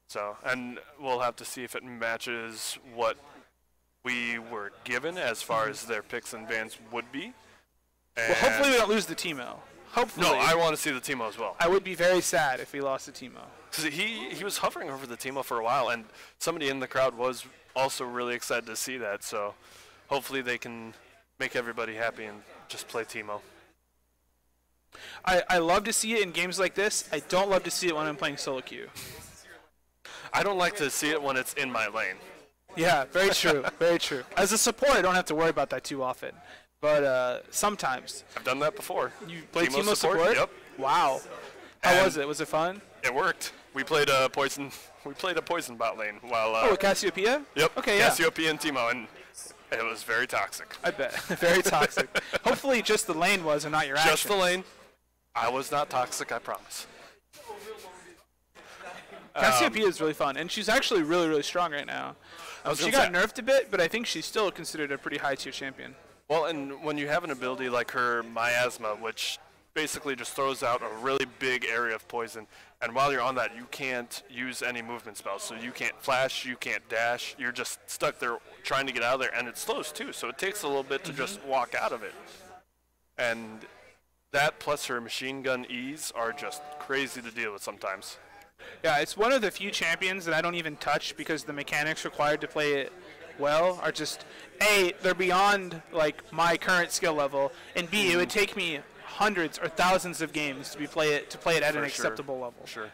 So, and we'll have to see if it matches what we were given as far as their picks and bans would be. And well, hopefully we don't lose the Teemo. Hopefully. No, I want to see the Teemo as well. I would be very sad if we lost the Teemo. Because he was hovering over the Teemo for a while, and somebody in the crowd was also really excited to see that. So hopefully they can make everybody happy and just play Teemo. I love to see it in games like this. I don't love to see it when I'm playing solo queue. I don't like to see it when it's in my lane. Yeah, very true, very true. As a support, I don't have to worry about that too often. But sometimes. I've done that before. You play Teemo support? Yep. Wow. How was it? Was it fun? It worked. We played a poison. We played a poison bot lane while. Oh, Cassiopeia? Yep. Okay, yeah. Cassiopeia and Teemo, and it was very toxic. I bet. Very toxic. Hopefully, just the lane was and not your action. Just the lane. I was not toxic, I promise. Cassiopeia is really fun, and she's actually really, really strong right now. She got nerfed a bit, but I think she's still considered a pretty high tier champion. Well, and when you have an ability like her Miasma, which basically just throws out a really big area of poison, and while you're on that, you can't use any movement spells. So you can't flash, you can't dash, you're just stuck there trying to get out of there, and it slows too, so it takes a little bit to just walk out of it. And that plus her machine gun E's are just crazy to deal with sometimes. Yeah, it's one of the few champions that I don't even touch because the mechanics required to play it well are just, A, they're beyond like my current skill level, and B, it would take me hundreds or thousands of games to play it at an acceptable level. Sure.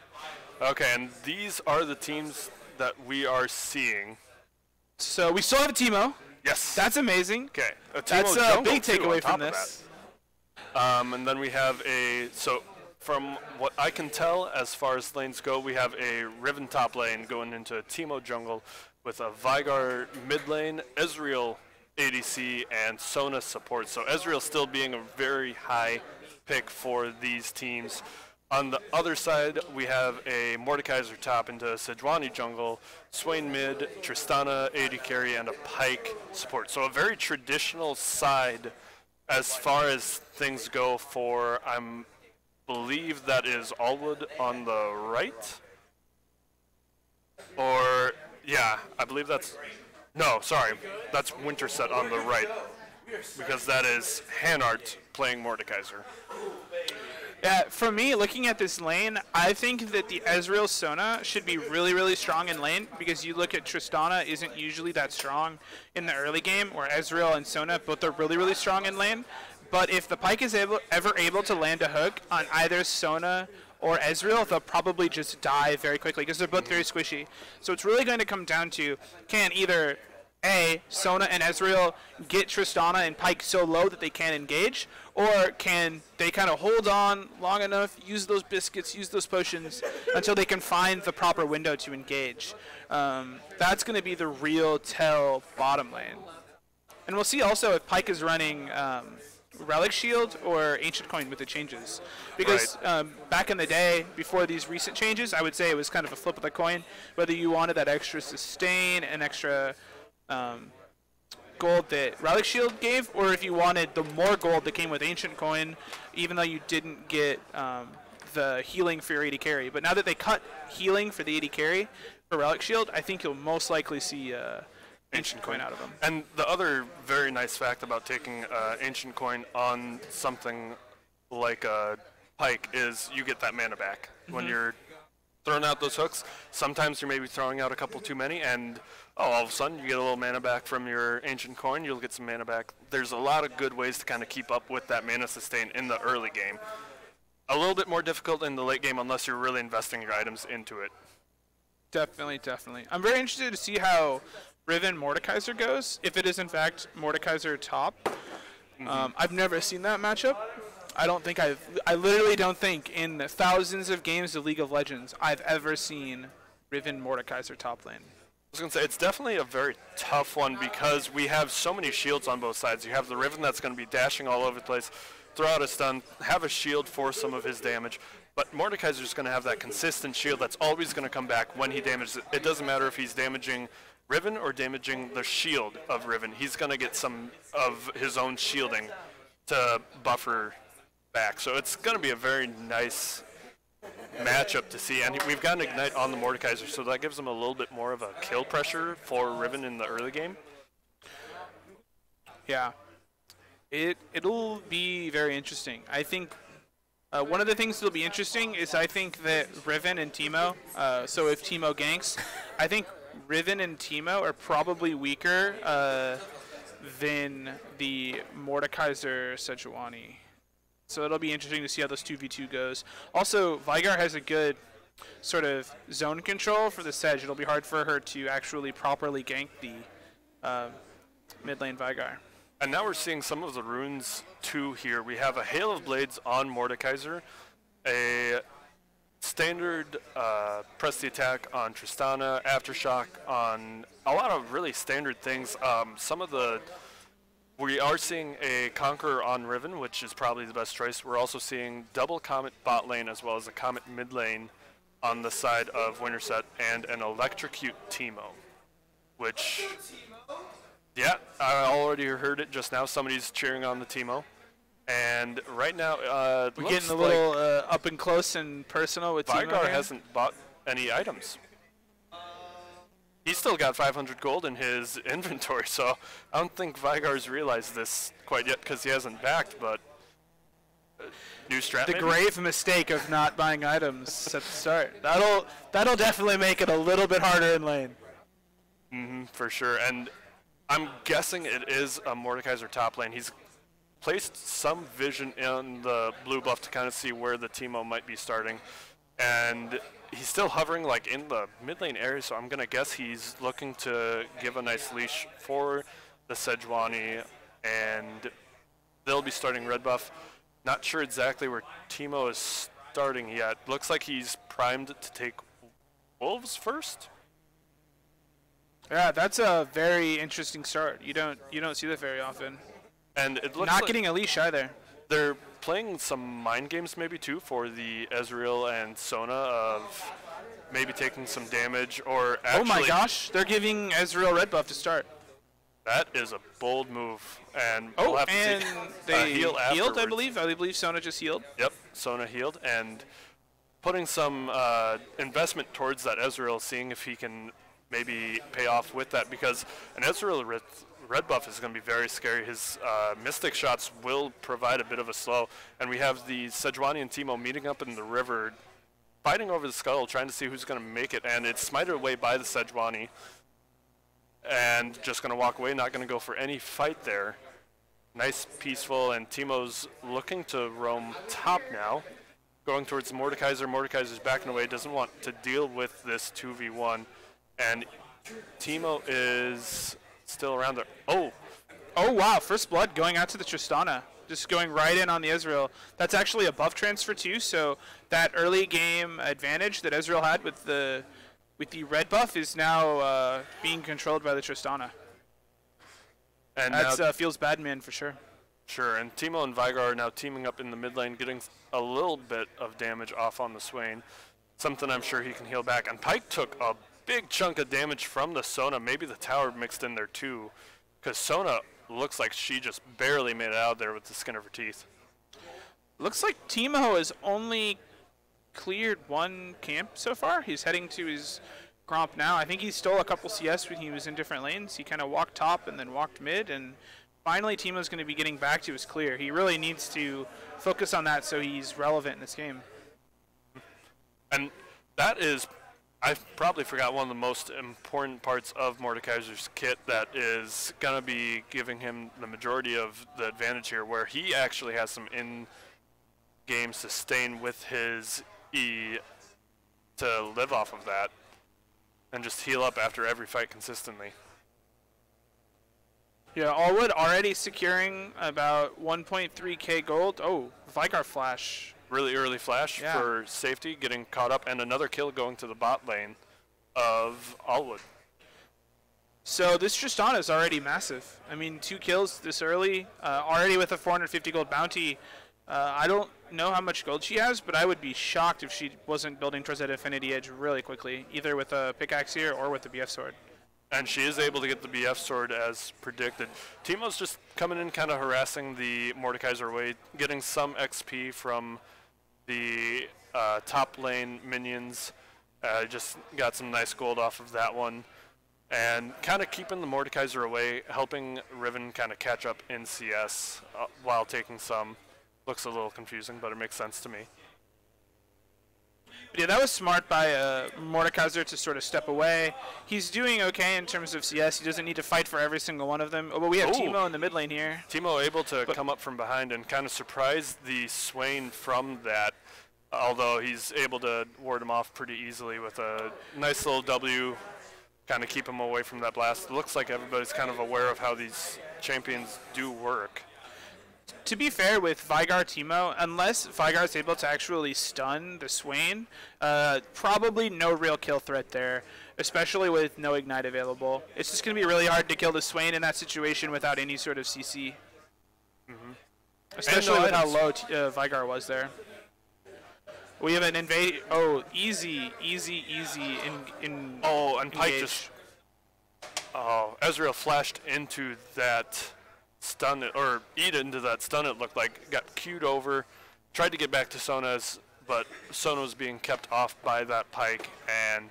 Okay, and these are the teams that we are seeing. So we still have a Teemo. Yes. That's amazing. Okay. That's a big takeaway from this. And then we have so from what I can tell as far as lanes go, we have a Riven top lane going into a Teemo jungle with a Vygar mid lane, Ezreal ADC, and Sona support. So Ezreal still being a very high pick for these teams. On the other side, we have a Mordekaiser top into a Sejuani jungle, Swain mid, Tristana AD carry, and a Pyke support. So a very traditional side as far as things go for, I believe that is Allwood on the right. Or, yeah, I believe that's, no, sorry, that's Winterset on the right. Because that is Hanart playing Mordekaiser. Yeah, for me, looking at this lane, I think that the Ezreal Sona should be really, really strong in lane because you look at Tristana isn't usually that strong in the early game, where Ezreal and Sona both are really, really strong in lane. But if the Pyke is ever able to land a hook on either Sona or Ezreal, they'll probably just die very quickly because they're both very squishy. So it's really going to come down to, can either A, Sona and Ezreal get Tristana and Pyke so low that they can't engage, or can they kind of hold on long enough, use those biscuits, use those potions, until they can find the proper window to engage. That's going to be the real tell bottom lane. And we'll see also if Pyke is running Relic Shield or Ancient Coin with the changes. Because back in the day, before these recent changes, I would say it was kind of a flip of the coin, whether you wanted that extra sustain and extra gold that Relic Shield gave, or if you wanted the more gold that came with Ancient Coin, even though you didn't get the healing for your AD carry. But now that they cut healing for the AD carry for Relic Shield, I think you'll most likely see Ancient Coin out of them. And the other very nice fact about taking Ancient Coin on something like a Pyke is you get that mana back when you're throwing out those hooks. Sometimes you're maybe throwing out a couple too many, and all of a sudden you get a little mana back from your ancient coin. You'll get some mana back. There's a lot of good ways to kind of keep up with that mana sustain in the early game. A little bit more difficult in the late game unless you're really investing your items into it. Definitely, definitely. I'm very interested to see how Riven Mordekaiser goes, if it is in fact Mordekaiser top. I've never seen that matchup. I literally don't think in the thousands of games of League of Legends I've ever seen Riven Mordekaiser top lane. I was going to say, it's definitely a very tough one because we have so many shields on both sides. You have the Riven that's going to be dashing all over the place, throw out a stun, have a shield for some of his damage. But Mordekaiser's going to have that consistent shield that's always going to come back when he damages it. It doesn't matter if he's damaging Riven or damaging the shield of Riven. He's going to get some of his own shielding to buffer back. So it's going to be a very nice matchup to see. And we've got an Ignite on the Mordekaiser, so that gives him a little bit more of a kill pressure for Riven in the early game. Yeah. It'll be very interesting. I think one of the things that'll be interesting is I think that Riven and Teemo, so if Teemo ganks, I think Riven and Teemo are probably weaker than the Mordekaiser Sejuani. So it'll be interesting to see how those 2v2 goes. Also, Veigar has a good sort of zone control for the Sedge. It'll be hard for her to actually properly gank the mid lane Veigar. And now we're seeing some of the runes too here. We have a Hail of Blades on Mordekaiser, a standard press the attack on Tristana, Aftershock on a lot of really standard things. We are seeing a Conqueror on Riven, which is probably the best choice. We're also seeing double Comet bot lane as well as a Comet mid lane on the side of Winterset and an Electrocute Teemo, which... Yeah, I already heard it just now. Somebody's cheering on the Teemo. And right now, we're getting a little up and close and personal with Teemo. Veigar hasn't bought any items. He's still got 500 gold in his inventory, so I don't think Veigar's realized this quite yet because he hasn't backed, but new strat the maybe? grave mistake of not buying items at the start. That'll definitely make it a little bit harder in lane. For sure. And I'm guessing it is a Mordekaiser top lane. He's placed some vision in the blue buff to kind of see where the Teemo might be starting. And he's still hovering like in the mid lane area, so I'm going to guess he's looking to give a nice leash for the Sejuani, and they'll be starting red buff. Not sure exactly where Teemo is starting yet. Looks like he's primed to take Wolves first. Yeah, that's a very interesting start. You don't see that very often. And it looks not like getting a leash either. They're playing some mind games maybe too for the Ezreal and Sona of maybe taking some damage or actually... Oh my gosh, they're giving Ezreal red buff to start. That is a bold move, and Oh, we'll have to and see. they heal healed, I afterwards. believe. I believe Sona just healed. Yep, Sona healed, and putting some investment towards that Ezreal, seeing if he can maybe pay off with that, because an Ezreal red buff is going to be very scary. His Mystic shots will provide a bit of a slow, and we have the Sejuani and Teemo meeting up in the river, fighting over the scuttle, trying to see who's going to make it, and it's smited away by the Sejuani, and just going to walk away, not going to go for any fight there. Nice, peaceful, and Teemo's looking to roam top now, going towards the Mordekaiser. Mordekaiser's backing away, doesn't want to deal with this 2v1, and Teemo is still around there. Oh wow, first blood going out to the Tristana. Just going right in on the Ezreal. That's actually a buff transfer too, so that early game advantage that Ezreal had with the red buff is now being controlled by the Tristana. And that feels bad man for sure. Sure, and Teemo and Veigar are now teaming up in the mid lane, getting a little bit of damage off on the Swain. Something I'm sure he can heal back. And Pyke took a big chunk of damage from the Sona, maybe the tower mixed in there too, because Sona looks like she just barely made it out there with the skin of her teeth. Looks like Teemo has only cleared one camp so far. He's heading to his Gromp now. I think he stole a couple CS when he was in different lanes. He kind of walked top and then walked mid, and finally Teemo's going to be getting back to his clear. He really needs to focus on that so he's relevant in this game. And That is, I probably forgot one of the most important parts of Mordekaiser's kit that is going to be giving him the majority of the advantage here, where he actually has some in-game sustain with his E to live off of that and just heal up after every fight consistently. Yeah, Allwood already securing about 1.3k gold. Oh, Vigar flash. Really early flash for safety, getting caught up, and another kill going to the bot lane of Allwood. So this Tristana is already massive. I mean, 2 kills this early, already with a 450 gold bounty. I don't know how much gold she has, but I would be shocked if she wasn't building towards that Affinity Edge really quickly, either with a pickaxe here or with the BF sword. And she is able to get the BF sword as predicted. Teemo's just coming in kind of harassing the Mordekaiser away, getting some XP from the top lane minions. Just got some nice gold off of that one. And kind of keeping the Mordekaiser away, helping Riven kind of catch up in CS while taking some. Looks a little confusing, but it makes sense to me. But yeah, that was smart by Mordekaiser to sort of step away. He's doing okay in terms of CS. He doesn't need to fight for every single one of them. Oh, but we have Teemo in the mid lane here. Teemo able to come up from behind and kind of surprise the Swain from that, although he's able to ward him off pretty easily with a nice little W, kind of keep him away from that blast. It looks like everybody's kind of aware of how these champions do work. To be fair with Vigar Teemo, unless Vigar is able to actually stun the Swain, probably no real kill threat there, especially with no Ignite available. It's just going to be really hard to kill the Swain in that situation without any sort of CC. Especially with how low Vigar was there. We have an invade. Oh, easy in and Pike just. Oh, Ezreal flashed into that stun, or eat into that stun, it looked like. Got queued over, tried to get back to Sona's, but Sona was being kept off by that Pike, and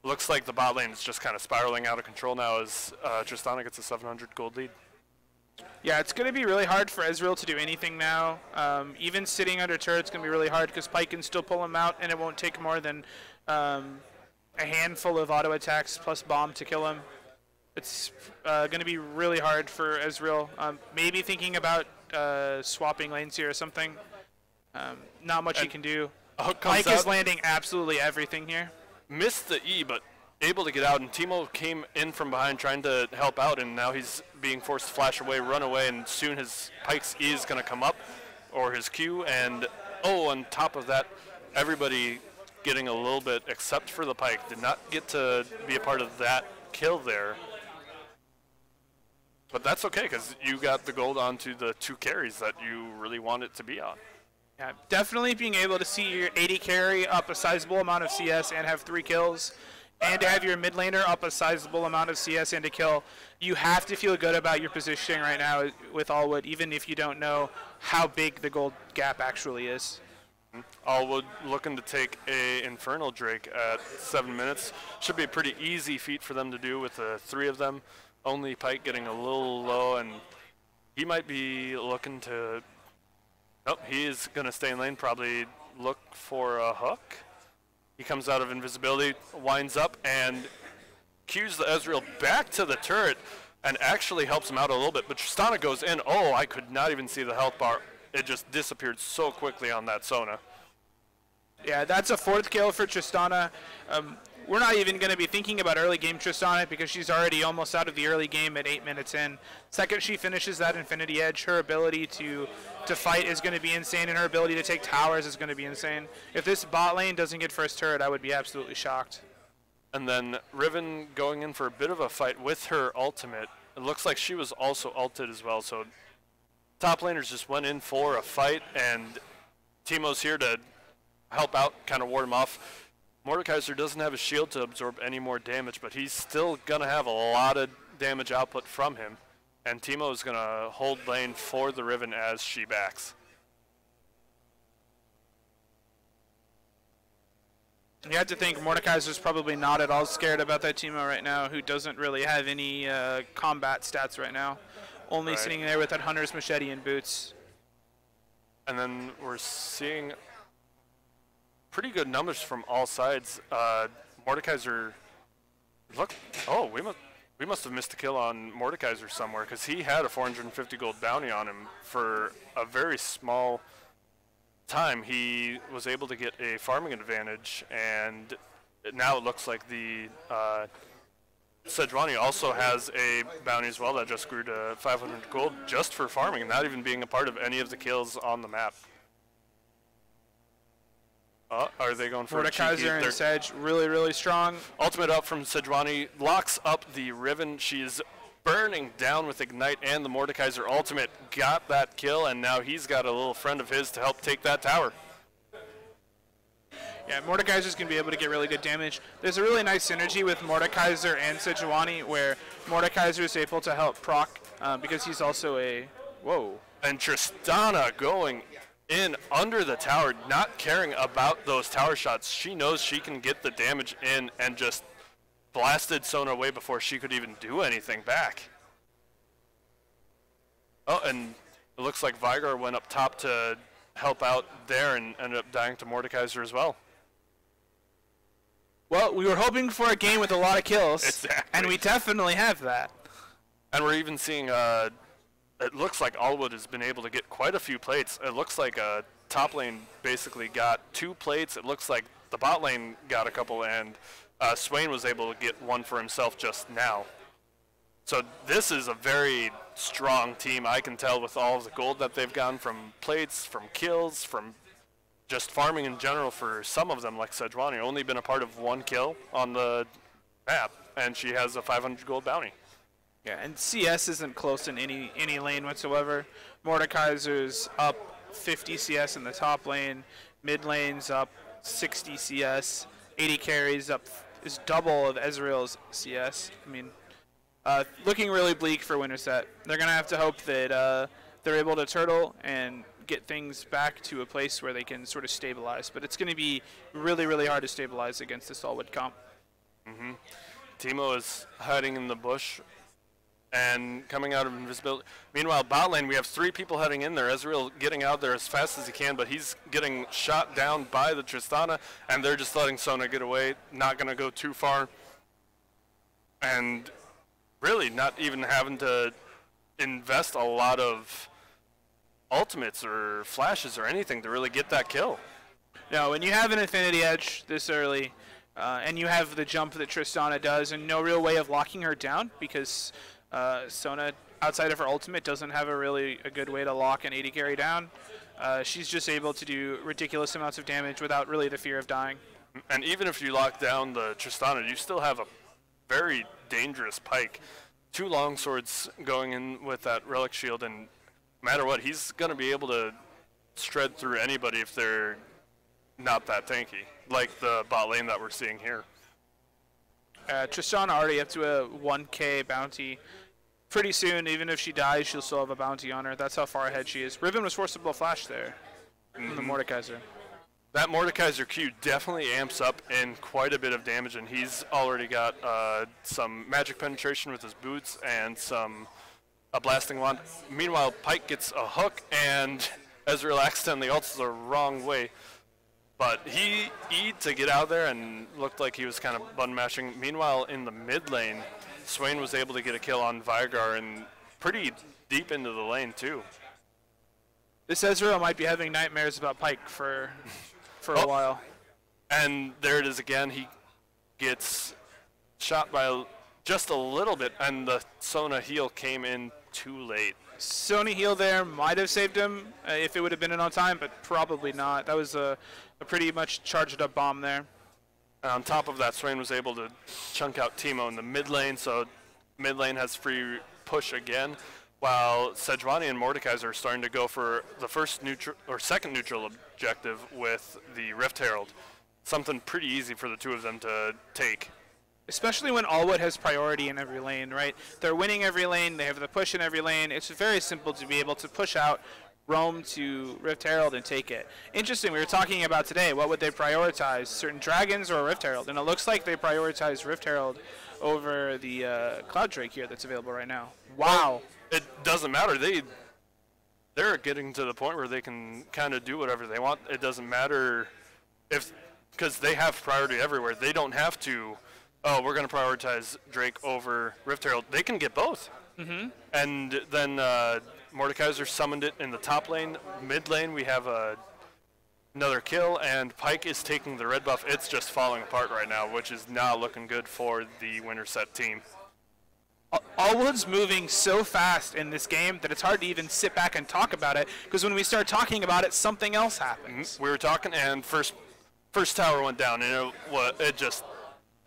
looks like the bot lane is just kind of spiraling out of control now as Tristana gets a 700 gold lead. Yeah, it's going to be really hard for Ezreal to do anything now. Even sitting under turret's going to be really hard because Pike can still pull him out, and it won't take more than a handful of auto attacks plus bomb to kill him. It's going to be really hard for Ezreal. Maybe thinking about swapping lanes here or something. Not much he can do. Pike is landing absolutely everything here. Missed the E, but able to get out, and Teemo came in from behind trying to help out, and now he's being forced to flash away, run away, and soon his Pike's E is going to come up, or his Q, and on top of that, everybody getting a little bit, except for the Pike, did not get to be a part of that kill there. But that's okay, because you got the gold onto the 2 carries that you really want it to be on. Yeah, definitely being able to see your 80 carry up a sizable amount of CS and have 3 kills, and to have your mid laner up a sizable amount of CS and a kill, you have to feel good about your positioning right now with Allwood, even if you don't know how big the gold gap actually is. Allwood looking to take a Infernal Drake at 7 minutes. Should be a pretty easy feat for them to do with the 3 of them. Only Pike getting a little low, and he might be looking to... Oh, he is going to stay in lane, probably look for a hook. He comes out of invisibility, winds up, and cues the Ezreal back to the turret, and actually helps him out a little bit. But Tristana goes in. Oh, I could not even see the health bar. It just disappeared so quickly on that Sona. Yeah, that's a 4th kill for Tristana. We're not even going to be thinking about early game Tristana because she's already almost out of the early game at 8 minutes in. Second she finishes that Infinity Edge, her ability to fight is going to be insane, and her ability to take towers is going to be insane. If this bot lane doesn't get first turret, I would be absolutely shocked. And then Riven going in for a bit of a fight with her ultimate. It looks like she was also ulted as well, so top laners just went in for a fight, and Teemo's here to help out, kind of ward him off. Mordekaiser doesn't have a shield to absorb any more damage, but he's still going to have a lot of damage output from him. And Teemo is going to hold lane for the Riven as she backs. You have to think Mordekaiser's probably not at all scared about that Teemo right now, who doesn't really have any combat stats right now. Only sitting there with that Hunter's Machete and boots. And then we're seeing... pretty good numbers from all sides. Mordekaiser, look, oh, we must have missed a kill on Mordekaiser somewhere because he had a 450 gold bounty on him for a very small time. He was able to get a farming advantage, and now it looks like the Sejuani also has a bounty as well that just grew to 500 gold just for farming, not even being a part of any of the kills on the map. Are they going for Mordekaiser and Sedge really, really strong. Ultimate up from Sejuani, locks up the Riven. She's burning down with Ignite, and the Mordekaiser ultimate got that kill, and now he's got a little friend of his to help take that tower. Yeah, Mordekaiser's going to be able to get really good damage. There's a really nice synergy with Mordekaiser and Sejuani where Mordekaiser is able to help proc because he's also a... Whoa. And Tristana going in under the tower, not caring about those tower shots. She knows she can get the damage in and just blasted Sona away before she could even do anything back. Oh, and it looks like Vigar went up top to help out there and ended up dying to Mordekaiser as well. Well, we were hoping for a game with a lot of kills, Exactly. and we definitely have that. And we're even seeing, it looks like Allwood has been able to get quite a few plates. It looks like top lane basically got 2 plates. It looks like the bot lane got a couple, and Swain was able to get one for himself just now. So this is a very strong team, I can tell, with all of the gold that they've gotten from plates, from kills, from just farming in general. For some of them, like Sejuani, only been a part of 1 kill on the map, and she has a 500 gold bounty. Yeah, and CS isn't close in any lane whatsoever. Mordekaiser's up 50 CS in the top lane, mid lane's up 60 CS, 80 carries up is double of Ezreal's CS. I mean, looking really bleak for Winterset. They're gonna have to hope that they're able to turtle and get things back to a place where they can sort of stabilize. But it's gonna be really, really hard to stabilize against this Allwood comp. Mm-hmm. Teemo is hiding in the bush and coming out of invisibility. Meanwhile, bot lane, we have 3 people heading in there. Ezreal getting out there as fast as he can, but he's getting shot down by the Tristana, and they're just letting Sona get away, not going to go too far. And really not even having to invest a lot of ultimates or flashes or anything to really get that kill. No, when you have an Infinity Edge this early, and you have the jump that Tristana does and no real way of locking her down because Sona, outside of her ultimate, doesn't have a good way to lock an 80 carry down. She's just able to do ridiculous amounts of damage without really the fear of dying. And even if you lock down the Tristana, you still have a very dangerous Pike. 2 longswords going in with that Relic Shield, and no matter what, he's going to be able to shred through anybody if they're not that tanky, like the bot lane that we're seeing here. Tristana already up to a 1k bounty. Pretty soon, even if she dies, she'll still have a bounty on her. That's how far ahead she is. Riven was forcible flash there from the Mordekaiser. That Mordekaiser Q definitely amps up in quite a bit of damage, and he's already got some magic penetration with his boots and a blasting wand. Meanwhile, Pike gets a hook, and Ezreal accidentally ults the wrong way. But he E'd to get out there and looked like he was kind of button mashing. Meanwhile, in the mid lane, Swain was able to get a kill on Vigar and pretty deep into the lane too. This Ezreal might be having nightmares about Pike for a while. And there it is again. He gets shot by just a little bit, and the Sona heal came in too late. Sona heal there might have saved him if it would have been in on time, but probably not. That was a pretty much charged up bomb there. And on top of that, Swain was able to chunk out Teemo in the mid lane, so mid lane has free push again, while Sejuani and Mordekaiser are starting to go for the first neutral or second neutral objective with the Rift Herald. Something pretty easy for the 2 of them to take. Especially when Allwood has priority in every lane, right? They're winning every lane, they have the push in every lane. It's very simple to be able to push out, roam to Rift Herald and take it. Interesting, we were talking about today, what would they prioritize, certain dragons or Rift Herald? And it looks like they prioritize Rift Herald over the Cloud Drake here that's available right now. Wow. It doesn't matter. They're getting to the point where they can kind of do whatever they want. It doesn't matter because they have priority everywhere. They don't have to, oh, we're going to prioritize Drake over Rift Herald. They can get both. And then Mordekaiser summoned it in the top lane. Mid lane, we have another kill, and Pyke is taking the red buff. It's just falling apart right now, which is not looking good for the winner set team. Allwood's moving so fast in this game that it's hard to even sit back and talk about it, because when we start talking about it, something else happens. We were talking, and first tower went down, and it just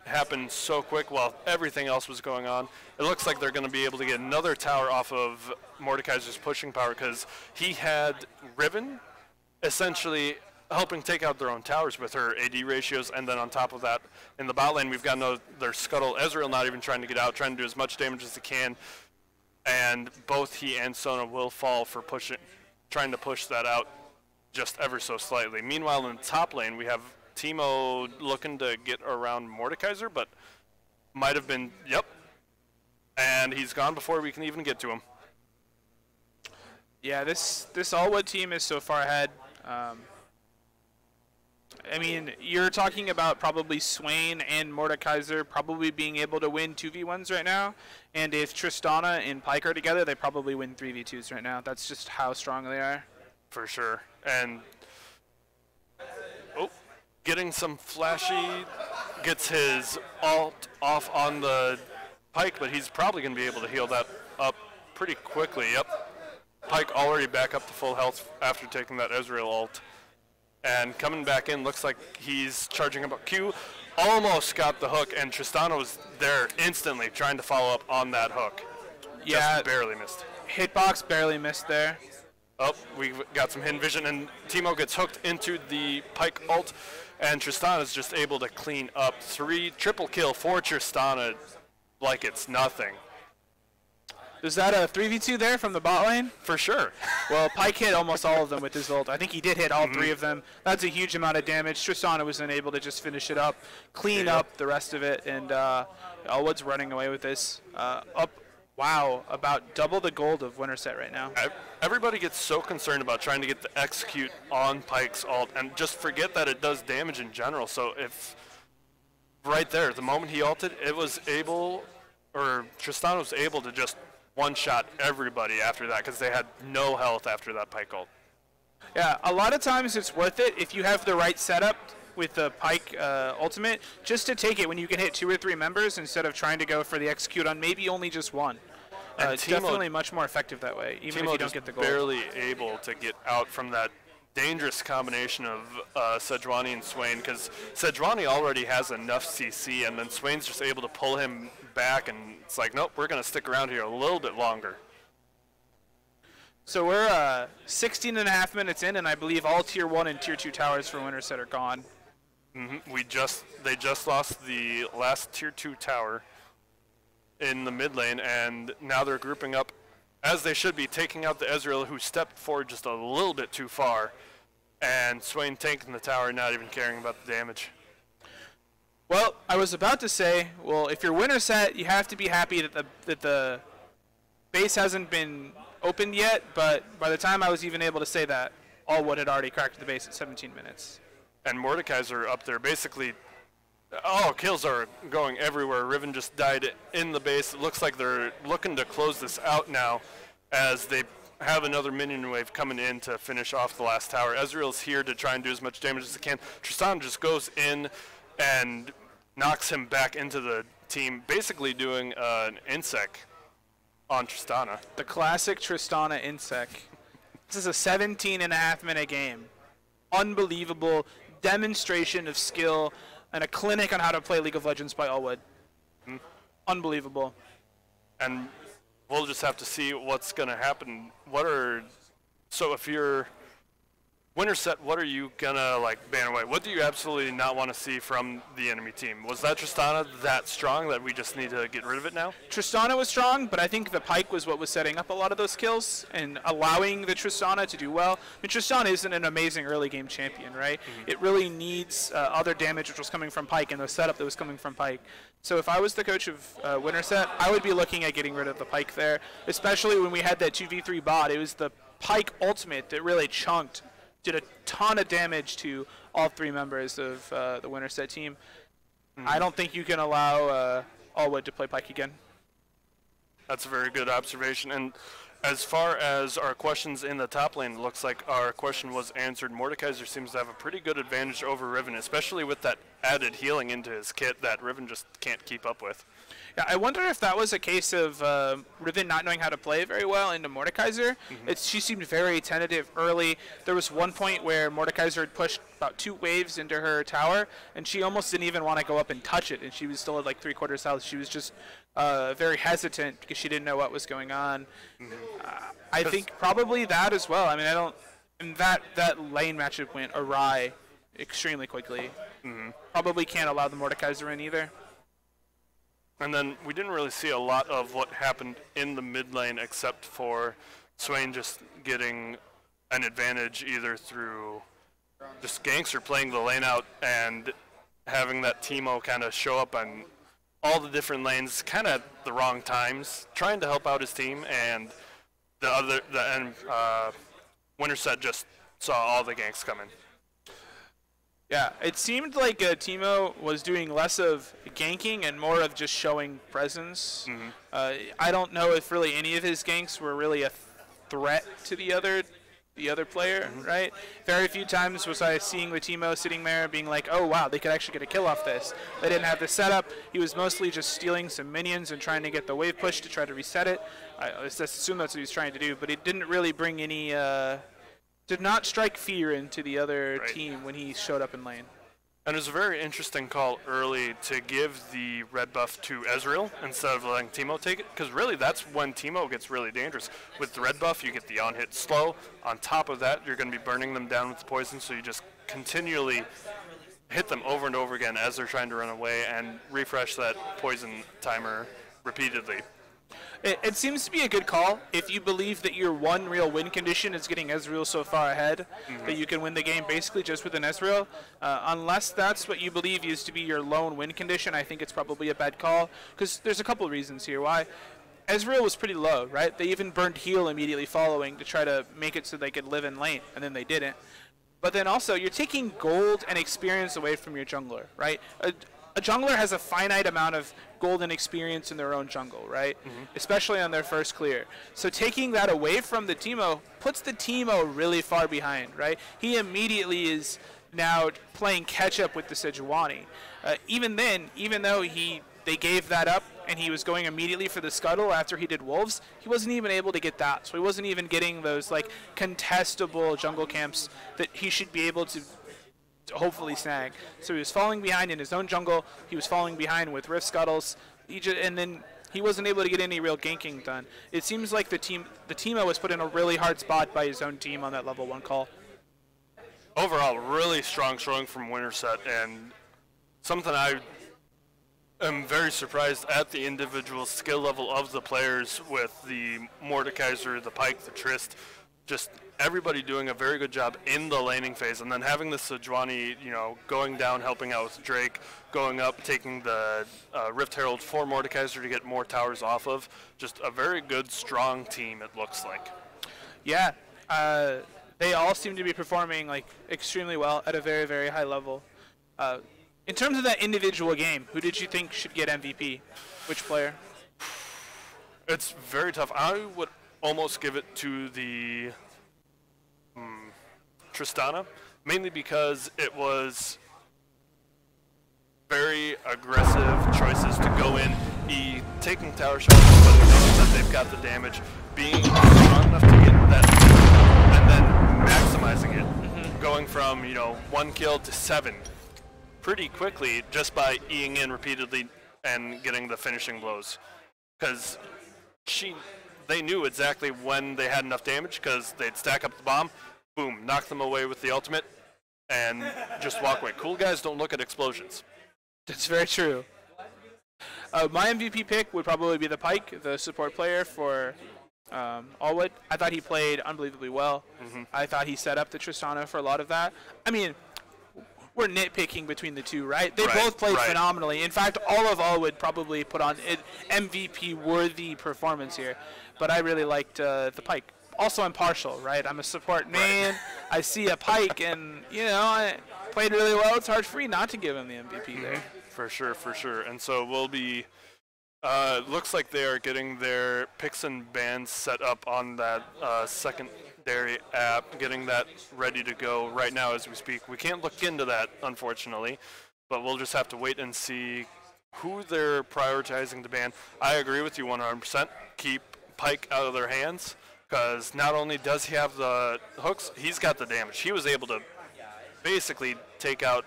happened so quick while everything else was going on. It looks like they're going to be able to get another tower off of Mordekaiser's pushing power, because he had Riven essentially helping take out their own towers with her AD ratios, and then on top of that, in the bot lane, we've got their Scuttle. Ezreal not even trying to get out, trying to do as much damage as he can, and both he and Sona will fall for trying to push that out just ever so slightly. Meanwhile, in the top lane, we have Teemo looking to get around Mordekaiser, but might have been, and he's gone before we can even get to him. Yeah, this Allwood team is so far ahead. I mean, you're talking about probably Swain and Mordekaiser probably being able to win 2v1s right now, and if Tristana and Pyke are together, they probably win 3v2s right now. That's just how strong they are. For sure. And getting some flashy, gets his ult off on the Pyke, but he's probably going to be able to heal that up pretty quickly. Pyke already back up to full health after taking that Ezreal ult. And coming back in, looks like he's charging up. Q almost got the hook, and Tristana was there instantly trying to follow up on that hook. Yeah, just barely missed. Hitbox barely missed there. We got some hidden vision, and Teemo gets hooked into the Pyke ult, and Tristana's just able to clean up. Triple kill for Tristana like it's nothing. Was that a 3v2 there from the bot lane? For sure. Well, Pyke hit almost all of them with his ult. I think he did hit all three of them. That's a huge amount of damage. Tristana was unable to just finish it up, clean up the rest of it, and Allwood's running away with this. About double the gold of winner set right now. Everybody gets so concerned about trying to get the execute on Pyke's ult and just forget that it does damage in general. So if right there, the moment he ulted, Tristana was able to just one-shot everybody after that, because they had no health after that Pyke ult. Yeah, a lot of times it's worth it if you have the right setup with the Pyke ultimate, just to take it when you can hit 2 or 3 members instead of trying to go for the execute on maybe only just one. It's definitely much more effective that way, even if you don't get the gold. Barely able to get out from that dangerous combination of Sejuani and Swain, because Sejuani already has enough CC, and then Swain's just able to pull him back, and it's like, nope, we're going to stick around here a little bit longer. So we're 16 and a half minutes in, and I believe all Tier 1 and Tier 2 towers for winner set are gone. They just lost the last Tier 2 tower in the mid lane, and now they're grouping up as they should be, taking out the Ezreal, who stepped forward just a little bit too far, and Swain tanking the tower, not even caring about the damage. Well, I was about to say, well, if you're winner set, you have to be happy that the base hasn't been opened yet, but by the time I was even able to say that, Allwood had already cracked the base at 17 minutes. And Mordekaiser up there basically, kills are going everywhere. Riven just died in the base. It looks like they're looking to close this out now as they have another minion wave coming in to finish off the last tower. Ezreal's here to try and do as much damage as he can. Tristana just goes in and knocks him back into the team, basically doing an insec on Tristana. The classic Tristana insec. This is a 17.5-minute game. Unbelievable demonstration of skill and a clinic on how to play League of Legends by Allwood. Unbelievable. And we'll just have to see what's going to happen. So if you're winner set, what are you going to ban away? What do you absolutely not want to see from the enemy team? Was that Tristana that strong that we just need to get rid of it now? Tristana was strong, but I think the Pyke was what was setting up a lot of those kills and allowing the Tristana to do well. I mean, Tristana isn't an amazing early game champion, right? It really needs other damage, which was coming from Pyke, and the setup that was coming from Pyke. So if I was the coach of winner set, I would be looking at getting rid of the Pyke there, especially when we had that 2v3 bot. It was the Pyke ultimate that really chunked, did a ton of damage to all three members of the winner set team. I don't think you can allow Allwood to play Pike again. That's a very good observation. And as far as our questions in the top lane, it looks like our question was answered. Mordekaiser seems to have a pretty good advantage over Riven, especially with that added healing into his kit that Riven just can't keep up with. Yeah, I wonder if that was a case of Riven not knowing how to play very well into Mordekaiser. She seemed very tentative early. There was one point where Mordekaiser had pushed about 2 waves into her tower, and she almost didn't even want to go up and touch it, and she was still at like 3/4 health. She was just very hesitant because she didn't know what was going on. I think probably that as well. I mean, and that lane matchup went awry extremely quickly. Probably can't allow the Mordekaiser in either. And then we didn't really see a lot of what happened in the mid lane except for Swain just getting an advantage either through just ganks or playing the lane out and having that Teemo kind of show up on all the different lanes kind of at the wrong times, trying to help out his team, and winner set just saw all the ganks coming. Yeah, it seemed like Teemo was doing less of ganking and more of just showing presence. I don't know if really any of his ganks were really a threat to the other player, right? Very few times was I seeing the Teemo sitting there being like, oh wow, they could actually get a kill off this. They didn't have the setup. He was mostly just stealing some minions and trying to get the wave push to try to reset it. I just assume that's what he was trying to do, but it didn't really bring any... did not strike fear into the other team when he showed up in lane. And it was a very interesting call early to give the red buff to Ezreal instead of letting Teemo take it, because really that's when Teemo gets really dangerous. With the red buff, you get the on-hit slow. On top of that, you're going to be burning them down with the poison, so you just continually hit them over and over again as they're trying to run away and refresh that poison timer repeatedly. It seems to be a good call if you believe that your one real win condition is getting Ezreal so far ahead that you can win the game basically just with an Ezreal. Unless that's what you believe used to be your lone win condition, I think it's probably a bad call, because there's a couple of reasons here why. Ezreal was pretty low, right? They even burned heal immediately following to try to make it so they could live in lane, and then they didn't. But then also, you're taking gold and experience away from your jungler, right? A jungler has a finite amount of golden experience in their own jungle, right? Especially on their first clear. So taking that away from the Teemo puts the Teemo really far behind, right? He immediately is now playing catch up with the Sejuani. Even then, even though they gave that up and he was going immediately for the scuttle after he did wolves, he wasn't even able to get that. So he wasn't even getting those like contestable jungle camps that he should be able to hopefully snag. So he was falling behind in his own jungle. He was falling behind with rift scuttles. And then he wasn't able to get any real ganking done. It seems like the Teemo was put in a really hard spot by his own team on that level 1 call. Overall, really strong showing from winner set, and something I am very surprised at the individual skill level of the players with the Mordekaiser, the Pike, the Trist. Just everybody doing a very good job in the laning phase, and then having the Sejuani, going down, helping out with Drake, going up, taking the Rift Herald for Mordekaiser to get more towers off of. Just a very good, strong team, it looks like. Yeah, they all seem to be performing like extremely well at a very, very high level. In terms of that individual game, who did you think should get MVP? Which player? It's very tough. I would almost give it to the Tristana, mainly because it was very aggressive choices to go in, taking tower shots, but knowing that they've got the damage, being strong enough to get that, and then maximizing it, going from 1 kill to 7 pretty quickly just by Eing in repeatedly and getting the finishing blows, because they knew exactly when they had enough damage, because they'd stack up the bomb, boom, knock them away with the ultimate, and just walk away. Cool guys don't look at explosions. That's very true. My MVP pick would probably be the Pike, the support player for Allwood. I thought he played unbelievably well. I thought he set up the Tristana for a lot of that. I mean, we're nitpicking between the two, right? They both played phenomenally. In fact, all of Allwood probably put on MVP-worthy performance here. But I really liked the Pike. also impartial, right? I'm a support main. I see a Pike, and I played really well. It's hard for me not to give him the MVP there. For sure, for sure. And so we'll be. Looks like they are getting their picks and bans set up on that secondary app, getting that ready to go right now as we speak. We can't look into that, unfortunately, but we'll just have to wait and see who they're prioritizing to ban. I agree with you 100%. Keep Pike out of their hands, because not only does he have the hooks, he's got the damage. He was able to basically take out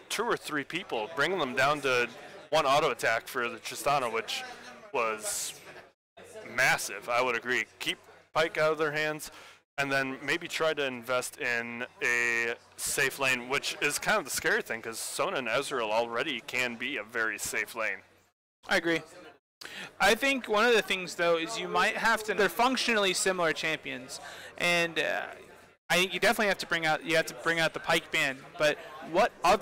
2 or 3 people, bringing them down to 1 auto attack for the Tristana, which was massive. I would agree. Keep Pike out of their hands, and then maybe try to invest in a safe lane, which is kind of the scary thing, because Sona and Ezreal already can be a very safe lane. I agree. I think one of the things, though, is you might have to. They're functionally similar champions, and I think you definitely have to bring out. You have to bring out the Pike ban, but what other